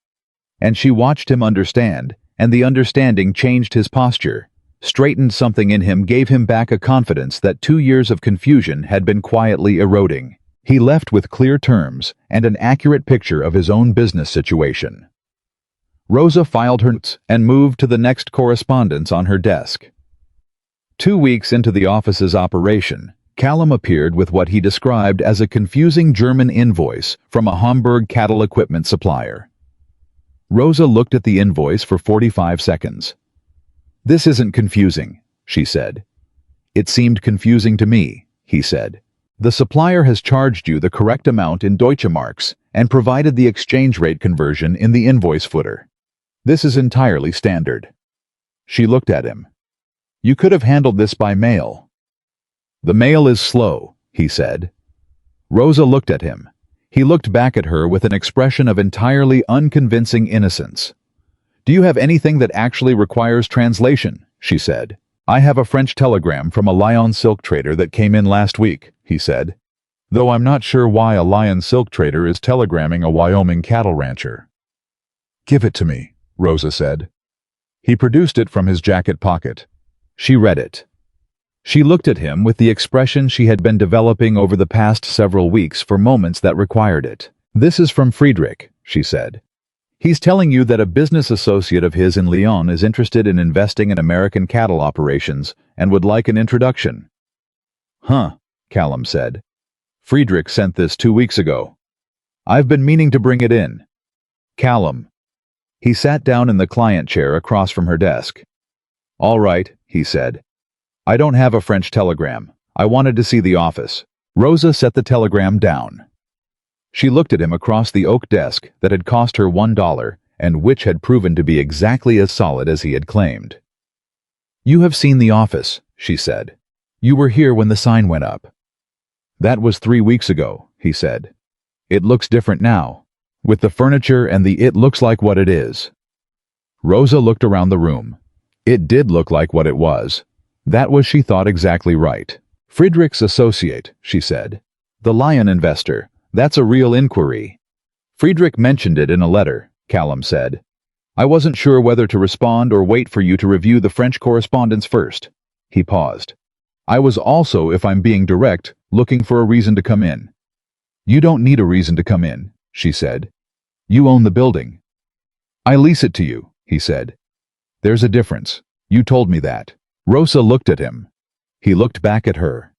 And she watched him understand, and the understanding changed his posture, straightened something in him, gave him back a confidence that 2 years of confusion had been quietly eroding. He left with clear terms and an accurate picture of his own business situation. Rosa filed her notes and moved to the next correspondence on her desk. 2 weeks into the office's operation, Callum appeared with what he described as a confusing German invoice from a Hamburg cattle equipment supplier. Rosa looked at the invoice for 45 seconds. "This isn't confusing," she said. "It seemed confusing to me," he said. "The supplier has charged you the correct amount in Deutsche Marks and provided the exchange rate conversion in the invoice footer. This is entirely standard." She looked at him. "You could have handled this by mail." "The mail is slow," he said. Rosa looked at him. He looked back at her with an expression of entirely unconvincing innocence. "Do you have anything that actually requires translation?" she said. "I have a French telegram from a Lyon silk trader that came in last week," he said. "Though I'm not sure why a Lyon silk trader is telegramming a Wyoming cattle rancher." "Give it to me," Rosa said. He produced it from his jacket pocket. She read it. She looked at him with the expression she had been developing over the past several weeks for moments that required it. "This is from Friedrich," she said. "He's telling you that a business associate of his in Lyon is interested in investing in American cattle operations and would like an introduction." "Huh," Callum said. "Friedrich sent this 2 weeks ago. I've been meaning to bring it in." "Callum." He sat down in the client chair across from her desk. "All right," he said. "I don't have a French telegram. I wanted to see the office." Rosa set the telegram down. She looked at him across the oak desk that had cost her $1 and which had proven to be exactly as solid as he had claimed. "You have seen the office," she said. "You were here when the sign went up." "That was 3 weeks ago," he said. "It looks different now. With the furniture and it looks like what it is." Rosa looked around the room. It did look like what it was. That was, she thought, exactly right. "Friedrich's associate," she said. "The Lion investor. That's a real inquiry." "Friedrich mentioned it in a letter," Callum said. "I wasn't sure whether to respond or wait for you to review the French correspondence first." He paused. "I was also, if I'm being direct, looking for a reason to come in." "You don't need a reason to come in," she said. "You own the building." "I lease it to you," he said. "There's a difference. You told me that." Rosa looked at him. He looked back at her.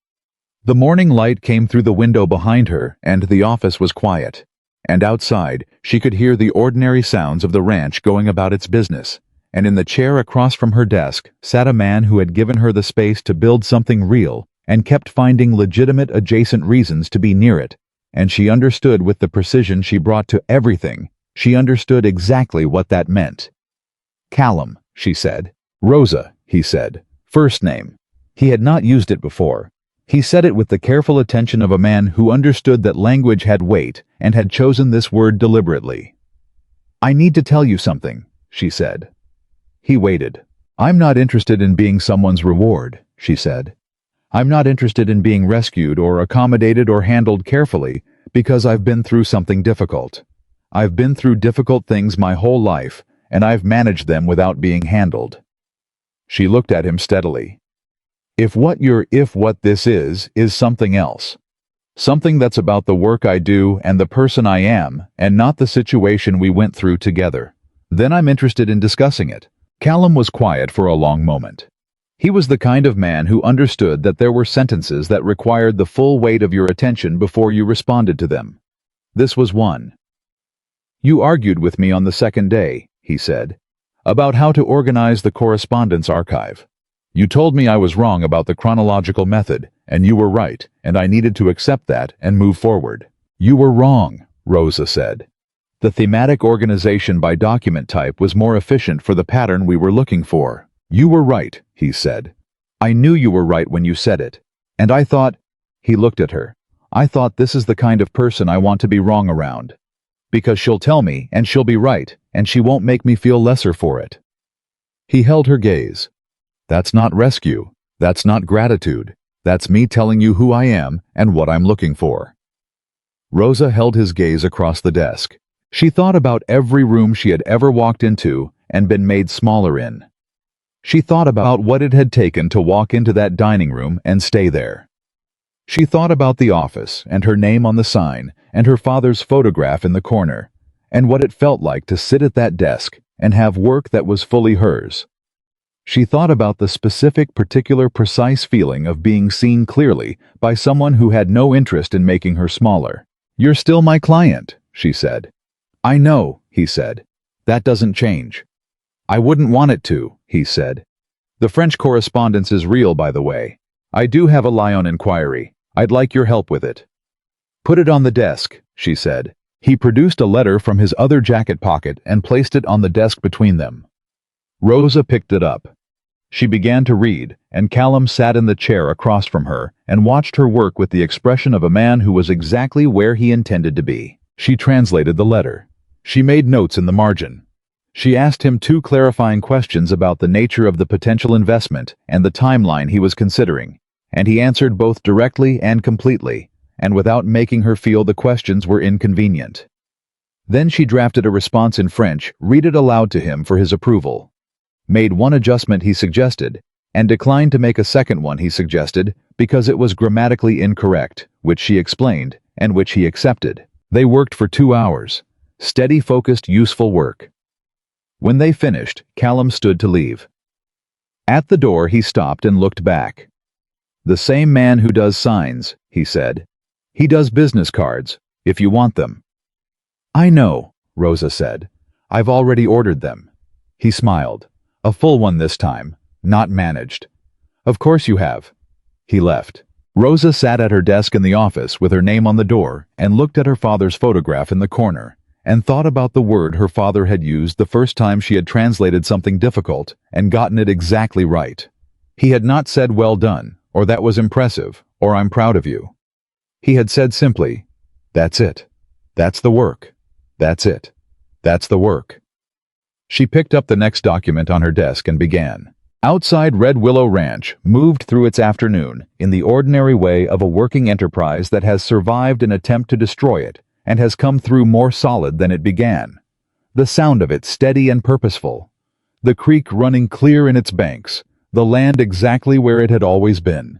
The morning light came through the window behind her, and the office was quiet. And outside, she could hear the ordinary sounds of the ranch going about its business. And in the chair across from her desk sat a man who had given her the space to build something real and kept finding legitimate adjacent reasons to be near it. And she understood with the precision she brought to everything. She understood exactly what that meant. "Callum," she said. "Rosa," he said. First name. He had not used it before. He said it with the careful attention of a man who understood that language had weight and had chosen this word deliberately. "I need to tell you something," she said. He waited. "I'm not interested in being someone's reward," she said. "I'm not interested in being rescued or accommodated or handled carefully because I've been through something difficult. I've been through difficult things my whole life, and I've managed them without being handled." She looked at him steadily. If what this is something else. Something that's about the work I do and the person I am, and not the situation we went through together, then I'm interested in discussing it." Callum was quiet for a long moment. He was the kind of man who understood that there were sentences that required the full weight of your attention before you responded to them. This was one. "You argued with me on the second day," he said, "about how to organize the correspondence archive. You told me I was wrong about the chronological method, and you were right, and I needed to accept that and move forward." "You were wrong," Rosa said. "The thematic organization by document type was more efficient for the pattern we were looking for." "You were right," he said. "I knew you were right when you said it. And I thought," he looked at her, "I thought this is the kind of person I want to be wrong around. Because she'll tell me, and she'll be right, and she won't make me feel lesser for it." He held her gaze. "That's not rescue. That's not gratitude. That's me telling you who I am and what I'm looking for." Rosa held his gaze across the desk. She thought about every room she had ever walked into and been made smaller in. She thought about what it had taken to walk into that dining room and stay there. She thought about the office and her name on the sign and her father's photograph in the corner, and what it felt like to sit at that desk and have work that was fully hers. She thought about the specific, particular, precise feeling of being seen clearly by someone who had no interest in making her smaller. "You're still my client," she said. "I know," he said. "That doesn't change." "I wouldn't want it to," he said. "The French correspondence is real, by the way. I do have a Lyon inquiry. I'd like your help with it." "Put it on the desk," she said. He produced a letter from his other jacket pocket and placed it on the desk between them. Rosa picked it up. She began to read, and Callum sat in the chair across from her and watched her work with the expression of a man who was exactly where he intended to be. She translated the letter. She made notes in the margin. She asked him 2 clarifying questions about the nature of the potential investment and the timeline he was considering, and he answered both directly and completely, and without making her feel the questions were inconvenient. Then she drafted a response in French, read it aloud to him for his approval. Made one adjustment he suggested, and declined to make a second one he suggested because it was grammatically incorrect, which she explained, and which he accepted. They worked for 2 hours. Steady, focused, useful work. When they finished, Callum stood to leave. At the door, he stopped and looked back. "The same man who does signs," he said. "He does business cards, if you want them." "I know," Rosa said. "I've already ordered them." He smiled. "A full one this time, not managed." "Of course you have." He left. Rosa sat at her desk in the office with her name on the door and looked at her father's photograph in the corner and thought about the word her father had used the first time she had translated something difficult and gotten it exactly right. He had not said "well done," or "that was impressive," or "I'm proud of you." He had said simply, "That's it. That's the work. That's it. That's the work." She picked up the next document on her desk and began. Outside Red Willow Ranch moved through its afternoon in the ordinary way of a working enterprise that has survived an attempt to destroy it and has come through more solid than it began. The sound of it steady and purposeful. The creek running clear in its banks, the land exactly where it had always been.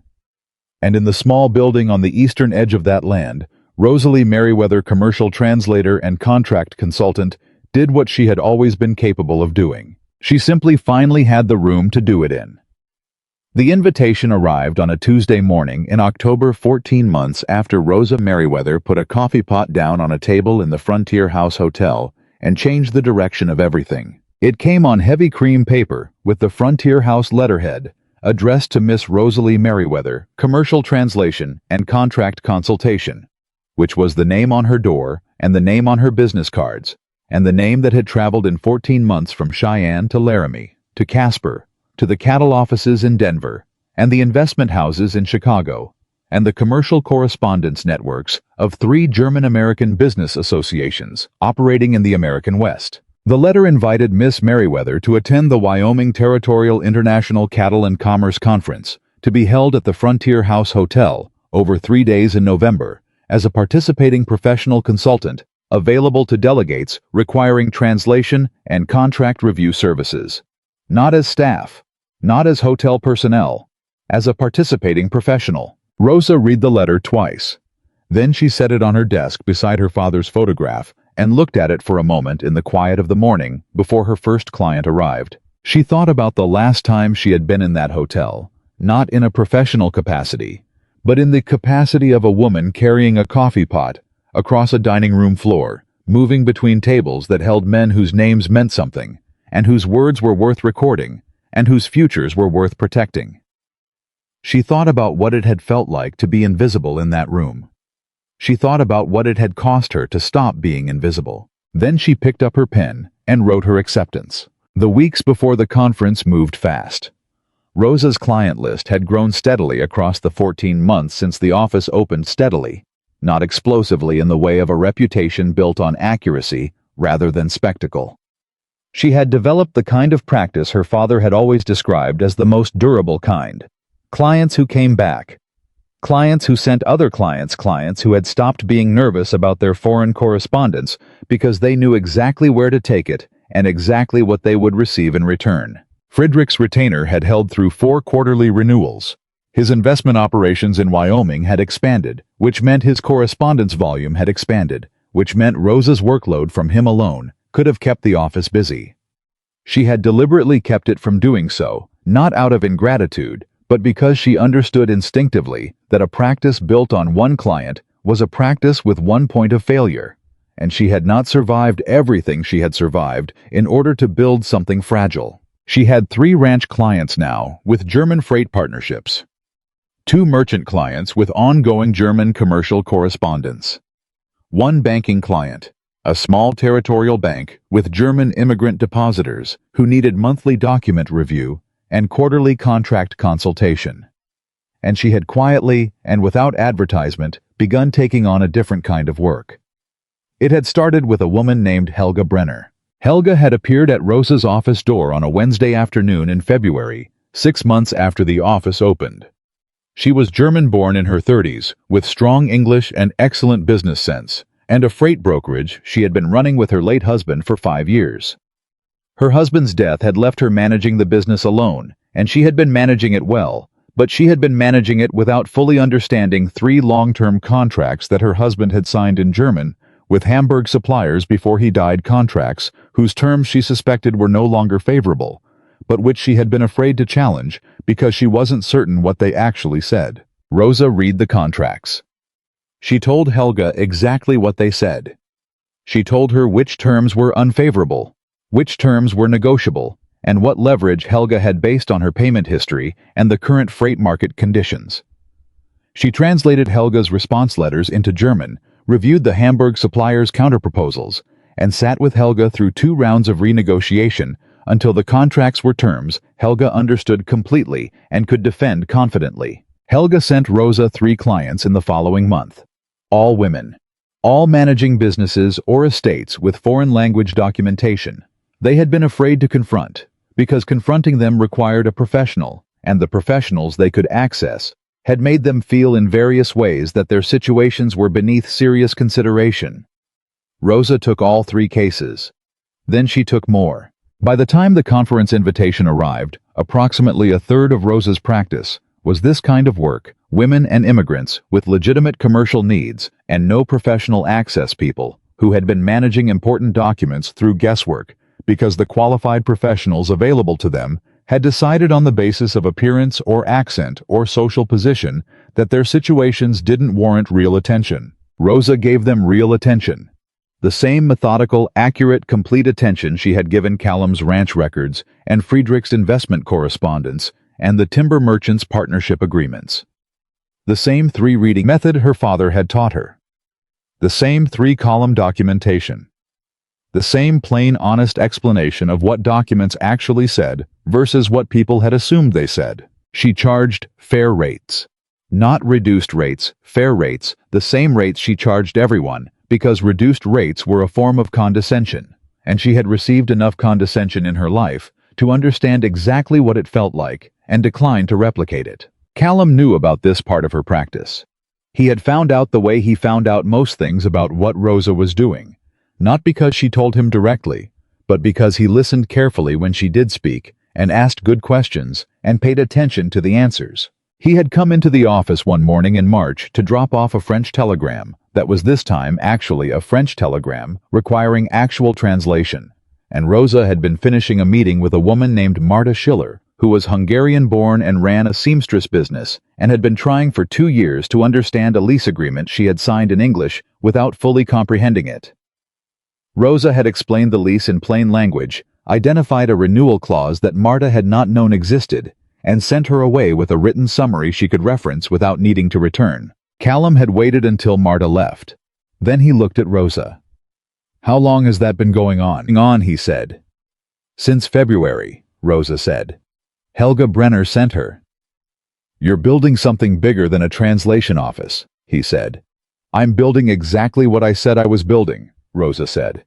And in the small building on the eastern edge of that land, Rosalie Merriweather, commercial translator and contract consultant, did what she had always been capable of doing. She simply finally had the room to do it in. The invitation arrived on a Tuesday morning in October, 14 months after Rosa Merriweather put a coffee pot down on a table in the Frontier House Hotel and changed the direction of everything. It came on heavy cream paper with the Frontier House letterhead, addressed to Miss Rosalie Merriweather, commercial translation and contract consultation, which was the name on her door and the name on her business cards, and the name that had traveled in 14 months from Cheyenne to Laramie, to Casper, to the cattle offices in Denver, and the investment houses in Chicago, and the commercial correspondence networks of 3 German-American business associations operating in the American West. The letter invited Miss Merriweather to attend the Wyoming Territorial International Cattle and Commerce Conference, to be held at the Frontier House Hotel over 3 days in November, as a participating professional consultant, available to delegates requiring translation and contract review services. Not as staff, not as hotel personnel, as a participating professional. Rosa read the letter twice. Then she set it on her desk beside her father's photograph and looked at it for a moment in the quiet of the morning before her first client arrived. She thought about the last time she had been in that hotel, not in a professional capacity, but in the capacity of a woman carrying a coffee pot across a dining room floor, moving between tables that held men whose names meant something, and whose words were worth recording, and whose futures were worth protecting. She thought about what it had felt like to be invisible in that room. She thought about what it had cost her to stop being invisible. Then she picked up her pen and wrote her acceptance. The weeks before the conference moved fast. Rosa's client list had grown steadily across the 14 months since the office opened, steadily, not explosively in the way of a reputation built on accuracy rather than spectacle. She had developed the kind of practice her father had always described as the most durable kind. Clients who came back. Clients who sent other clients who had stopped being nervous about their foreign correspondence because they knew exactly where to take it and exactly what they would receive in return. Friedrich's retainer had held through 4 quarterly renewals. His investment operations in Wyoming had expanded, which meant his correspondence volume had expanded, which meant Rosa's workload from him alone could have kept the office busy. She had deliberately kept it from doing so, not out of ingratitude, but because she understood instinctively that a practice built on one client was a practice with one point of failure, and she had not survived everything she had survived in order to build something fragile. She had 3 ranch clients now with German freight partnerships, 2 merchant clients with ongoing German commercial correspondence, 1 banking client, a small territorial bank with German immigrant depositors who needed monthly document review and quarterly contract consultation. And she had quietly and without advertisement begun taking on a different kind of work. It had started with a woman named Helga Brenner. Helga had appeared at Rosa's office door on a Wednesday afternoon in February, 6 months after the office opened. She was German-born in her 30s, with strong English and excellent business sense, and a freight brokerage she had been running with her late husband for 5 years. Her husband's death had left her managing the business alone, and she had been managing it well, but she had been managing it without fully understanding 3 long-term contracts that her husband had signed in German with Hamburg suppliers before he died, contracts whose terms she suspected were no longer favorable, but which she had been afraid to challenge because she wasn't certain what they actually said. Rosa read the contracts. She told Helga exactly what they said. She told her which terms were unfavorable, which terms were negotiable, and what leverage Helga had based on her payment history and the current freight market conditions. She translated Helga's response letters into German, reviewed the Hamburg suppliers' counterproposals, and sat with Helga through 2 rounds of renegotiation until the contracts were terms Helga understood completely and could defend confidently. Helga sent Rosa 3 clients in the following month. All women. All managing businesses or estates with foreign language documentation. They had been afraid to confront, because confronting them required a professional, and the professionals they could access had made them feel in various ways that their situations were beneath serious consideration. Rosa took all 3 cases. Then she took more. By the time the conference invitation arrived, approximately a third of Rosa's practice was this kind of work: women and immigrants with legitimate commercial needs and no professional access, people who had been managing important documents through guesswork because the qualified professionals available to them had decided on the basis of appearance or accent or social position that their situations didn't warrant real attention. Rosa gave them real attention. The same methodical, accurate, complete attention she had given Callum's ranch records and Friedrich's investment correspondence and the timber merchants' partnership agreements. The same 3-reading method her father had taught her. The same 3-column documentation. The same plain, honest explanation of what documents actually said versus what people had assumed they said. She charged fair rates. Not reduced rates, fair rates, the same rates she charged everyone, because reduced rates were a form of condescension, and she had received enough condescension in her life to understand exactly what it felt like and declined to replicate it. Callum knew about this part of her practice. He had found out the way he found out most things about what Rosa was doing, not because she told him directly, but because he listened carefully when she did speak and asked good questions and paid attention to the answers. He had come into the office one morning in March to drop off a French telegram that was this time actually a French telegram requiring actual translation, and Rosa had been finishing a meeting with a woman named Marta Schiller, who was Hungarian-born and ran a seamstress business and had been trying for 2 years to understand a lease agreement she had signed in English without fully comprehending it. Rosa had explained the lease in plain language, identified a renewal clause that Marta had not known existed, and sent her away with a written summary she could reference without needing to return. Callum had waited until Marta left. Then he looked at Rosa. "How long has that been going on?" he said. "Since February," Rosa said. "Helga Brenner sent her." "You're building something bigger than a translation office," he said. "I'm building exactly what I said I was building," Rosa said.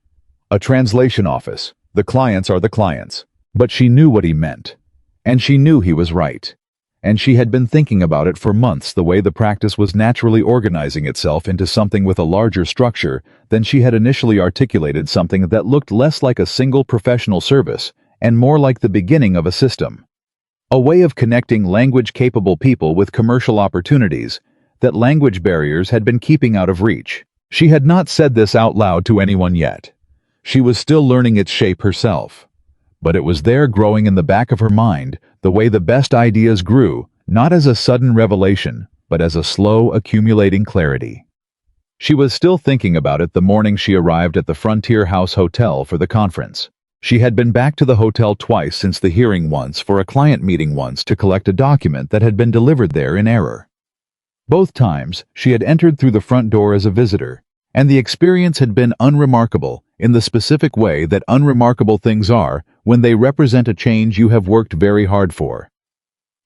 "A translation office. The clients are the clients." But she knew what he meant. And she knew he was right. And she had been thinking about it for months, the way the practice was naturally organizing itself into something with a larger structure than she had initially articulated, something that looked less like a single professional service and more like the beginning of a system. A way of connecting language-capable people with commercial opportunities that language barriers had been keeping out of reach. She had not said this out loud to anyone yet. She was still learning its shape herself. But it was there, growing in the back of her mind, the way the best ideas grew, not as a sudden revelation, but as a slow, accumulating clarity. She was still thinking about it the morning she arrived at the Frontier House Hotel for the conference. She had been back to the hotel twice since the hearing, once for a client meeting, once to collect a document that had been delivered there in error. Both times, she had entered through the front door as a visitor, and the experience had been unremarkable in the specific way that unremarkable things are when they represent a change you have worked very hard for.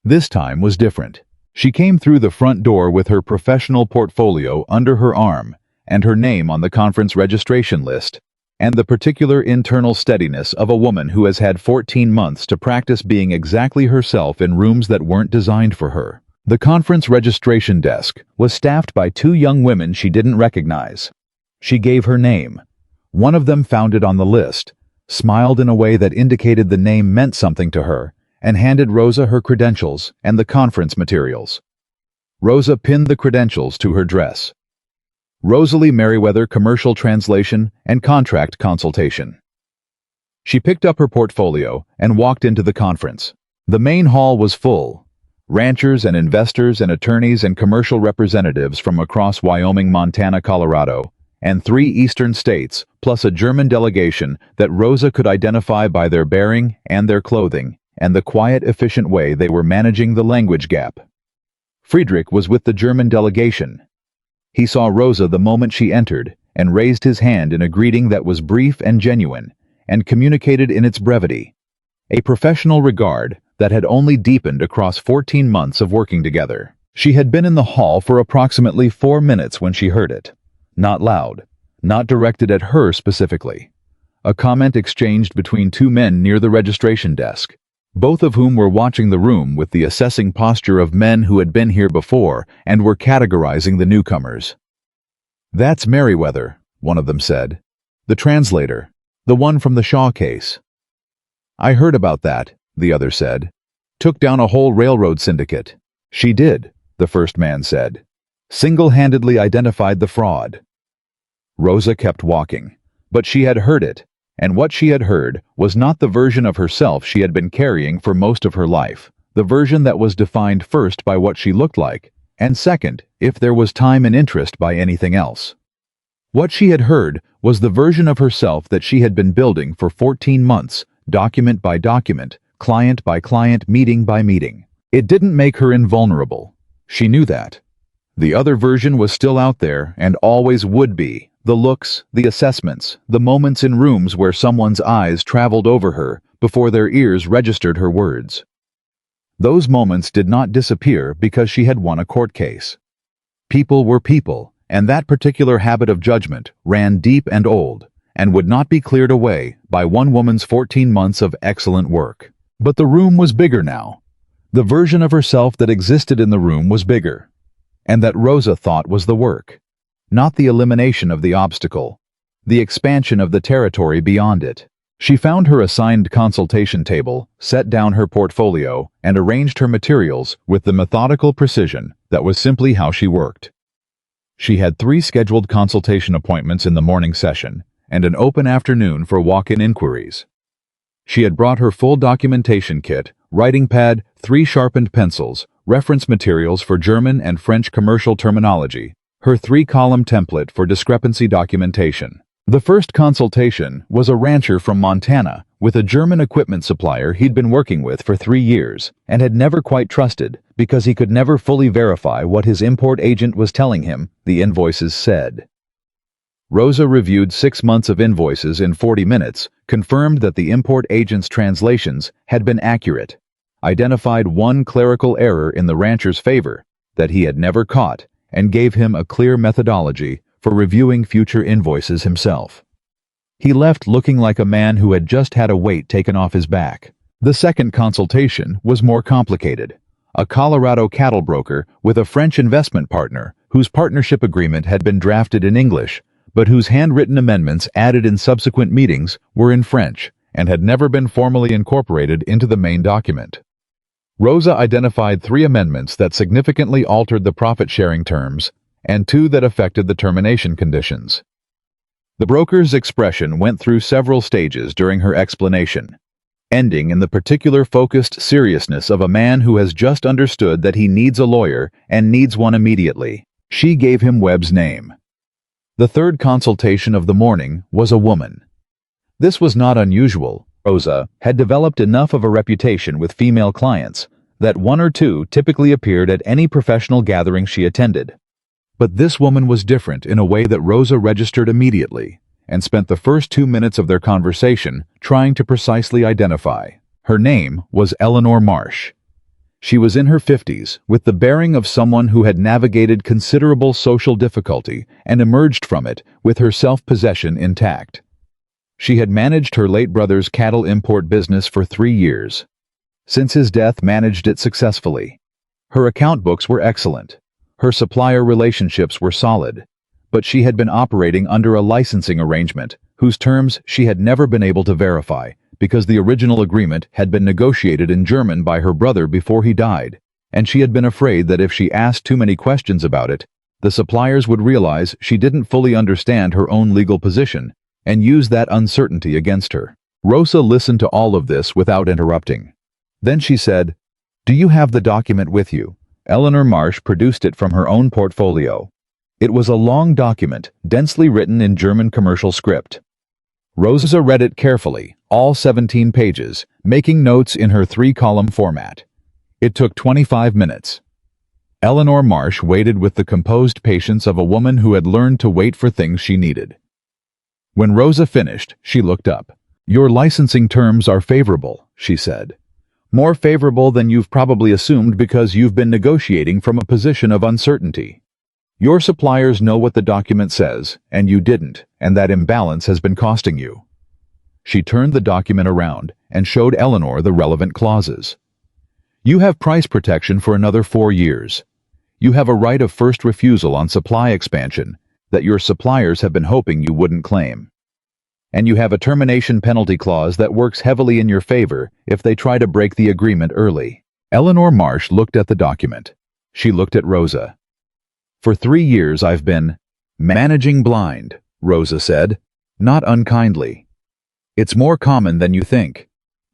This time was different. She came through the front door with her professional portfolio under her arm and her name on the conference registration list, and the particular internal steadiness of a woman who has had 14 months to practice being exactly herself in rooms that weren't designed for her. The conference registration desk was staffed by 2 young women she didn't recognize. She gave her name. One of them found it on the list, smiled in a way that indicated the name meant something to her, and handed Rosa her credentials and the conference materials. Rosa pinned the credentials to her dress. Rosalie Merriweather Commercial Translation and Contract Consultation. She picked up her portfolio and walked into the conference. The main hall was full. Ranchers and investors and attorneys and commercial representatives from across Wyoming, Montana, Colorado, and 3 eastern states, plus a German delegation that Rosa could identify by their bearing and their clothing, and the quiet, efficient way they were managing the language gap. Friedrich was with the German delegation. He saw Rosa the moment she entered and raised his hand in a greeting that was brief and genuine, and communicated in its brevity a professional regard that had only deepened across 14 months of working together. She had been in the hall for approximately 4 minutes when she heard it. Not loud, not directed at her specifically. A comment exchanged between 2 men near the registration desk, both of whom were watching the room with the assessing posture of men who had been here before and were categorizing the newcomers. "That's Merriweather," one of them said. "The translator, the one from the Shaw case." "I heard about that," the other said. "Took down a whole railroad syndicate." "She did," the first man said. "Single-handedly identified the fraud." Rosa kept walking, but she had heard it, and what she had heard was not the version of herself she had been carrying for most of her life, the version that was defined first by what she looked like, and second, if there was time and interest, by anything else. What she had heard was the version of herself that she had been building for 14 months, document by document, client by client, meeting by meeting. It didn't make her invulnerable. She knew that. The other version was still out there and always would be. The looks, the assessments, the moments in rooms where someone's eyes traveled over her before their ears registered her words. Those moments did not disappear because she had won a court case. People were people, and that particular habit of judgment ran deep and old, and would not be cleared away by one woman's 14 months of excellent work. But the room was bigger now. The version of herself that existed in the room was bigger, and that Rosa thought was the work. Not the elimination of the obstacle, the expansion of the territory beyond it. She found her assigned consultation table, set down her portfolio, and arranged her materials with the methodical precision that was simply how she worked. She had 3 scheduled consultation appointments in the morning session, and an open afternoon for walk-in inquiries. She had brought her full documentation kit, writing pad, 3 sharpened pencils, reference materials for German and French commercial terminology, her 3-column template for discrepancy documentation. The first consultation was a rancher from Montana with a German equipment supplier he'd been working with for 3 years and had never quite trusted because he could never fully verify what his import agent was telling him, the invoices said. Rosa reviewed 6 months of invoices in 40 minutes, confirmed that the import agent's translations had been accurate, identified one clerical error in the rancher's favor that he had never caught, and gave him a clear methodology for reviewing future invoices himself. He left looking like a man who had just had a weight taken off his back. The second consultation was more complicated. A Colorado cattle broker with a French investment partner whose partnership agreement had been drafted in English, but whose handwritten amendments added in subsequent meetings were in French and had never been formally incorporated into the main document. Rosa identified 3 amendments that significantly altered the profit-sharing terms and 2 that affected the termination conditions. The broker's expression went through several stages during her explanation, ending in the particular focused seriousness of a man who has just understood that he needs a lawyer and needs one immediately. She gave him Webb's name. The third consultation of the morning was a woman. This was not unusual. Rosa had developed enough of a reputation with female clients that 1 or 2 typically appeared at any professional gathering she attended. But this woman was different in a way that Rosa registered immediately and spent the first 2 minutes of their conversation trying to precisely identify. Her name was Eleanor Marsh. She was in her 50s, with the bearing of someone who had navigated considerable social difficulty and emerged from it with her self-possession intact. She had managed her late brother's cattle import business for 3 years. Since his death, managed it successfully. Her account books were excellent. Her supplier relationships were solid. But she had been operating under a licensing arrangement whose terms she had never been able to verify because the original agreement had been negotiated in German by her brother before he died, and she had been afraid that if she asked too many questions about it, the suppliers would realize she didn't fully understand her own legal position and use that uncertainty against her. Rosa listened to all of this without interrupting. Then she said, "Do you have the document with you?" Eleanor Marsh produced it from her own portfolio. It was a long document, densely written in German commercial script. Rosa read it carefully, all 17 pages, making notes in her 3-column format. It took 25 minutes. Eleanor Marsh waited with the composed patience of a woman who had learned to wait for things she needed. When Rosa finished, she looked up. "Your licensing terms are favorable," she said. "More favorable than you've probably assumed because you've been negotiating from a position of uncertainty. Your suppliers know what the document says, and you didn't, and that imbalance has been costing you." She turned the document around and showed Eleanor the relevant clauses. "You have price protection for another 4 years. You have a right of first refusal on supply expansion that your suppliers have been hoping you wouldn't claim. And you have a termination penalty clause that works heavily in your favor if they try to break the agreement early." Eleanor Marsh looked at the document. She looked at Rosa. "For 3 years I've been managing blind," Rosa said, not unkindly. "It's more common than you think.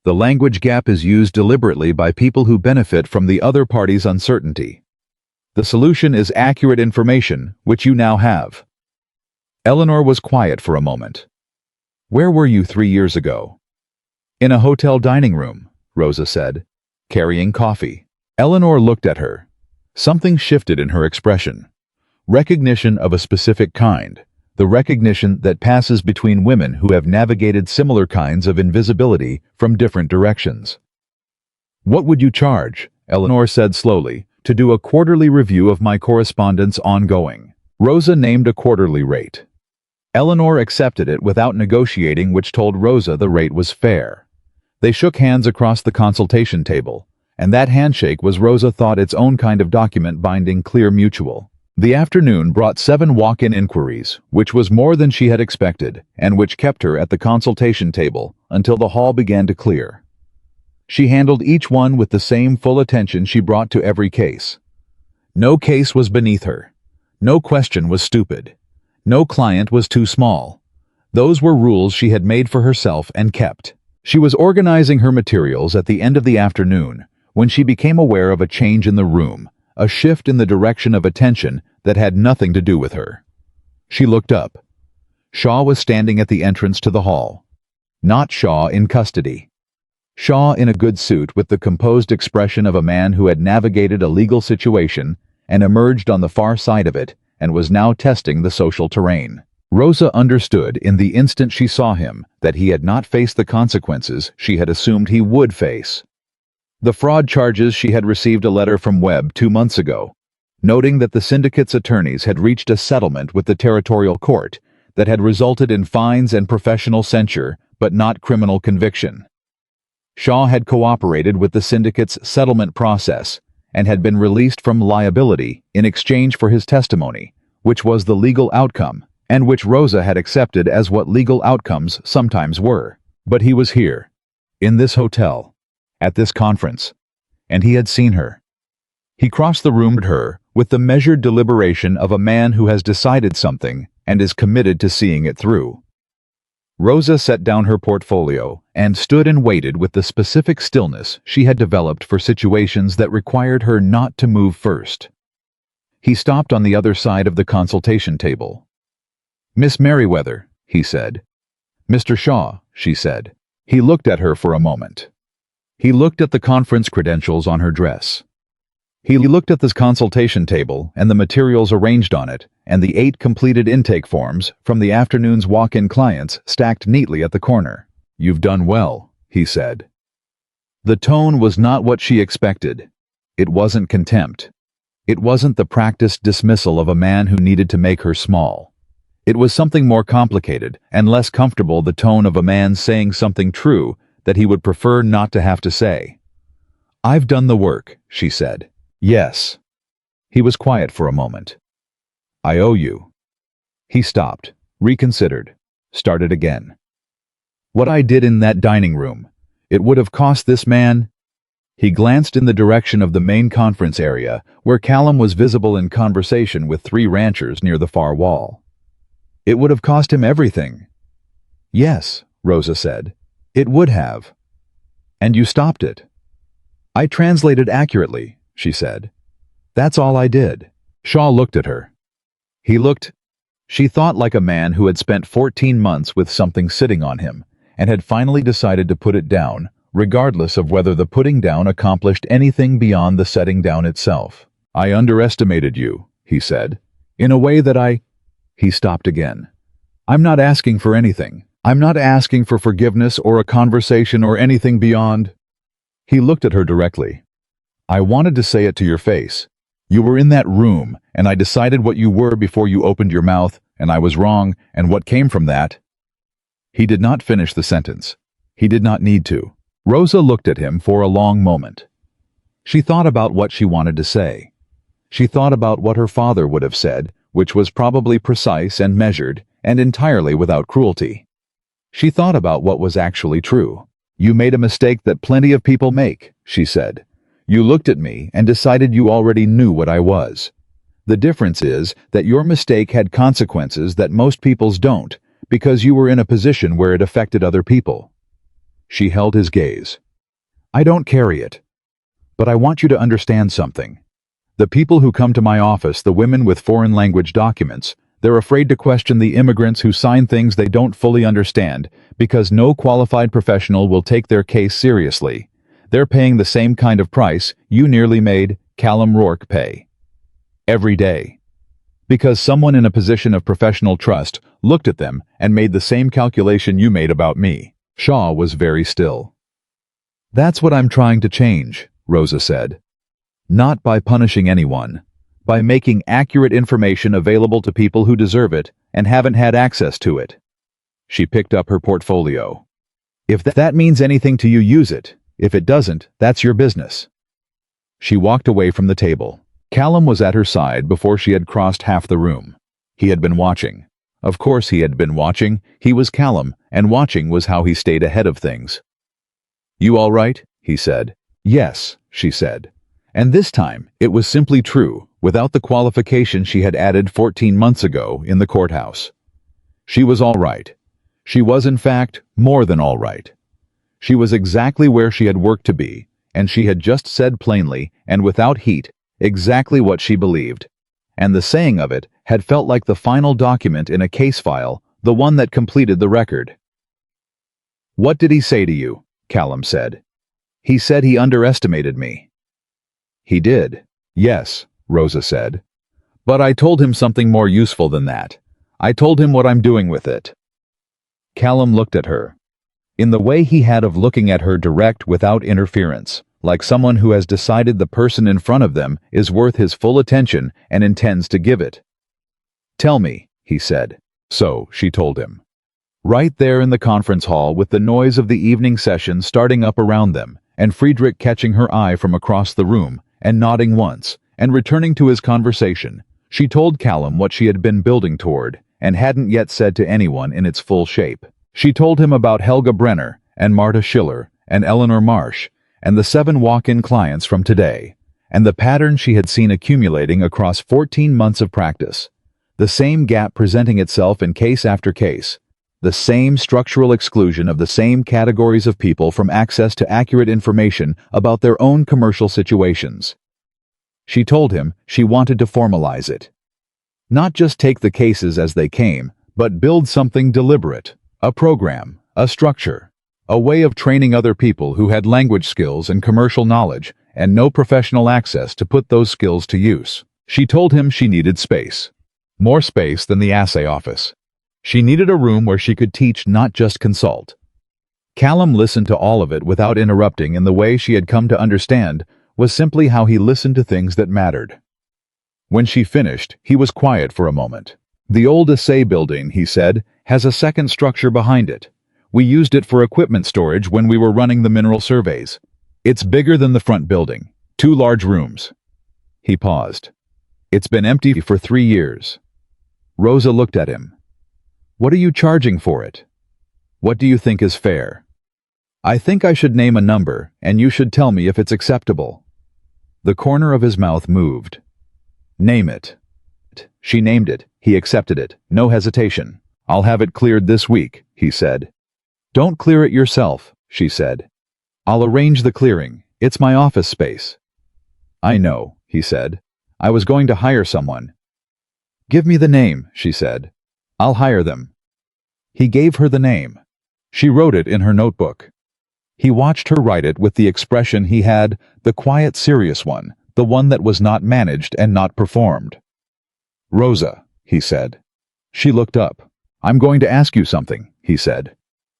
The language gap is used deliberately by people who benefit from the other party's uncertainty. The solution is accurate information, which you now have." Eleanor was quiet for a moment. "Where were you 3 years ago?" "In a hotel dining room," Rosa said, "carrying coffee." Eleanor looked at her. Something shifted in her expression. Recognition of a specific kind, the recognition that passes between women who have navigated similar kinds of invisibility from different directions. "What would you charge," Eleanor said slowly, "to do a quarterly review of my correspondence ongoing?" Rosa named a quarterly rate. Eleanor accepted it without negotiating, which told Rosa the rate was fair. They shook hands across the consultation table, and that handshake was, Rosa thought, its own kind of document binding clear mutual. The afternoon brought 7 walk-in inquiries, which was more than she had expected, and which kept her at the consultation table until the hall began to clear. She handled each one with the same full attention she brought to every case. No case was beneath her. No question was stupid. No client was too small. Those were rules she had made for herself and kept. She was organizing her materials at the end of the afternoon when she became aware of a change in the room, a shift in the direction of attention that had nothing to do with her. She looked up. Shaw was standing at the entrance to the hall. Not Shaw in custody. Shaw in a good suit with the composed expression of a man who had navigated a legal situation and emerged on the far side of it and was now testing the social terrain. Rosa understood in the instant she saw him that he had not faced the consequences she had assumed he would face. The fraud charges she had received a letter from Webb 2 months ago, noting that the syndicate's attorneys had reached a settlement with the territorial court that had resulted in fines and professional censure, but not criminal conviction. Shaw had cooperated with the syndicate's settlement process and had been released from liability in exchange for his testimony, which was the legal outcome, and which Rosa had accepted as what legal outcomes sometimes were. But he was here, in this hotel, at this conference, and he had seen her. He crossed the room to her with the measured deliberation of a man who has decided something and is committed to seeing it through. Rosa set down her portfolio and stood and waited with the specific stillness she had developed for situations that required her not to move first. He stopped on the other side of the consultation table. "Miss Merriweather," he said. "Mr. Shaw," she said. He looked at her for a moment. He looked at the conference credentials on her dress. He looked at the consultation table and the materials arranged on it, and the 8 completed intake forms from the afternoon's walk-in clients stacked neatly at the corner. "You've done well," he said. The tone was not what she expected. It wasn't contempt. It wasn't the practiced dismissal of a man who needed to make her small. It was something more complicated and less comfortable, the tone of a man saying something true that he would prefer not to have to say. "I've done the work," she said. "Yes." He was quiet for a moment. "I owe you." He stopped, reconsidered, started again. "What I did in that dining room, it would have cost this man..." He glanced in the direction of the main conference area, where Callum was visible in conversation with 3 ranchers near the far wall. It would have cost him everything. Yes, Rosa said. It would have. And you stopped it. I translated accurately, she said. That's all I did. Shaw looked at her. She thought like a man who had spent 14 months with something sitting on him, and had finally decided to put it down, regardless of whether the putting down accomplished anything beyond the setting down itself. I underestimated you, he said, in a way that He stopped again. I'm not asking for anything. I'm not asking for forgiveness or a conversation or anything beyond. He looked at her directly. I wanted to say it to your face. You were in that room, and I decided what you were before you opened your mouth, and I was wrong, and what came from that. He did not finish the sentence. He did not need to. Rosa looked at him for a long moment. She thought about what she wanted to say. She thought about what her father would have said, which was probably precise and measured, and entirely without cruelty. She thought about what was actually true. You made a mistake that plenty of people make, she said. You looked at me and decided you already knew what I was. The difference is that your mistake had consequences that most people's don't, because you were in a position where it affected other people. She held his gaze. I don't carry it. But I want you to understand something. The people who come to my office, the women with foreign language documents, they're afraid to question the immigrants who sign things they don't fully understand because no qualified professional will take their case seriously. They're paying the same kind of price you nearly made Callum Rourke pay. Every day. Because someone in a position of professional trust looked at them and made the same calculation you made about me. Shaw was very still. That's what I'm trying to change, Rosa said. Not by punishing anyone, by making accurate information available to people who deserve it and haven't had access to it. She picked up her portfolio. If that means anything to you, use it. If it doesn't, that's your business. She walked away from the table. Callum was at her side before she had crossed half the room. He had been watching. Of course he had been watching. He was Callum, and watching was how he stayed ahead of things. You all right? He said. Yes, she said. And this time, it was simply true, without the qualification she had added 14 months ago in the courthouse. She was all right. She was, in fact, more than all right. She was exactly where she had worked to be, and she had just said plainly, and without heat, exactly what she believed. And the saying of it had felt like the final document in a case file, the one that completed the record. What did he say to you? Callum said. He said he underestimated me. He did. Yes, Rosa said. But I told him something more useful than that. I told him what I'm doing with it. Callum looked at her. In the way he had of looking at her direct without interference, like someone who has decided the person in front of them is worth his full attention and intends to give it. Tell me, he said. So, she told him. Right there in the conference hall with the noise of the evening session starting up around them, and Friedrich catching her eye from across the room, and nodding once, and returning to his conversation, she told Callum what she had been building toward, and hadn't yet said to anyone in its full shape. She told him about Helga Brenner, and Marta Schiller, and Eleanor Marsh, and the 7 walk-in clients from today, and the pattern she had seen accumulating across 14 months of practice. The same gap presenting itself in case after case, the same structural exclusion of the same categories of people from access to accurate information about their own commercial situations. She told him she wanted to formalize it. Not just take the cases as they came, but build something deliberate, a program, a structure, a way of training other people who had language skills and commercial knowledge and no professional access to put those skills to use. She told him she needed space. More space than the assay office. She needed a room where she could teach, not just consult. Callum listened to all of it without interrupting, and the way she had come to understand was simply how he listened to things that mattered. When she finished, he was quiet for a moment. The old assay building, he said, has a second structure behind it. We used it for equipment storage when we were running the mineral surveys. It's bigger than the front building, 2 large rooms. He paused. It's been empty for 3 years. Rosa looked at him. What are you charging for it? What do you think is fair? I think I should name a number, and you should tell me if it's acceptable. The corner of his mouth moved. Name it. She named it. He accepted it. No hesitation. I'll have it cleared this week, he said. Don't clear it yourself, she said. I'll arrange the clearing. It's my office space. I know, he said. I was going to hire someone. Give me the name, she said. I'll hire them. He gave her the name. She wrote it in her notebook. He watched her write it with the expression he had, the quiet, serious one, the one that was not managed and not performed. Rosa, he said. She looked up. I'm going to ask you something, he said.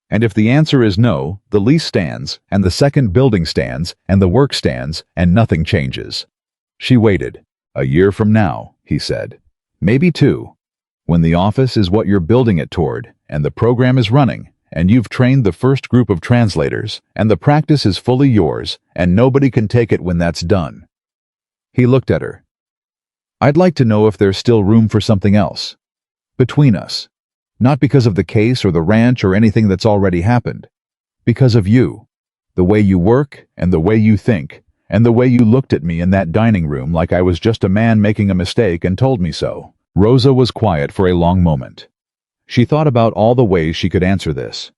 And if the answer is no, the lease stands, and the second building stands, and the work stands, and nothing changes. She waited. A year from now, he said. Maybe 2. When the office is what you're building it toward, and the program is running, and you've trained the first group of translators, and the practice is fully yours, and nobody can take it when that's done. He looked at her. I'd like to know if there's still room for something else. Between us. Not because of the case or the ranch or anything that's already happened. Because of you. The way you work, and the way you think, and the way you looked at me in that dining room like I was just a man making a mistake and told me so. Rosa was quiet for a long moment. She thought about all the ways she could answer this.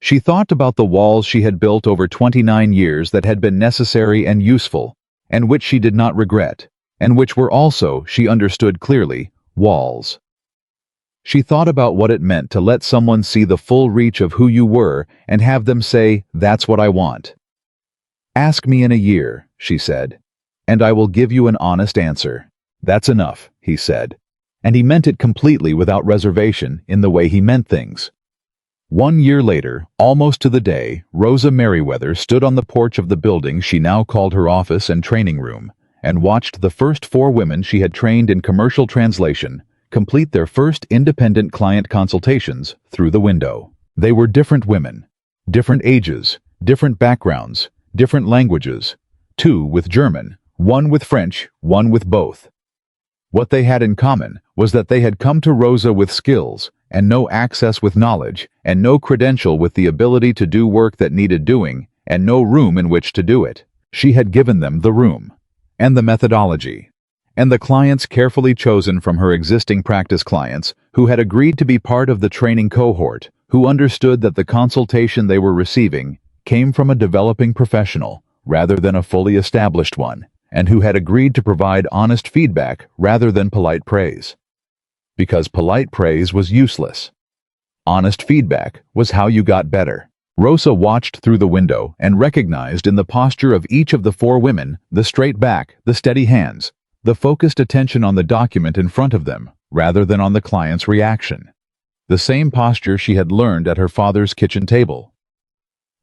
She thought about the walls she had built over 29 years that had been necessary and useful, and which she did not regret, and which were also, she understood clearly, walls. She thought about what it meant to let someone see the full reach of who you were and have them say, "That's what I want." Ask me in a year, she said, and I will give you an honest answer. That's enough, he said. And he meant it completely without reservation in the way he meant things. 1 year later, almost to the day, Rosa Merriweather stood on the porch of the building she now called her office and training room, and watched the first 4 women she had trained in commercial translation complete their first independent client consultations through the window. They were different women, different ages, different backgrounds, different languages, 2 with German, 1 with French, 1 with both. What they had in common was that they had come to Rosa with skills, and no access with knowledge, and no credential with the ability to do work that needed doing, and no room in which to do it. She had given them the room, and the methodology, and the clients carefully chosen from her existing practice clients who had agreed to be part of the training cohort, who understood that the consultation they were receiving came from a developing professional rather than a fully established one, and who had agreed to provide honest feedback rather than polite praise. Because polite praise was useless. Honest feedback was how you got better. Rosa watched through the window and recognized in the posture of each of the 4 women the straight back, the steady hands, the focused attention on the document in front of them rather than on the client's reaction. The same posture she had learned at her father's kitchen table.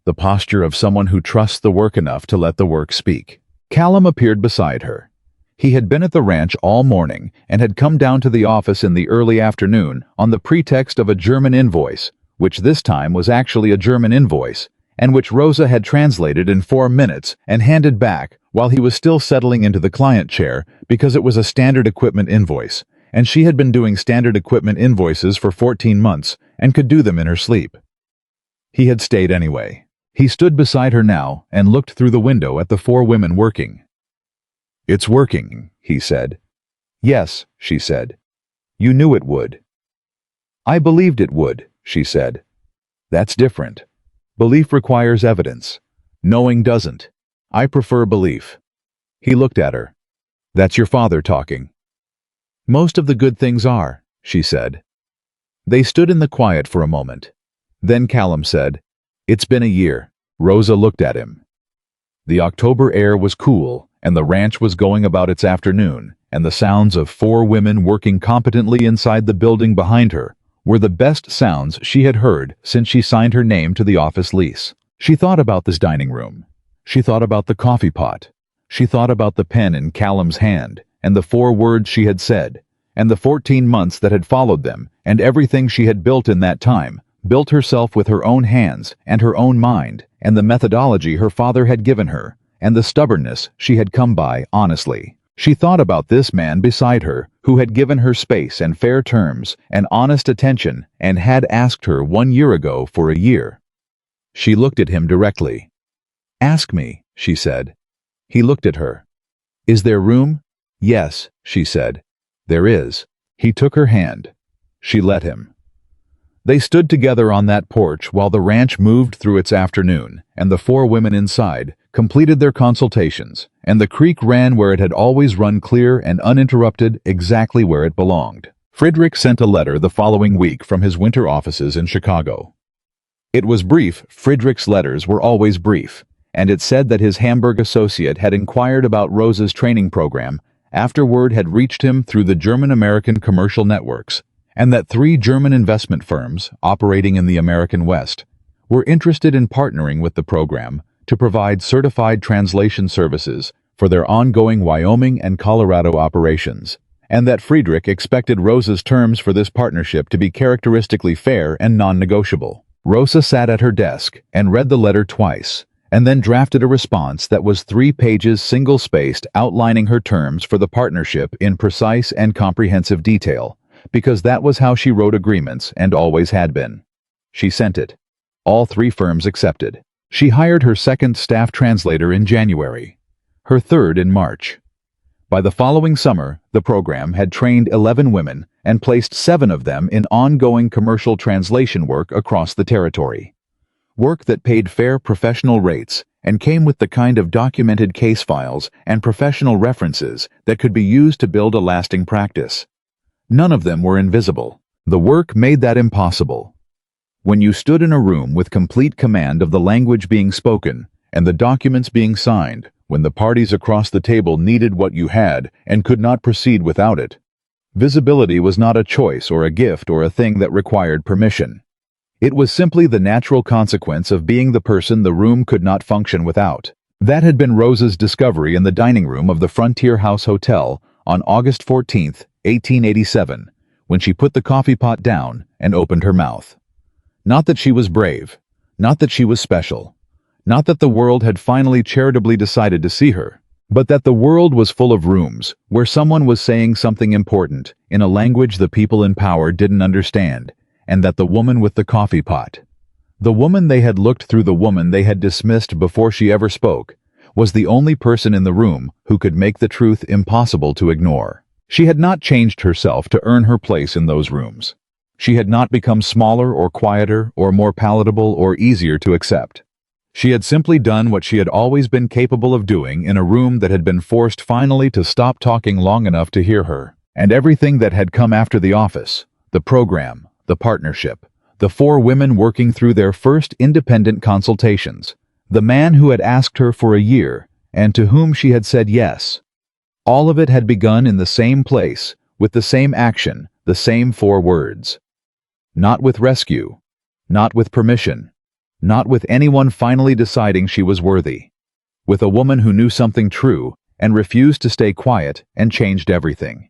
The posture of someone who trusts the work enough to let the work speak. Callum appeared beside her. He had been at the ranch all morning and had come down to the office in the early afternoon on the pretext of a German invoice, which this time was actually a German invoice, and which Rosa had translated in 4 minutes and handed back while he was still settling into the client chair because it was a standard equipment invoice, and she had been doing standard equipment invoices for 14 months and could do them in her sleep. He had stayed anyway. He stood beside her now and looked through the window at the 4 women working. "It's working," he said. "Yes," she said. "You knew it would." "I believed it would," she said. "That's different. Belief requires evidence. Knowing doesn't. I prefer belief." He looked at her. "That's your father talking." "Most of the good things are," she said. They stood in the quiet for a moment. Then Callum said, "It's been a year." Rosa looked at him. The October air was cool, and the ranch was going about its afternoon, and the sounds of 4 women working competently inside the building behind her were the best sounds she had heard since she signed her name to the office lease. She thought about this dining room. She thought about the coffee pot. She thought about the pen in Callum's hand, and the 4 words she had said, and the 14 months that had followed them, and everything she had built in that time, built herself with her own hands and her own mind, and the methodology her father had given her, and the stubbornness she had come by honestly. She thought about this man beside her, who had given her space and fair terms and honest attention and had asked her 1 year ago for a year. She looked at him directly. "Ask me," she said. He looked at her. "Is there room?" "Yes," she said. "There is." He took her hand. She let him. They stood together on that porch while the ranch moved through its afternoon, and the four women inside completed their consultations, and the creek ran where it had always run, clear and uninterrupted, exactly where it belonged. Friedrich sent a letter the following week from his winter offices in Chicago. It was brief. Friedrich's letters were always brief, and it said that his Hamburg associate had inquired about Rosa's training program after word had reached him through the German-American commercial networks, and that 3 German investment firms operating in the American West were interested in partnering with the program to provide certified translation services for their ongoing Wyoming and Colorado operations, and that Friedrich expected Rosa's terms for this partnership to be characteristically fair and non-negotiable. Rosa sat at her desk and read the letter twice, and then drafted a response that was 3 pages single-spaced, outlining her terms for the partnership in precise and comprehensive detail, because that was how she wrote agreements and always had been. She sent it. All 3 firms accepted. She hired her 2nd staff translator in January, her 3rd in March. By the following summer, the program had trained 11 women and placed 7 of them in ongoing commercial translation work across the territory. Work that paid fair professional rates and came with the kind of documented case files and professional references that could be used to build a lasting practice. None of them were invisible. The work made that impossible. When you stood in a room with complete command of the language being spoken and the documents being signed, when the parties across the table needed what you had and could not proceed without it, visibility was not a choice or a gift or a thing that required permission. It was simply the natural consequence of being the person the room could not function without. That had been Rosa's discovery in the dining room of the Frontier House Hotel on August 14, 1887, when she put the coffee pot down and opened her mouth. Not that she was brave, not that she was special, not that the world had finally charitably decided to see her, but that the world was full of rooms where someone was saying something important in a language the people in power didn't understand, and that the woman with the coffee pot, the woman they had looked through, the woman they had dismissed before she ever spoke, was the only person in the room who could make the truth impossible to ignore. She had not changed herself to earn her place in those rooms. She had not become smaller or quieter or more palatable or easier to accept. She had simply done what she had always been capable of doing in a room that had been forced finally to stop talking long enough to hear her. And everything that had come after the office, the program, the partnership, the 4 women working through their first independent consultations, the man who had asked her for a year and to whom she had said yes, all of it had begun in the same place, with the same action, the same 4 words. Not with rescue, not with permission, not with anyone finally deciding she was worthy. With a woman who knew something true and refused to stay quiet and changed everything.